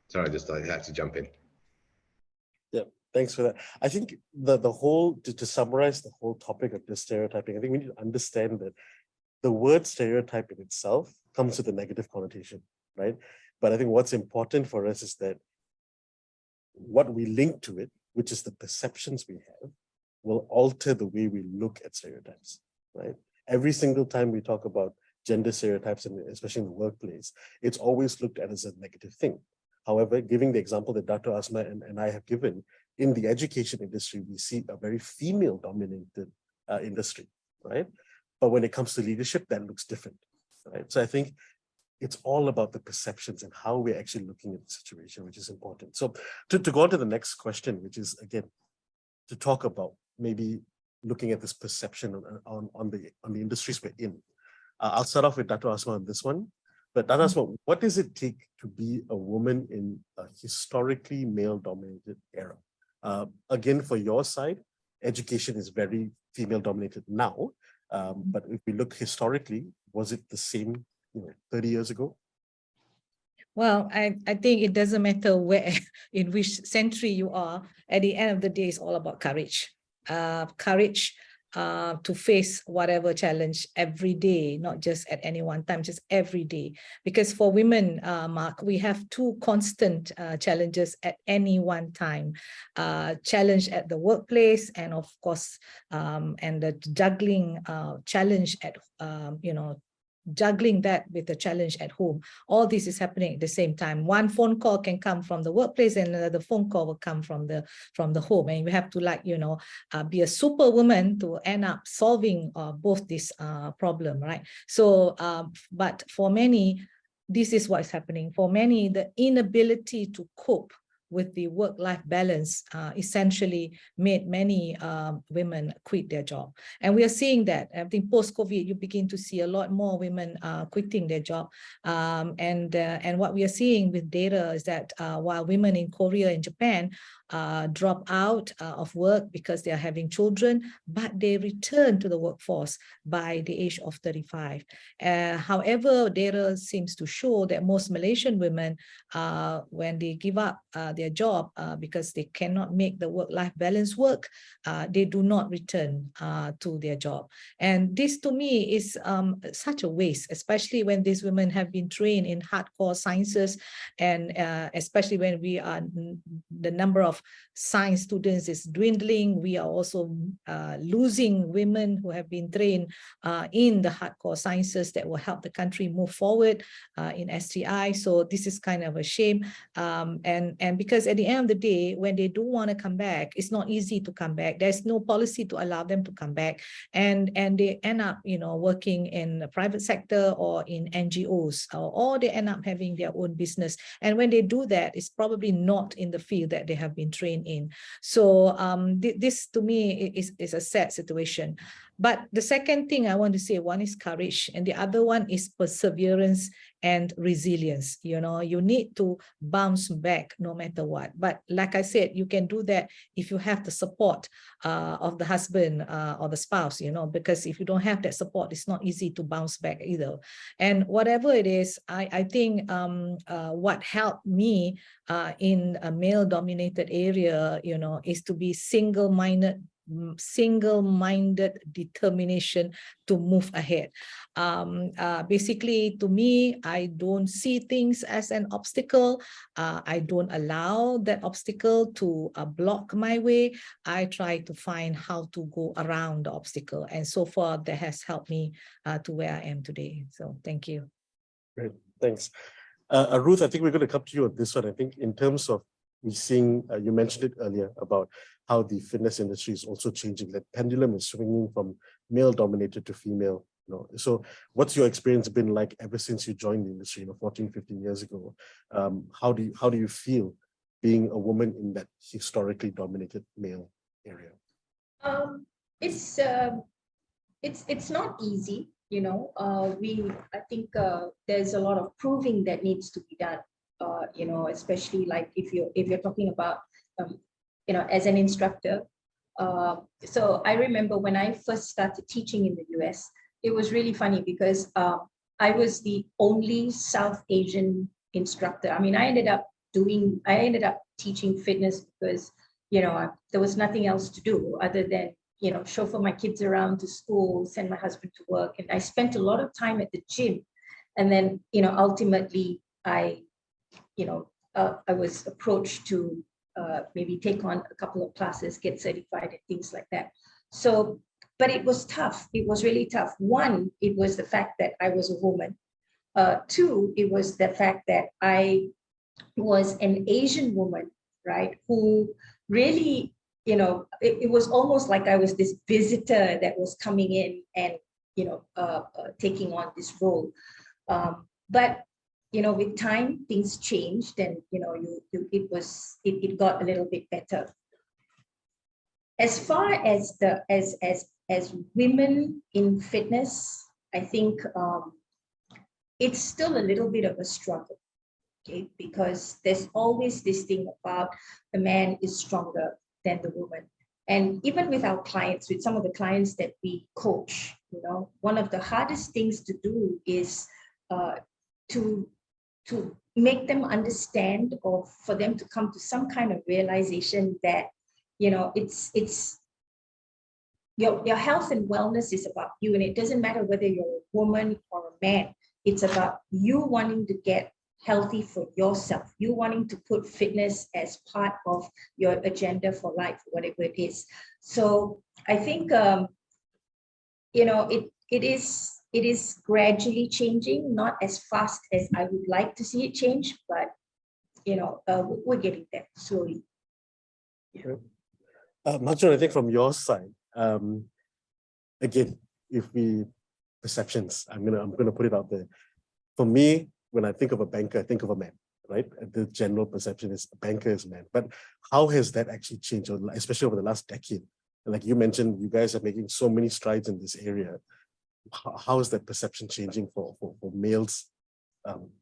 Sorry, I had to jump in. Yeah, thanks for that. I think the whole, to summarize the whole topic of this stereotyping, I think we need to understand that the word stereotype in itself comes with a negative connotation, right? But I think what's important for us is that what we link to it, which is the perceptions we have, will alter the way we look at stereotypes, right? Every single time we talk about gender stereotypes, and especially in the workplace, it's always looked at as a negative thing. However, giving the example that Dr. Asma and I have given, in the education industry, we see a very female-dominated industry, right? But when it comes to leadership, that looks different, right? So I think it's all about the perceptions and how we're actually looking at the situation, which is important. So to go on to the next question, which is, again, to talk about maybe looking at this perception on the industries we're in. I'll start off with Dr. Asma on this one. But Dr. Asma, what does it take to be a woman in a historically male-dominated era? Again, for your side, education is very female-dominated now. But if we look historically, was it the same 30 years ago? Well, I think it doesn't matter where, in which century you are. At the end of the day, it's all about courage. Courage to face whatever challenge every day, not just at any one time, just every day. Because for women, Mark, we have two constant challenges at any one time. Challenge at the workplace, and of course, and the juggling challenge at, juggling that with the challenge at home. All this is happening at the same time. One phone call can come from the workplace, and another phone call will come from the home. And you have to be a superwoman to end up solving both this problem, right? So, but for many, this is what is happening. For many, the inability to cope with the work-life balance essentially made many women quit their job. And we are seeing that. I think post-COVID, you begin to see a lot more women quitting their job. And what we are seeing with data is that while women in Korea and Japan drop out of work because they are having children, but they return to the workforce by the age of 35. However, data seems to show that most Malaysian women, when they give up their job because they cannot make the work-life balance work, they do not return to their job. And this to me is such a waste, especially when these women have been trained in hardcore sciences, and especially when we are the number of science students is dwindling. We are also losing women who have been trained in the hardcore sciences that will help the country move forward in STI. So this is kind of a shame. And because at the end of the day, when they do want to come back, it's not easy to come back. There's no policy to allow them to come back. And they end up, working in the private sector or in NGOs, or they end up having their own business. And when they do that, it's probably not in the field that they have been trained in. So this to me is a sad situation. But the second thing I want to say, one is courage, and the other one is perseverance and resilience. You need to bounce back no matter what. But like I said, you can do that if you have the support of the husband or the spouse, because if you don't have that support, it's not easy to bounce back either. And whatever it is, I think what helped me in a male-dominated area, is to be single-minded determination to move ahead. Basically, to me, I don't see things as an obstacle. I don't allow that obstacle to block my way. I try to find how to go around the obstacle. And so far, that has helped me to where I am today. So thank you. Great, thanks. Ruth, I think we're going to come to you on this one. I think in terms of we're seeing, you mentioned it earlier about how the fitness industry is also changing. That pendulum is swinging from male-dominated to female. So what's your experience been like ever since you joined the industry, 14, 15 years ago? How do you feel being a woman in that historically dominated male area? It's not easy, I think there's a lot of proving that needs to be done, especially like if you're talking about as an instructor. So I remember when I first started teaching in the US, it was really funny because I was the only South Asian instructor. I mean, I ended up teaching fitness because, there was nothing else to do other than, chauffeur my kids around to school, send my husband to work. And I spent a lot of time at the gym. And then, ultimately I was approached to maybe take on a couple of classes, get certified and things like that. So, but it was tough. It was really tough. One, it was the fact that I was a woman. Two, it was the fact that I was an Asian woman, right? Who really, it was almost like I was this visitor that was coming in and, taking on this role. But with time, things changed, and it got a little bit better. As far as as women in fitness, I think it's still a little bit of a struggle, okay? Because there's always this thing about the man is stronger than the woman. And even with our clients, with some of the clients that we coach, one of the hardest things to do is to make them understand, or for them to come to some kind of realization that, it's your health and wellness is about you, and it doesn't matter whether you're a woman or a man. It's about you wanting to get healthy for yourself, you wanting to put fitness as part of your agenda for life, whatever it is. So I think it is gradually changing, not as fast as I would like to see it change, but we're getting there slowly. Yeah. Marjorie, I think from your side, again, perceptions, I'm gonna put it out there. For me, when I think of a banker, I think of a man. right? The general perception is a banker is men. But how has that actually changed, especially over the last decade? Like you mentioned, you guys are making so many strides in this area. How is that perception changing for males,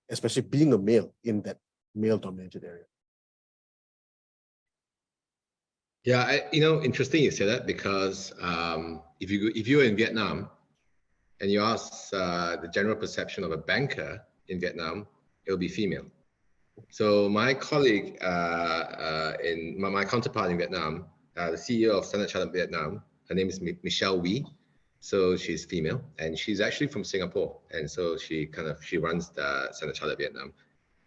especially being a male in that male-dominated area? Yeah, interesting you say that, because if you were in Vietnam and you ask the general perception of a banker in Vietnam, it'll be female. So my colleague in my counterpart in Vietnam, the CEO of Standard Chartered Vietnam, her name is Michelle Wee. So she's female, and she's actually from Singapore, and so she runs the Standard Chartered Vietnam.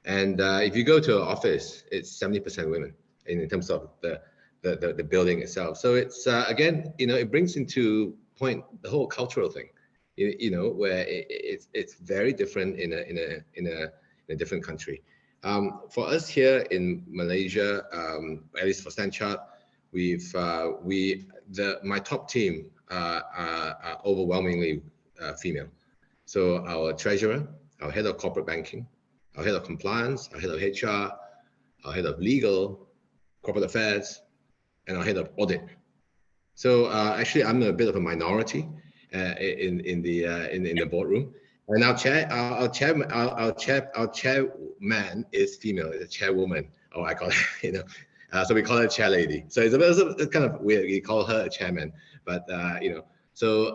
And if you go to her office, it's 70% women in terms of the building itself. So it's again, it brings into point the whole cultural thing, where it's very different in a different country. For us here in Malaysia, at least for Standard Chartered, my top team are overwhelmingly female. So our treasurer, our head of corporate banking, our head of compliance, our head of HR, our head of legal, corporate affairs, and our head of audit. So actually, I'm a bit of a minority in the boardroom. And our chairman is female, is a chairwoman, or I call it, so we call her chair lady. So it's kind of weird. We call her a chairman, but so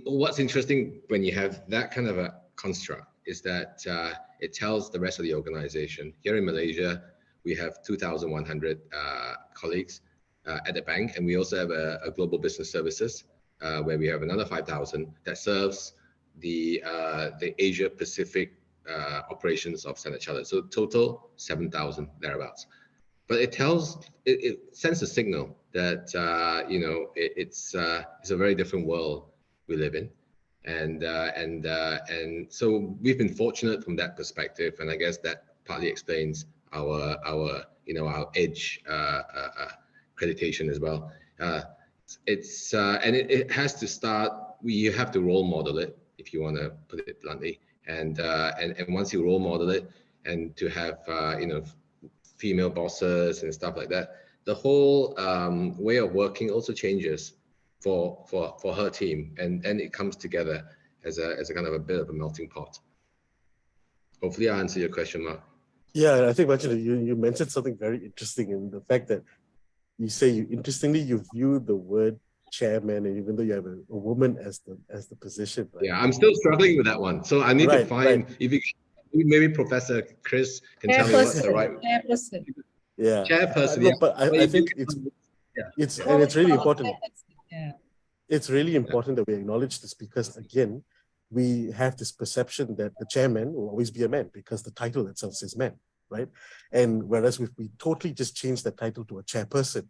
what's interesting when you have that kind of a construct is that it tells the rest of the organization. Here in Malaysia, we have 2,100 colleagues at the bank, and we also have a global business services where we have another 5,000 that serves the Asia Pacific operations of Standard Chartered. So total 7,000 thereabouts. But it sends a signal that it's a very different world we live in, and so we've been fortunate from that perspective, and I guess that partly explains our EDGE accreditation as well. It's and it has to start. You have to role model it, if you want to put it bluntly, and once you role model it, and to have female bosses and stuff like that, the whole way of working also changes for her team, and it comes together as a kind of a bit of a melting pot. Hopefully I answer your question, Mark. Yeah, I think actually you mentioned something very interesting in the fact that you say you view the word chairman, and even though you have a woman as the position. Right? Yeah, I'm still struggling with that one. So I need to find, if you maybe Professor Chris can tell me what's the right chairperson. Yeah, chairperson. No, but I think it's really important. Yeah. It's really important that we acknowledge this, because again, we have this perception that the chairman will always be a man because the title itself says man, right? And whereas if we totally just change the title to a chairperson,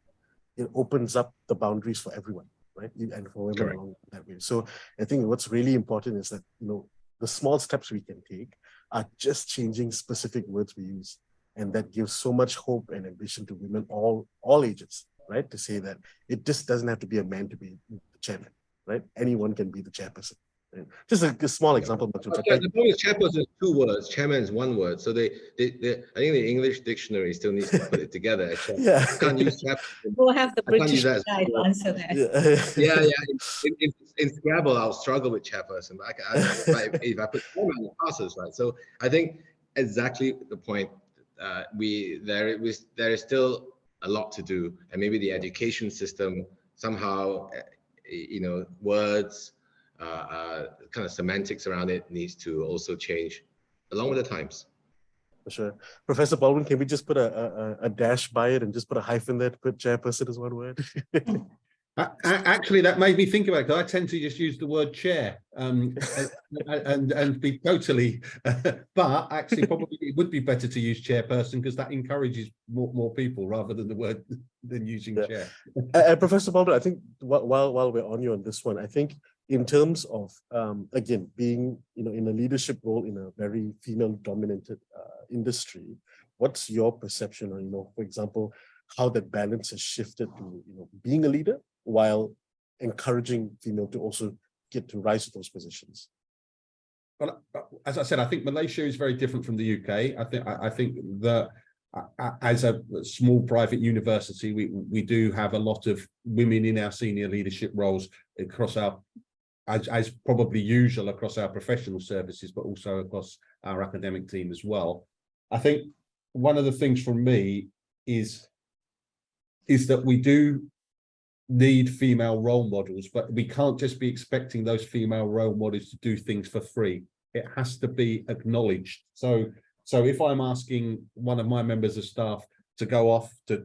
it opens up the boundaries for everyone, right? And for women along that way. So I think what's really important is that, the small steps we can take are just changing specific words we use. And that gives so much hope and ambition to women all ages, right? To say that it just doesn't have to be a man to be the chairman, right? Anyone can be the chairperson. Right? Just a small example. The problem is chairperson is 2 words, chairman is 1 word. So I think the English dictionary still needs to put it together. Yeah. You can't use chairperson. We'll have the British guy to answer that. Yeah. In Scrabble, I'll struggle with chairperson. But if I put chairman, it passes, right? So I think exactly the point. There is still a lot to do, and maybe the education system somehow, words, kind of semantics around it needs to also change along with the times. For sure. Professor Baldwin, can we just put a dash by it and just put a hyphen there to put chairperson as 1 word? Actually, that made me think about it, because I tend to just use the word chair and be totally, but actually probably it would be better to use chairperson, because that encourages more people rather than using chair. Professor Baldwin, I think while we're on you on this one, I think in terms of, again, being in a leadership role in a very female-dominated industry, what's your perception, or for example, how that balance has shifted to being a leader while encouraging female to also get to rise to those positions? Well, as I said, I think Malaysia is very different from the UK. I think that as a small private university, we do have a lot of women in our senior leadership roles across our, as probably usual across our professional services, but also across our academic team as well. I think one of the things from me is that we do need female role models, but we can't just be expecting those female role models to do things for free. It has to be acknowledged. So if I'm asking one of my members of staff to go off to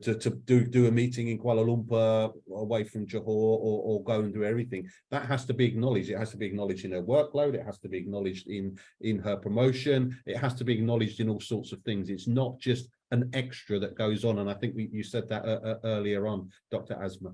do a meeting in Kuala Lumpur away from Johor, or go and do everything, that has to be acknowledged. It has to be acknowledged in her workload. It has to be acknowledged in her promotion. It has to be acknowledged in all sorts of things. It's not just an extra that goes on. And I think you said that earlier on, Dr. Asma.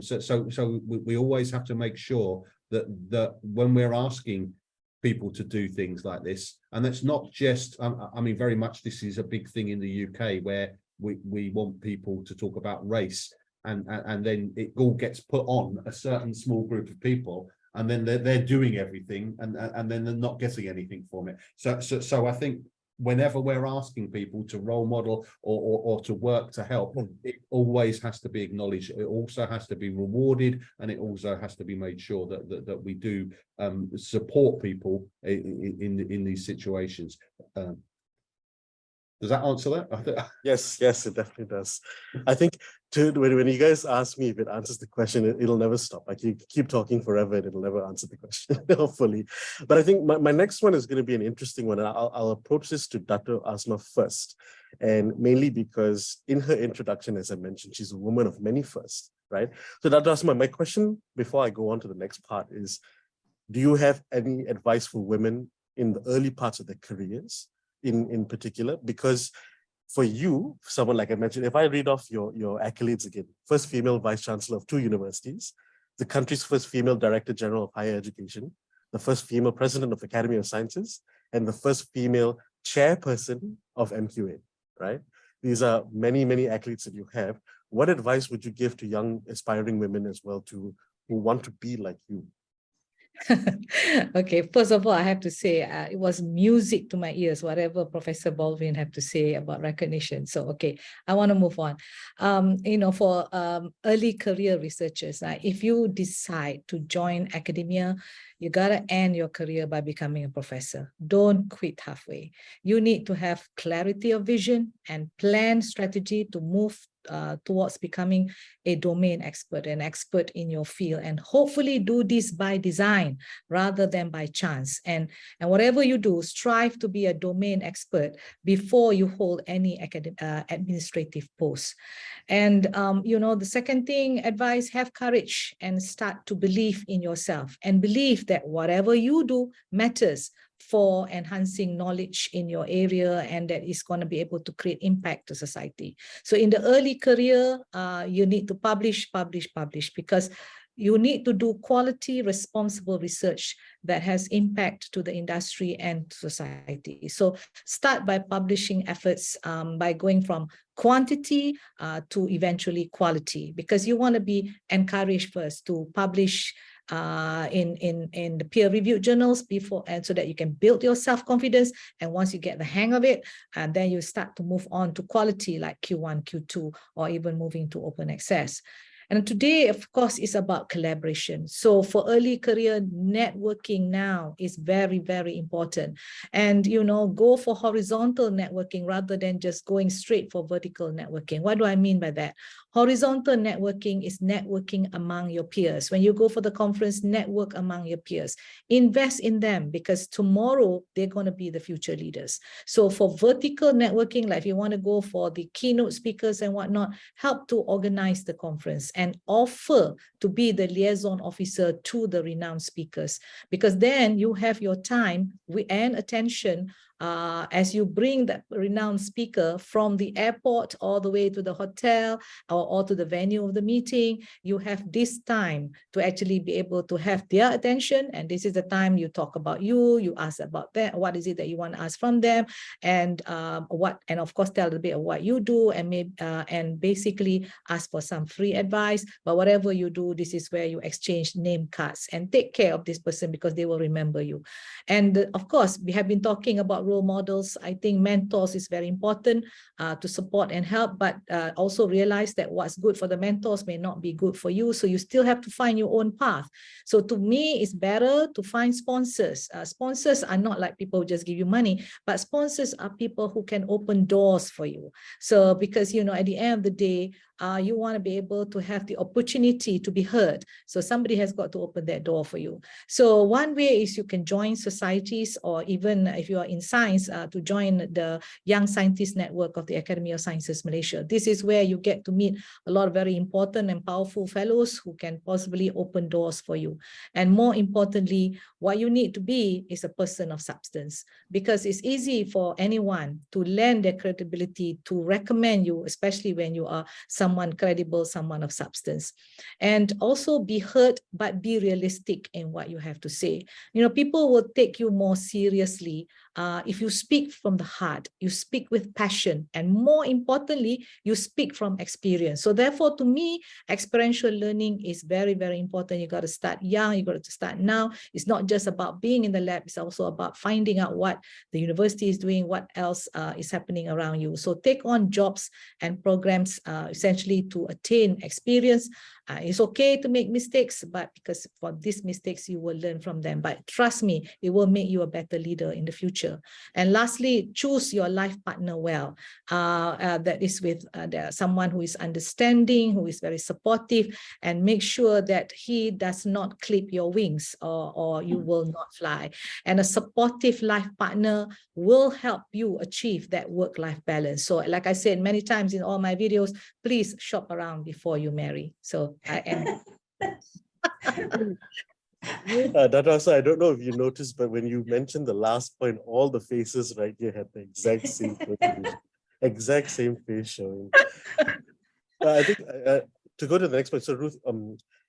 So we always have to make sure that when we're asking people to do things like this, and that's not just, I mean, very much this is a big thing in the UK, where we want people to talk about race, and then it all gets put on a certain small group of people, and then they're doing everything, and then they're not getting anything from it. So I think whenever we're asking people to role model or to work to help, it always has to be acknowledged. It also has to be rewarded, and it also has to be made sure that we do support people in these situations. Does that answer that? Yes, it definitely does. I think when you guys ask me if it answers the question, it'll never stop. Like, you keep talking forever and it'll never answer the question, hopefully. But I think my next one is going to be an interesting one. And I'll approach this to Dr. Asma first. And mainly because in her introduction, as I mentioned, she's a woman of many firsts, right? So Dr. Asma, my question before I go on to the next part is, do you have any advice for women in the early parts of their careers in particular? Because for you, someone like I mentioned, if I read off your accolades again, first female vice chancellor of 2 universities, the country's first female director general of higher education, the first female president of Academy of Sciences, and the first female chairperson of MQA, right? These are many, many accolades that you have. What advice would you give to young aspiring women as well who want to be like you? Okay, first of all, I have to say it was music to my ears, whatever Professor Baldwin had to say about recognition. So, okay, I want to move on. For early career researchers, if you decide to join academia, you got to end your career by becoming a professor. Don't quit halfway. You need to have clarity of vision and plan strategy to move towards becoming a domain expert, an expert in your field, and hopefully do this by design rather than by chance. And whatever you do, strive to be a domain expert before you hold any administrative post. And the second thing, advice, have courage and start to believe in yourself, and believe that whatever you do matters for enhancing knowledge in your area, and that is going to be able to create impact to society. So in the early career, you need to publish, because you need to do quality, responsible research that has impact to the industry and society. So start by publishing efforts by going from quantity to eventually quality, because you want to be encouraged first to publish in the peer-reviewed journals before, and so that you can build your self-confidence. And once you get the hang of it, and then you start to move on to quality like Q1, Q2, or even moving to open access. And today, of course, is about collaboration. So for early career, networking now is very, very important. And, go for horizontal networking rather than just going straight for vertical networking. What do I mean by that? Horizontal networking is networking among your peers. When you go for the conference, network among your peers. Invest in them, because tomorrow they're going to be the future leaders. So for vertical networking, like if you want to go for the keynote speakers and whatnot, help to organize the conference and offer to be the liaison officer to the renowned speakers, because then you have your time and attention as you bring that renowned speaker from the airport all the way to the hotel or to the venue of the meeting, you have this time to actually be able to have their attention. And this is the time you talk about you ask about that, what is it that you want to ask from them, and of course tell a bit of what you do, and maybe and basically ask for some free advice. But whatever you do, this is where you exchange name cards and take care of this person because they will remember you. And of course, we have been talking about role models. I think mentors is very important to support and help, but also realize that what's good for the mentors may not be good for you. So you still have to find your own path. So to me, it's better to find sponsors. Sponsors are not like people who just give you money, but sponsors are people who can open doors for you. So because, you know, at the end of the day, you want to be able to have the opportunity to be heard. So somebody has got to open that door for you. So one way is you can join societies, or even if you are in science, to join the Young Scientist Network of the Academy of Sciences Malaysia. This is where you get to meet a lot of very important and powerful fellows who can possibly open doors for you. And more importantly, what you need to be is a person of substance, because it's easy for anyone to lend their credibility to recommend you, especially when you are someone credible, someone of substance. And also be heard, but be realistic in what you have to say. You know, people will take you more seriously if you speak from the heart, you speak with passion, and more importantly, you speak from experience. So therefore, to me, experiential learning is very, very important. You got to start young, you got to start now. It's not just about being in the lab, it's also about finding out what the university is doing, what else is happening around you. So take on jobs and programs essentially to attain experience. It's okay to make mistakes, but because for these mistakes, you will learn from them. But trust me, it will make you a better leader in the future. And lastly, choose your life partner well. That is with someone who is understanding, who is very supportive, and make sure that he does not clip your wings, or you will not fly. And a supportive life partner will help you achieve that work-life balance. So like I said many times in all my videos, please shop around before you marry. So I am. Dr. Asa, I don't know if you noticed, but when you mentioned the last point, all the faces right here had the exact same exact same face showing. I think to go to the next point, so Ruth,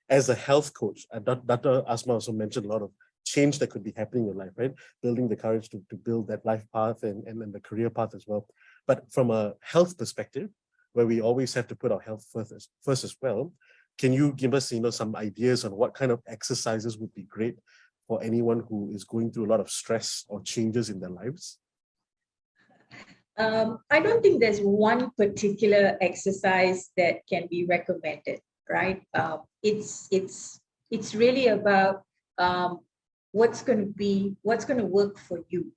as a health coach, Dr. Asma also mentioned a lot of change that could be happening in your life, right? Building the courage to build that life path and the career path as well. But from a health perspective, where we always have to put our health first as well, can you give us, some ideas on what kind of exercises would be great for anyone who is going through a lot of stress or changes in their lives? I don't think there's one particular exercise that can be recommended, right? It's really about what's going to work for you.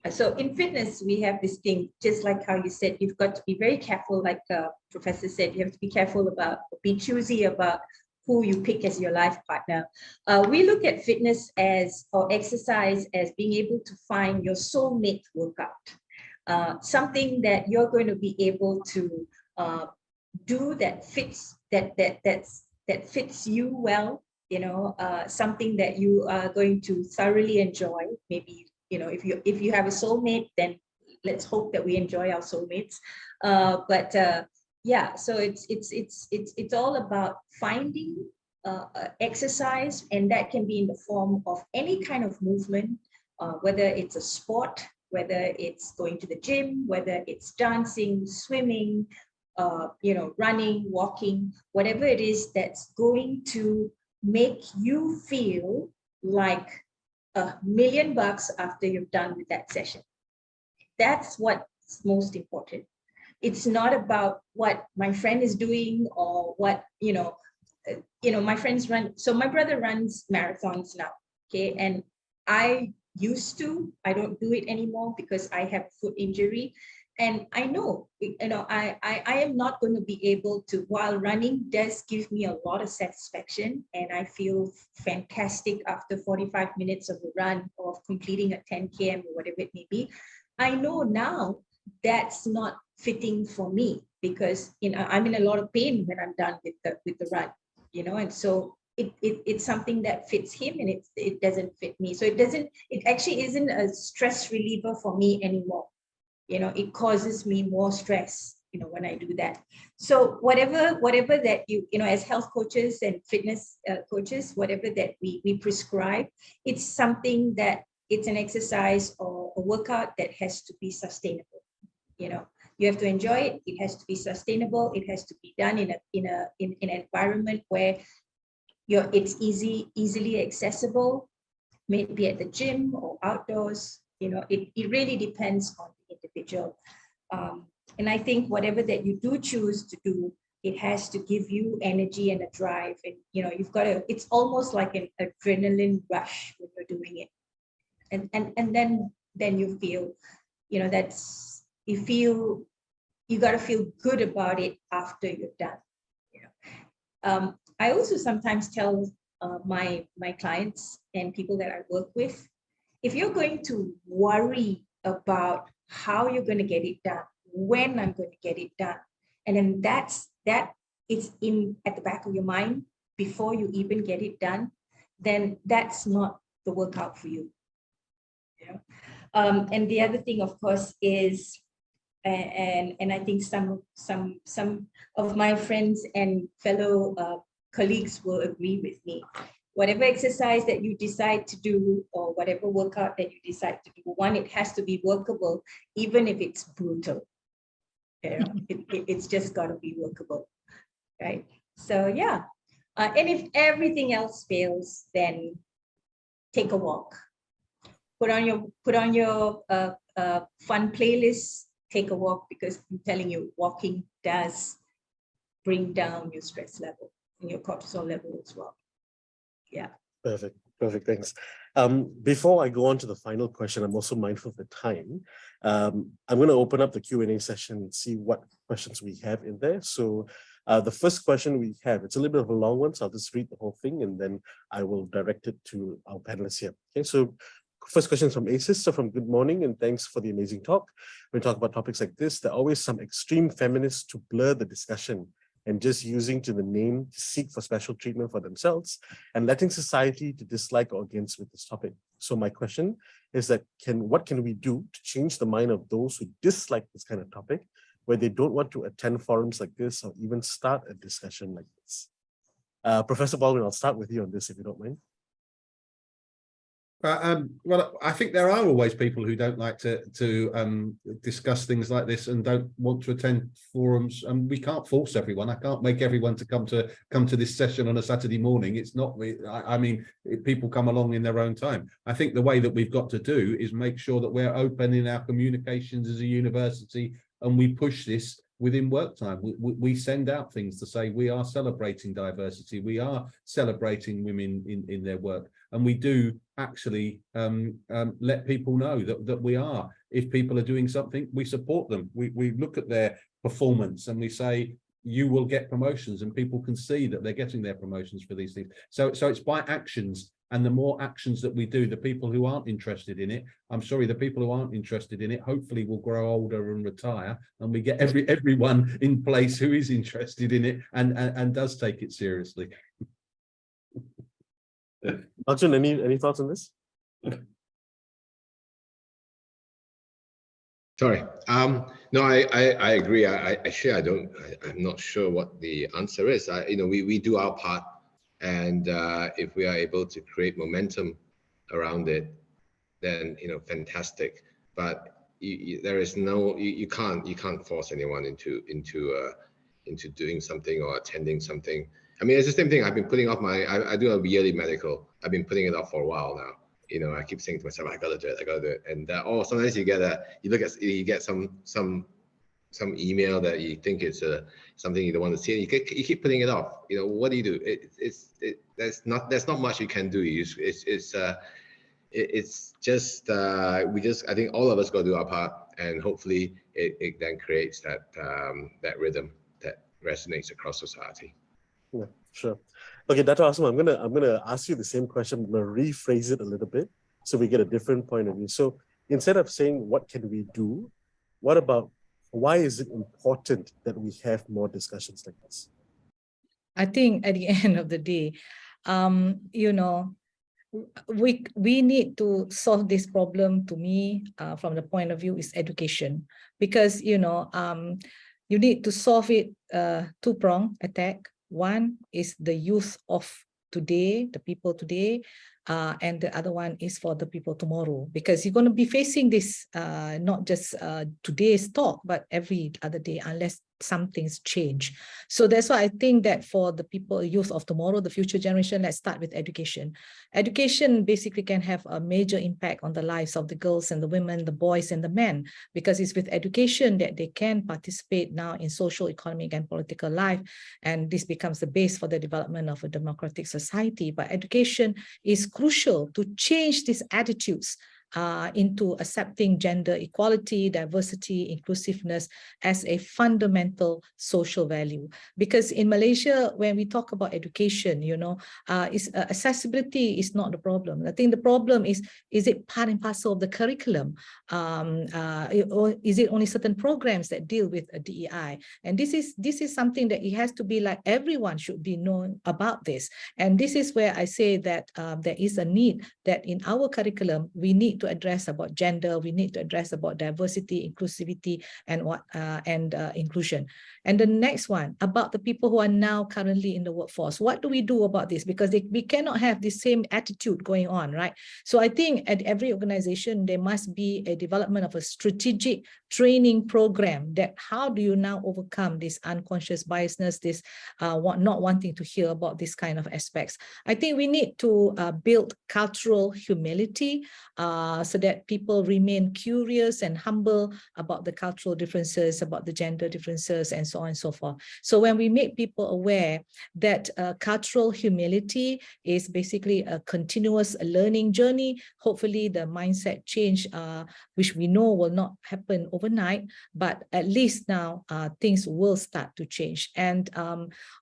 So in fitness, we have this thing, just like how you said, you've got to be very careful, like Professor said, you have to be careful about, be choosy about who you pick as your life partner. We look at fitness or exercise as being able to find your soulmate workout, something that you're going to be able to do that fits fits you well, something that you are going to thoroughly enjoy. Maybe if you have a soulmate, then let's hope that we enjoy our soulmates. Yeah, so it's all about finding exercise, and that can be in the form of any kind of movement, whether it's a sport, whether it's going to the gym, whether it's dancing, swimming, running, walking, whatever it is that's going to make you feel like $1 million after you've done with that session. That's what's most important. It's not about what my friend is doing or what, my friends run. So my brother runs marathons now, okay? And I don't do it anymore because I have foot injury. And I know, I am not going to be able to, while running does give me a lot of satisfaction, and I feel fantastic after 45 minutes of a run or of completing a 10 km or whatever it may be. I know now that's not fitting for me because, I'm in a lot of pain when I'm done with the run, and so it's something that fits him and it doesn't fit me. So it actually isn't a stress reliever for me anymore. You know, it causes me more stress, you know, when I do that. So whatever that you know, as health coaches and fitness coaches, whatever that we prescribe, it's something that it's an exercise or a workout that has to be sustainable. You know, you have to enjoy it. It has to be sustainable. It has to be done in an environment where it's easily accessible, maybe at the gym or outdoors. You know, it really depends on the individual. And I think whatever that you do choose to do, it has to give you energy and a drive. And, you know, you've got to, it's almost like an adrenaline rush when you're doing it. And then you feel, you know, you got to feel good about it after you're done. You know, I also sometimes tell my clients and people that I work with, if you're going to worry about how you're going to get it done, when I'm going to get it done, and then it's at the back of your mind before you even get it done, then that's not the workout for you. You know? And the other thing, of course, is, and I think some of my friends and fellow colleagues will agree with me. Whatever exercise that you decide to do or whatever workout that you decide to do, one, it has to be workable, even if it's brutal. You know, it's just got to be workable, right? So yeah, and if everything else fails, then take a walk. Put on your fun playlist. Take a walk, because I'm telling you, walking does bring down your stress level and your cortisol level as well. Yeah. Perfect. Thanks. Before I go on to the final question, I'm also mindful of the time. I'm going to open up the Q&A session and see what questions we have in there. So the first question we have, it's a little bit of a long one, so I'll just read the whole thing and then I will direct it to our panelists here. Okay, so first question is from ACES. So from good morning and thanks for the amazing talk. When we talk about topics like this, there are always some extreme feminists to blur the discussion and just using to the name to seek for special treatment for themselves and letting society to dislike or against with this topic. So my question is that what can we do to change the mind of those who dislike this kind of topic, where they don't want to attend forums like this or even start a discussion like this? Professor Baldwin, I'll start with you on this if you don't mind. Well, I think there are always people who don't like to discuss things like this and don't want to attend forums. And we can't force everyone. I can't make everyone to come to this session on a Saturday morning. It's not. I mean, people come along in their own time. I think the way that we've got to do is make sure that we're open in our communications as a university, and we push this within work time. We send out things to say we are celebrating diversity. We are celebrating women in their work. And we do actually let people know that we are. If people are doing something, we support them. We look at their performance and we say, you will get promotions, and people can see that they're getting their promotions for these things. So it's by actions, and the more actions that we do, the people who aren't interested in it, the people who aren't interested in it, hopefully will grow older and retire, and we get everyone in place who is interested in it and does take it seriously. Arjun, any thoughts on this? Sorry. No, I agree. Actually, I'm not sure what the answer is. We do our part, and if we are able to create momentum around it, then fantastic. But there is no, you can't force anyone into doing something or attending something. I mean, it's the same thing. I've been putting off I do a yearly medical. I've been putting it off for a while now. I keep saying to myself, I gotta do it. And sometimes you get some email that you think it's something you don't want to see, and you keep putting it off. What do you do? There's not much you can do. It's just I think all of us got to do our part, and hopefully it then creates that rhythm that resonates across society. Yeah, sure. Okay, Dr. Asma, I'm gonna ask you the same question. I'm gonna rephrase it a little bit so we get a different point of view. So instead of saying what can we do, what about why is it important that we have more discussions like this? I think at the end of the day, you know, we need to solve this problem. To me, from the point of view, is education, because you know, you need to solve it two-pronged attack. One is the youth of today, the people today, and the other one is for the people tomorrow, because you're going to be facing this not just today's talk, but every other day, unless something's change. So that's why I think that for the people, youth of tomorrow, the future generation, let's start with education. Education basically can have a major impact on the lives of the girls and the women, the boys and the men, because it's with education that they can participate now in social, economic and political life. And this becomes the base for the development of a democratic society. But education is crucial to change these attitudes into accepting gender equality, diversity, inclusiveness as a fundamental social value. Because in Malaysia, when we talk about education, you know, accessibility is not the problem. I think the problem is it part and parcel of the curriculum? Or is it only certain programs that deal with a DEI? And this is something that it has to be like everyone should be known about this. And this is where I say that there is a need that in our curriculum, we need to address about gender, we need to address about diversity, inclusivity, and inclusion. And the next one, about the people who are now currently in the workforce. What do we do about this? Because we cannot have the same attitude going on, right? So I think at every organization, there must be a development of a strategic training program that how do you now overcome this unconscious biasness, this not wanting to hear about this kind of aspects. I think we need to build cultural humility so that people remain curious and humble about the cultural differences, about the gender differences, and so on and so forth. So when we make people aware that cultural humility is basically a continuous learning journey, hopefully the mindset change, which we know will not happen overnight, but at least now things will start to change. And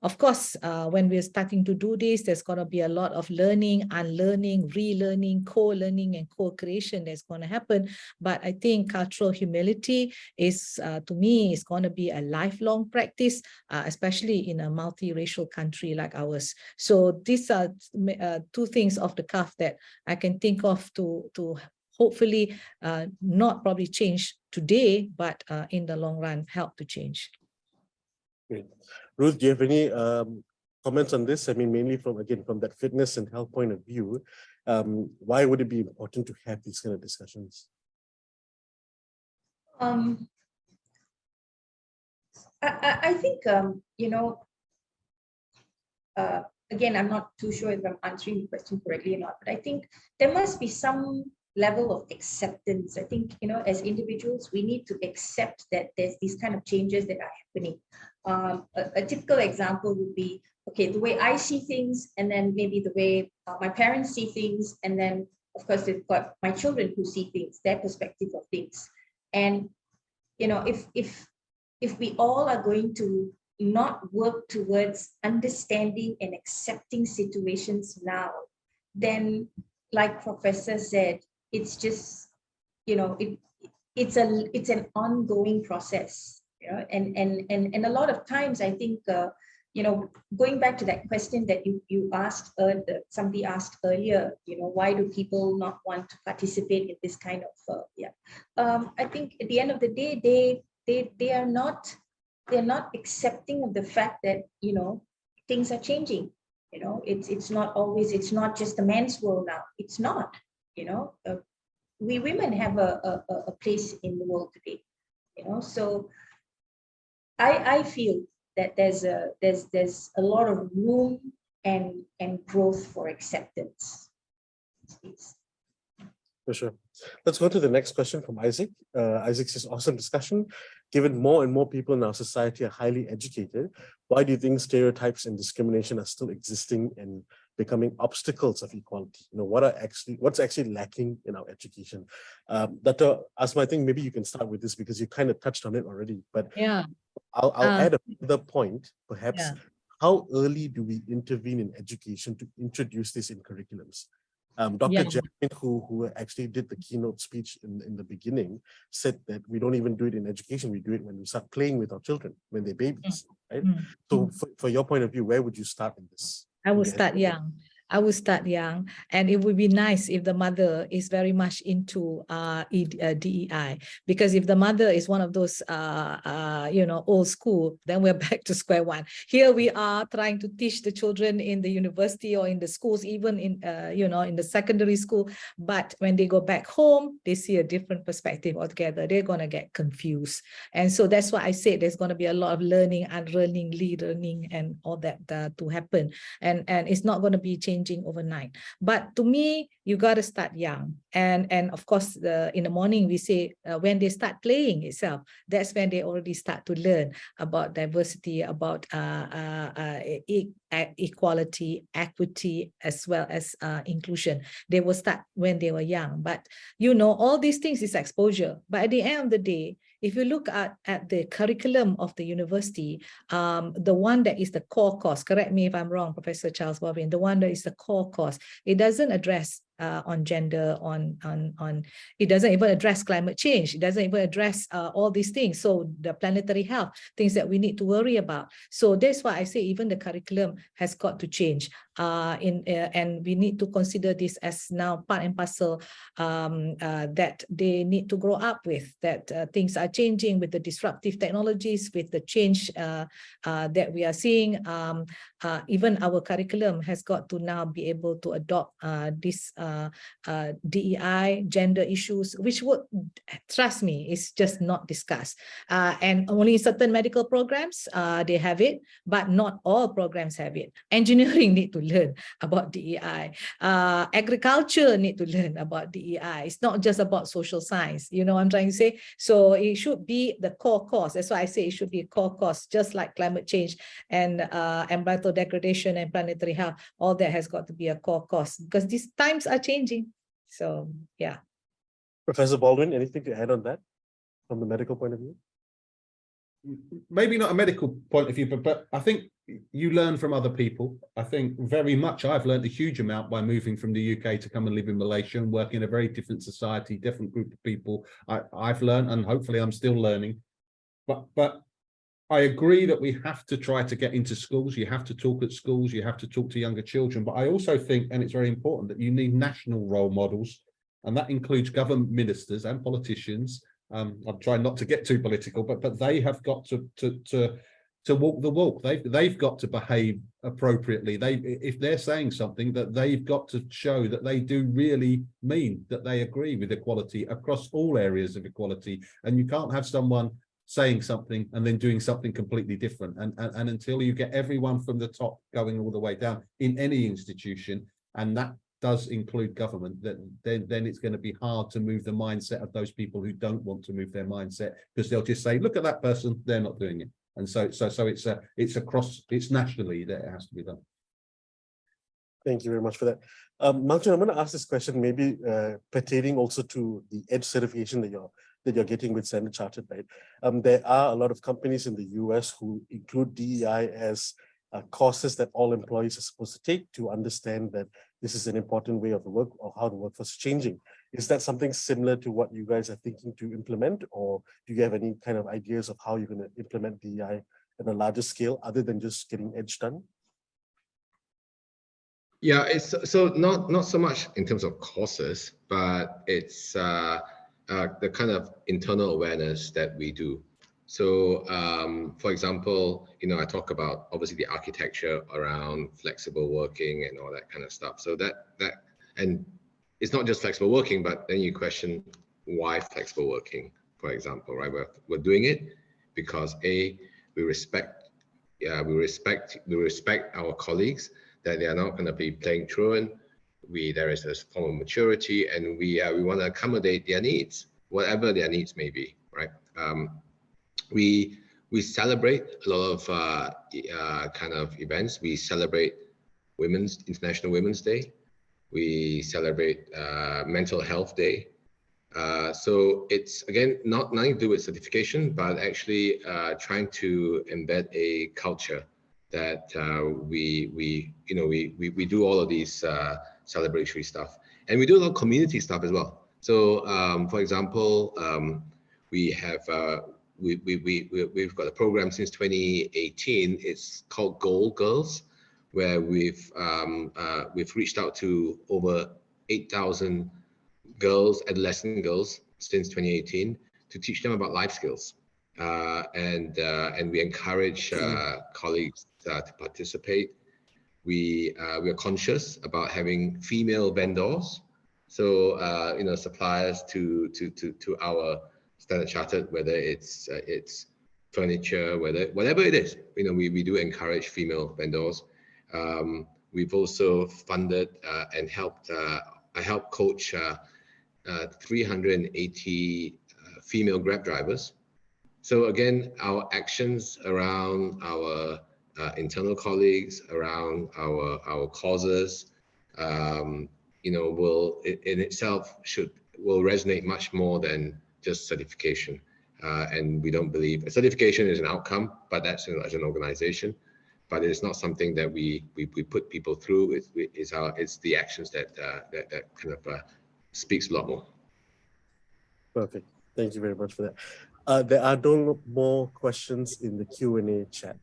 of course, when we're starting to do this, there's going to be a lot of learning, unlearning, relearning, co-learning, and co-creation that's going to happen. But I think cultural humility is, to me, is going to be a lifelong practice, especially in a multiracial country like ours. So these are two things off the cuff that I can think of to hopefully not probably change today, but in the long run, help to change. Great. Ruth, do you have any comments on this? I mean, mainly from that fitness and health point of view, why would it be important to have these kind of discussions? I think, you know, again, I'm not too sure if I'm answering the question correctly or not, but I think there must be some level of acceptance. I think, you know, as individuals, we need to accept that there's these kind of changes that are happening. A typical example would be, okay, the way I see things, and then maybe the way my parents see things, and then of course they've got my children who see things, their perspective of things. And, you know, if we all are going to not work towards understanding and accepting situations now, then like Professor said, it's just, you know, it's an ongoing process, you know, and a lot of times I think, you know, going back to that question that you asked, somebody asked earlier, you know, why do people not want to participate in this kind of, I think at the end of the day, they're not accepting of the fact that, you know, things are changing. You know, it's not just a man's world now. It's not, you know, we women have a place in the world today, you know. So I feel that there's a lot of room and growth for acceptance. For sure. Let's go to the next question from Isaac. Isaac says, awesome discussion. Given more and more people in our society are highly educated, why do you think stereotypes and discrimination are still existing and becoming obstacles of equality? You know, what's actually lacking in our education? Dr. Asma, I think maybe you can start with this because you kind of touched on it already, but yeah, I'll add another point, perhaps. Yeah. How early do we intervene in education to introduce this in curriculums? Dr. Jasmine, who actually did the keynote speech in the beginning, said that we don't even do it in education. We do it when we start playing with our children, when they're babies, right? So for your point of view, where would you start in this? I would start young. I would start young, and it would be nice if the mother is very much into DEI, because if the mother is one of those old school, then we're back to square one. Here we are trying to teach the children in the university or in the schools, even in in the secondary school, but when they go back home, they see a different perspective altogether. They're going to get confused. And so that's why I say there's going to be a lot of learning, unlearning, relearning, and all that to happen. And it's not going to be changing overnight. But to me, you got to start young. And of course, in the morning, we say when they start playing itself, that's when they already start to learn about diversity, about equality, equity, as well as inclusion. They will start when they were young. But, all these things is exposure. But at the end of the day, if you look at the curriculum of the university, the one that is the core course, correct me if I'm wrong, Professor Charles Baldwin, the one that is the core course, it doesn't address on gender, it doesn't even address climate change. It doesn't even address all these things. So the planetary health, things that we need to worry about. So that's why I say even the curriculum has got to change. And we need to consider this as now part and parcel that they need to grow up with, that things are changing with the disruptive technologies, with the change that we are seeing. Even our curriculum has got to now be able to adopt this DEI, gender issues, which would, trust me, is just not discussed. And only certain medical programs, they have it, but not all programs have it. Engineering need to learn about DEI. Agriculture need to learn about DEI. It's not just about social science, you know what I'm trying to say? So it should be the core course. That's why I say it should be a core course, just like climate change and environmental degradation and planetary health. All that has got to be a core course because these times are changing. So, yeah. Professor Baldwin, anything to add on that from the medical point of view? Maybe not a medical point of view, but I think you learn from other people. I think very much I've learned a huge amount by moving from the UK to come and live in Malaysia and work in a very different society, different group of people. I've learned, and hopefully I'm still learning. But I agree that we have to try to get into schools. You have to talk at schools. You have to talk to younger children. But I also think, and it's very important, that you need national role models, and that includes government ministers and politicians. I'm trying not to get too political, but they have got to walk the walk. They've got to behave appropriately. If they're saying something, that they've got to show that they do really mean that they agree with equality across all areas of equality. And you can't have someone saying something and then doing something completely different. And until you get everyone from the top going all the way down in any institution, and that does include government, then it's going to be hard to move the mindset of those people who don't want to move their mindset, because they'll just say, look at that person, they're not doing it. And so it's nationally that it has to be done. Thank you very much for that. Malcolm, I'm going to ask this question maybe pertaining also to the EDGE certification that you're getting with Standard Chartered, right? There are a lot of companies in the US who include DEI as courses that all employees are supposed to take to understand that this is an important way of the work or how the workforce is changing. Is that something similar to what you guys are thinking to implement, or do you have any kind of ideas of how you're going to implement DEI at a larger scale other than just getting EDGE done? Yeah, it's so not so much in terms of courses, but it's the kind of internal awareness that we do. So, for example, I talk about obviously the architecture around flexible working and all that kind of stuff. So and it's not just flexible working, but then you question why flexible working, for example, right? We're doing it because we respect our colleagues, that they are not going to be playing truant. There is a form of maturity, and we want to accommodate their needs, whatever their needs may be, right? We celebrate a lot of kind of events. We celebrate International Women's Day. We celebrate Mental Health Day. So it's, again, nothing to do with certification, but actually trying to embed a culture that we do all of these celebratory stuff, and we do a lot of community stuff as well. So, for example, we've got a program since 2018. It's called Goal Girls, where we've reached out to over 8,000 girls, adolescent girls, since 2018 to teach them about life skills, and we encourage colleagues to participate. We are conscious about having female vendors, so suppliers to our Standard Chartered, whether it's furniture, whatever it is, we do encourage female vendors. We've also funded and helped. I helped coach 380 female Grab drivers. So again, our actions around our internal colleagues, around our causes, will in itself will resonate much more than just certification. And we don't believe certification is an outcome, but that's as an organization. But it's not something that we put people through. It's the actions that kind of speaks a lot more. Perfect. Thank you very much for that. There are no more questions in the Q&A chat.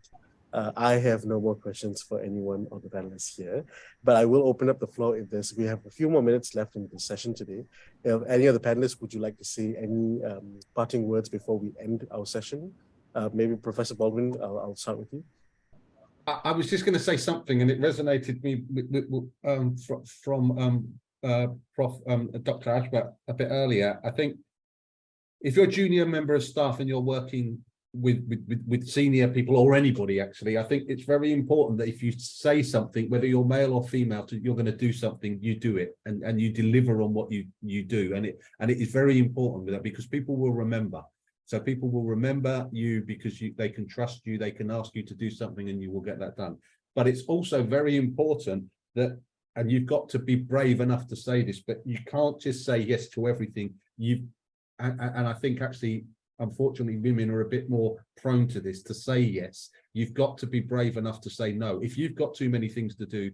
I have no more questions for anyone of the panelists here, but I will open up the floor if we have a few more minutes left in the session today. If any of the panelists, would you like to say any parting words before we end our session? Maybe Professor Baldwin, I'll start with you. I was just going to say something, and it resonated me from Prof. Dr. Ashbat a bit earlier. I think if you're a junior member of staff and you're working with senior people or anybody, actually, I think it's very important that if you say something, whether you're male or female, you're going to do something, you do it, and you deliver on what you do, and it is very important with that, because people will remember. So people will remember you because they can trust you, they can ask you to do something, and you will get that done. But it's also very important that, and you've got to be brave enough to say this, but you can't just say yes to everything. And I think actually, unfortunately, women are a bit more prone to this, to say yes. You've got to be brave enough to say no. If you've got too many things to do,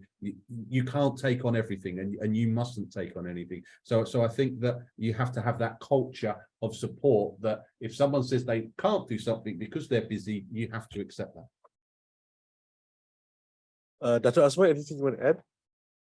you can't take on everything, and you mustn't take on anything. So I think that you have to have that culture of support, that if someone says they can't do something because they're busy, you have to accept that. Dr. Asma, anything you want to add?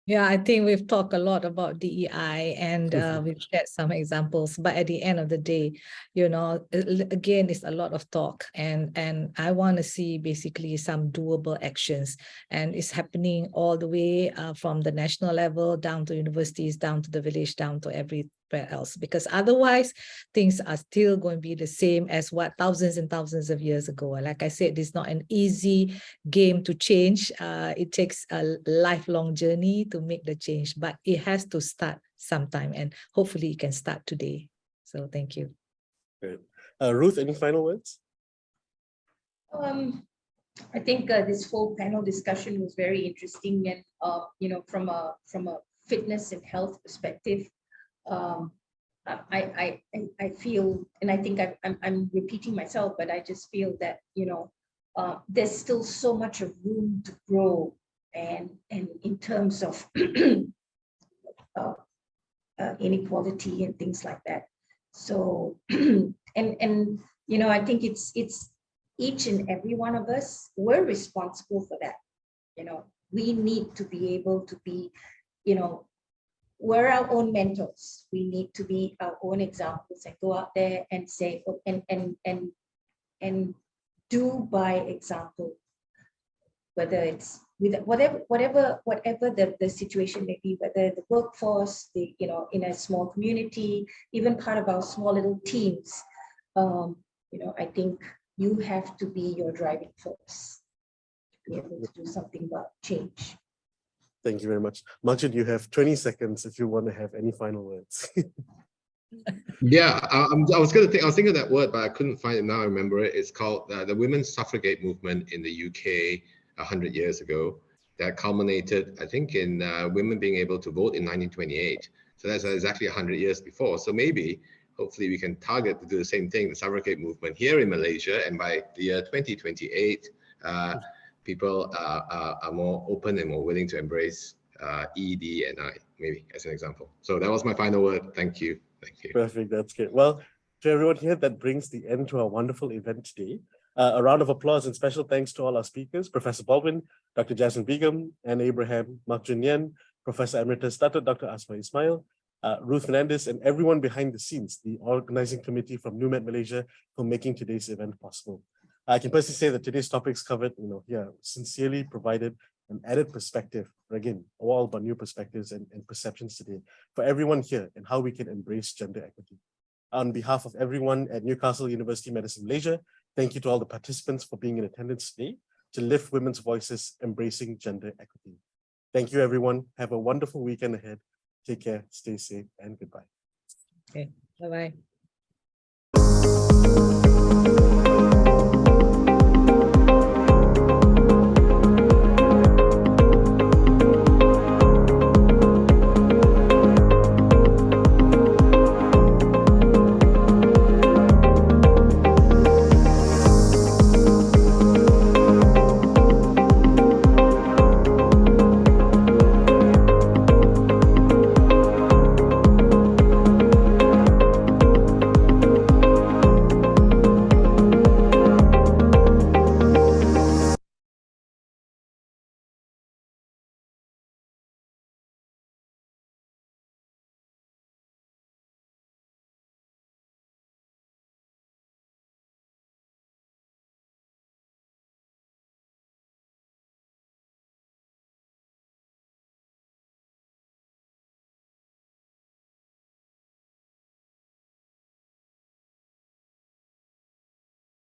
Yeah, I think we've talked a lot about DEI, and we've shared some examples, but at the end of the day, again, it's a lot of talk, and I want to see basically some doable actions, and it's happening all the way from the national level down to universities, down to the village, down to everywhere else, because otherwise things are still going to be the same as what thousands and thousands of years ago. Like I said, it's not an easy game to change. It takes a lifelong journey to make the change, but it has to start sometime, and hopefully it can start today. So thank you. Great. Ruth, any final words? I think this whole panel discussion was very interesting, and from a fitness and health perspective, I feel, and I think I'm repeating myself, but I just feel that there's still so much of room to grow, and in terms of inequality and things like that. So and I think it's each and every one of us, we're responsible for that. We need to be able to be, we're our own mentors. We need to be our own examples and go out there and say, and do by example, whether it's with whatever the situation may be, whether the workforce, in a small community, even part of our small little teams. I think you have to be your driving force to be able to do something about change. Thank you very much. Martin, you have 20 seconds if you want to have any final words. Yeah, I was thinking of that word, but I couldn't find it now. I remember it. It's called the Women's Suffragette Movement in the UK 100 years ago. That culminated, I think, in women being able to vote in 1928. So that's exactly 100 years before. So maybe, hopefully, we can target to do the same thing, the suffragette movement here in Malaysia, and by the year 2028, people are more open and more willing to embrace ED and I, maybe as an example. So that was my final word. Thank you. Thank you. Perfect. That's good. Well, to everyone here, that brings the end to our wonderful event today. A round of applause and special thanks to all our speakers, Professor Baldwin, Dr. Jasmine Begum, Anne Abraham, Mark Junyan, Professor Emeritus Dr. Asma Ismail, Ruth Fernandez, and everyone behind the scenes, the organizing committee from NUMET Malaysia, for making today's event possible. I can personally say that today's topics covered, here, sincerely provided an added perspective, again, all about new perspectives and perceptions today for everyone here and how we can embrace gender equity. On behalf of everyone at Newcastle University Medicine Malaysia, thank you to all the participants for being in attendance today to lift women's voices, embracing gender equity. Thank you, everyone. Have a wonderful weekend ahead. Take care, stay safe, and goodbye. Okay, bye-bye.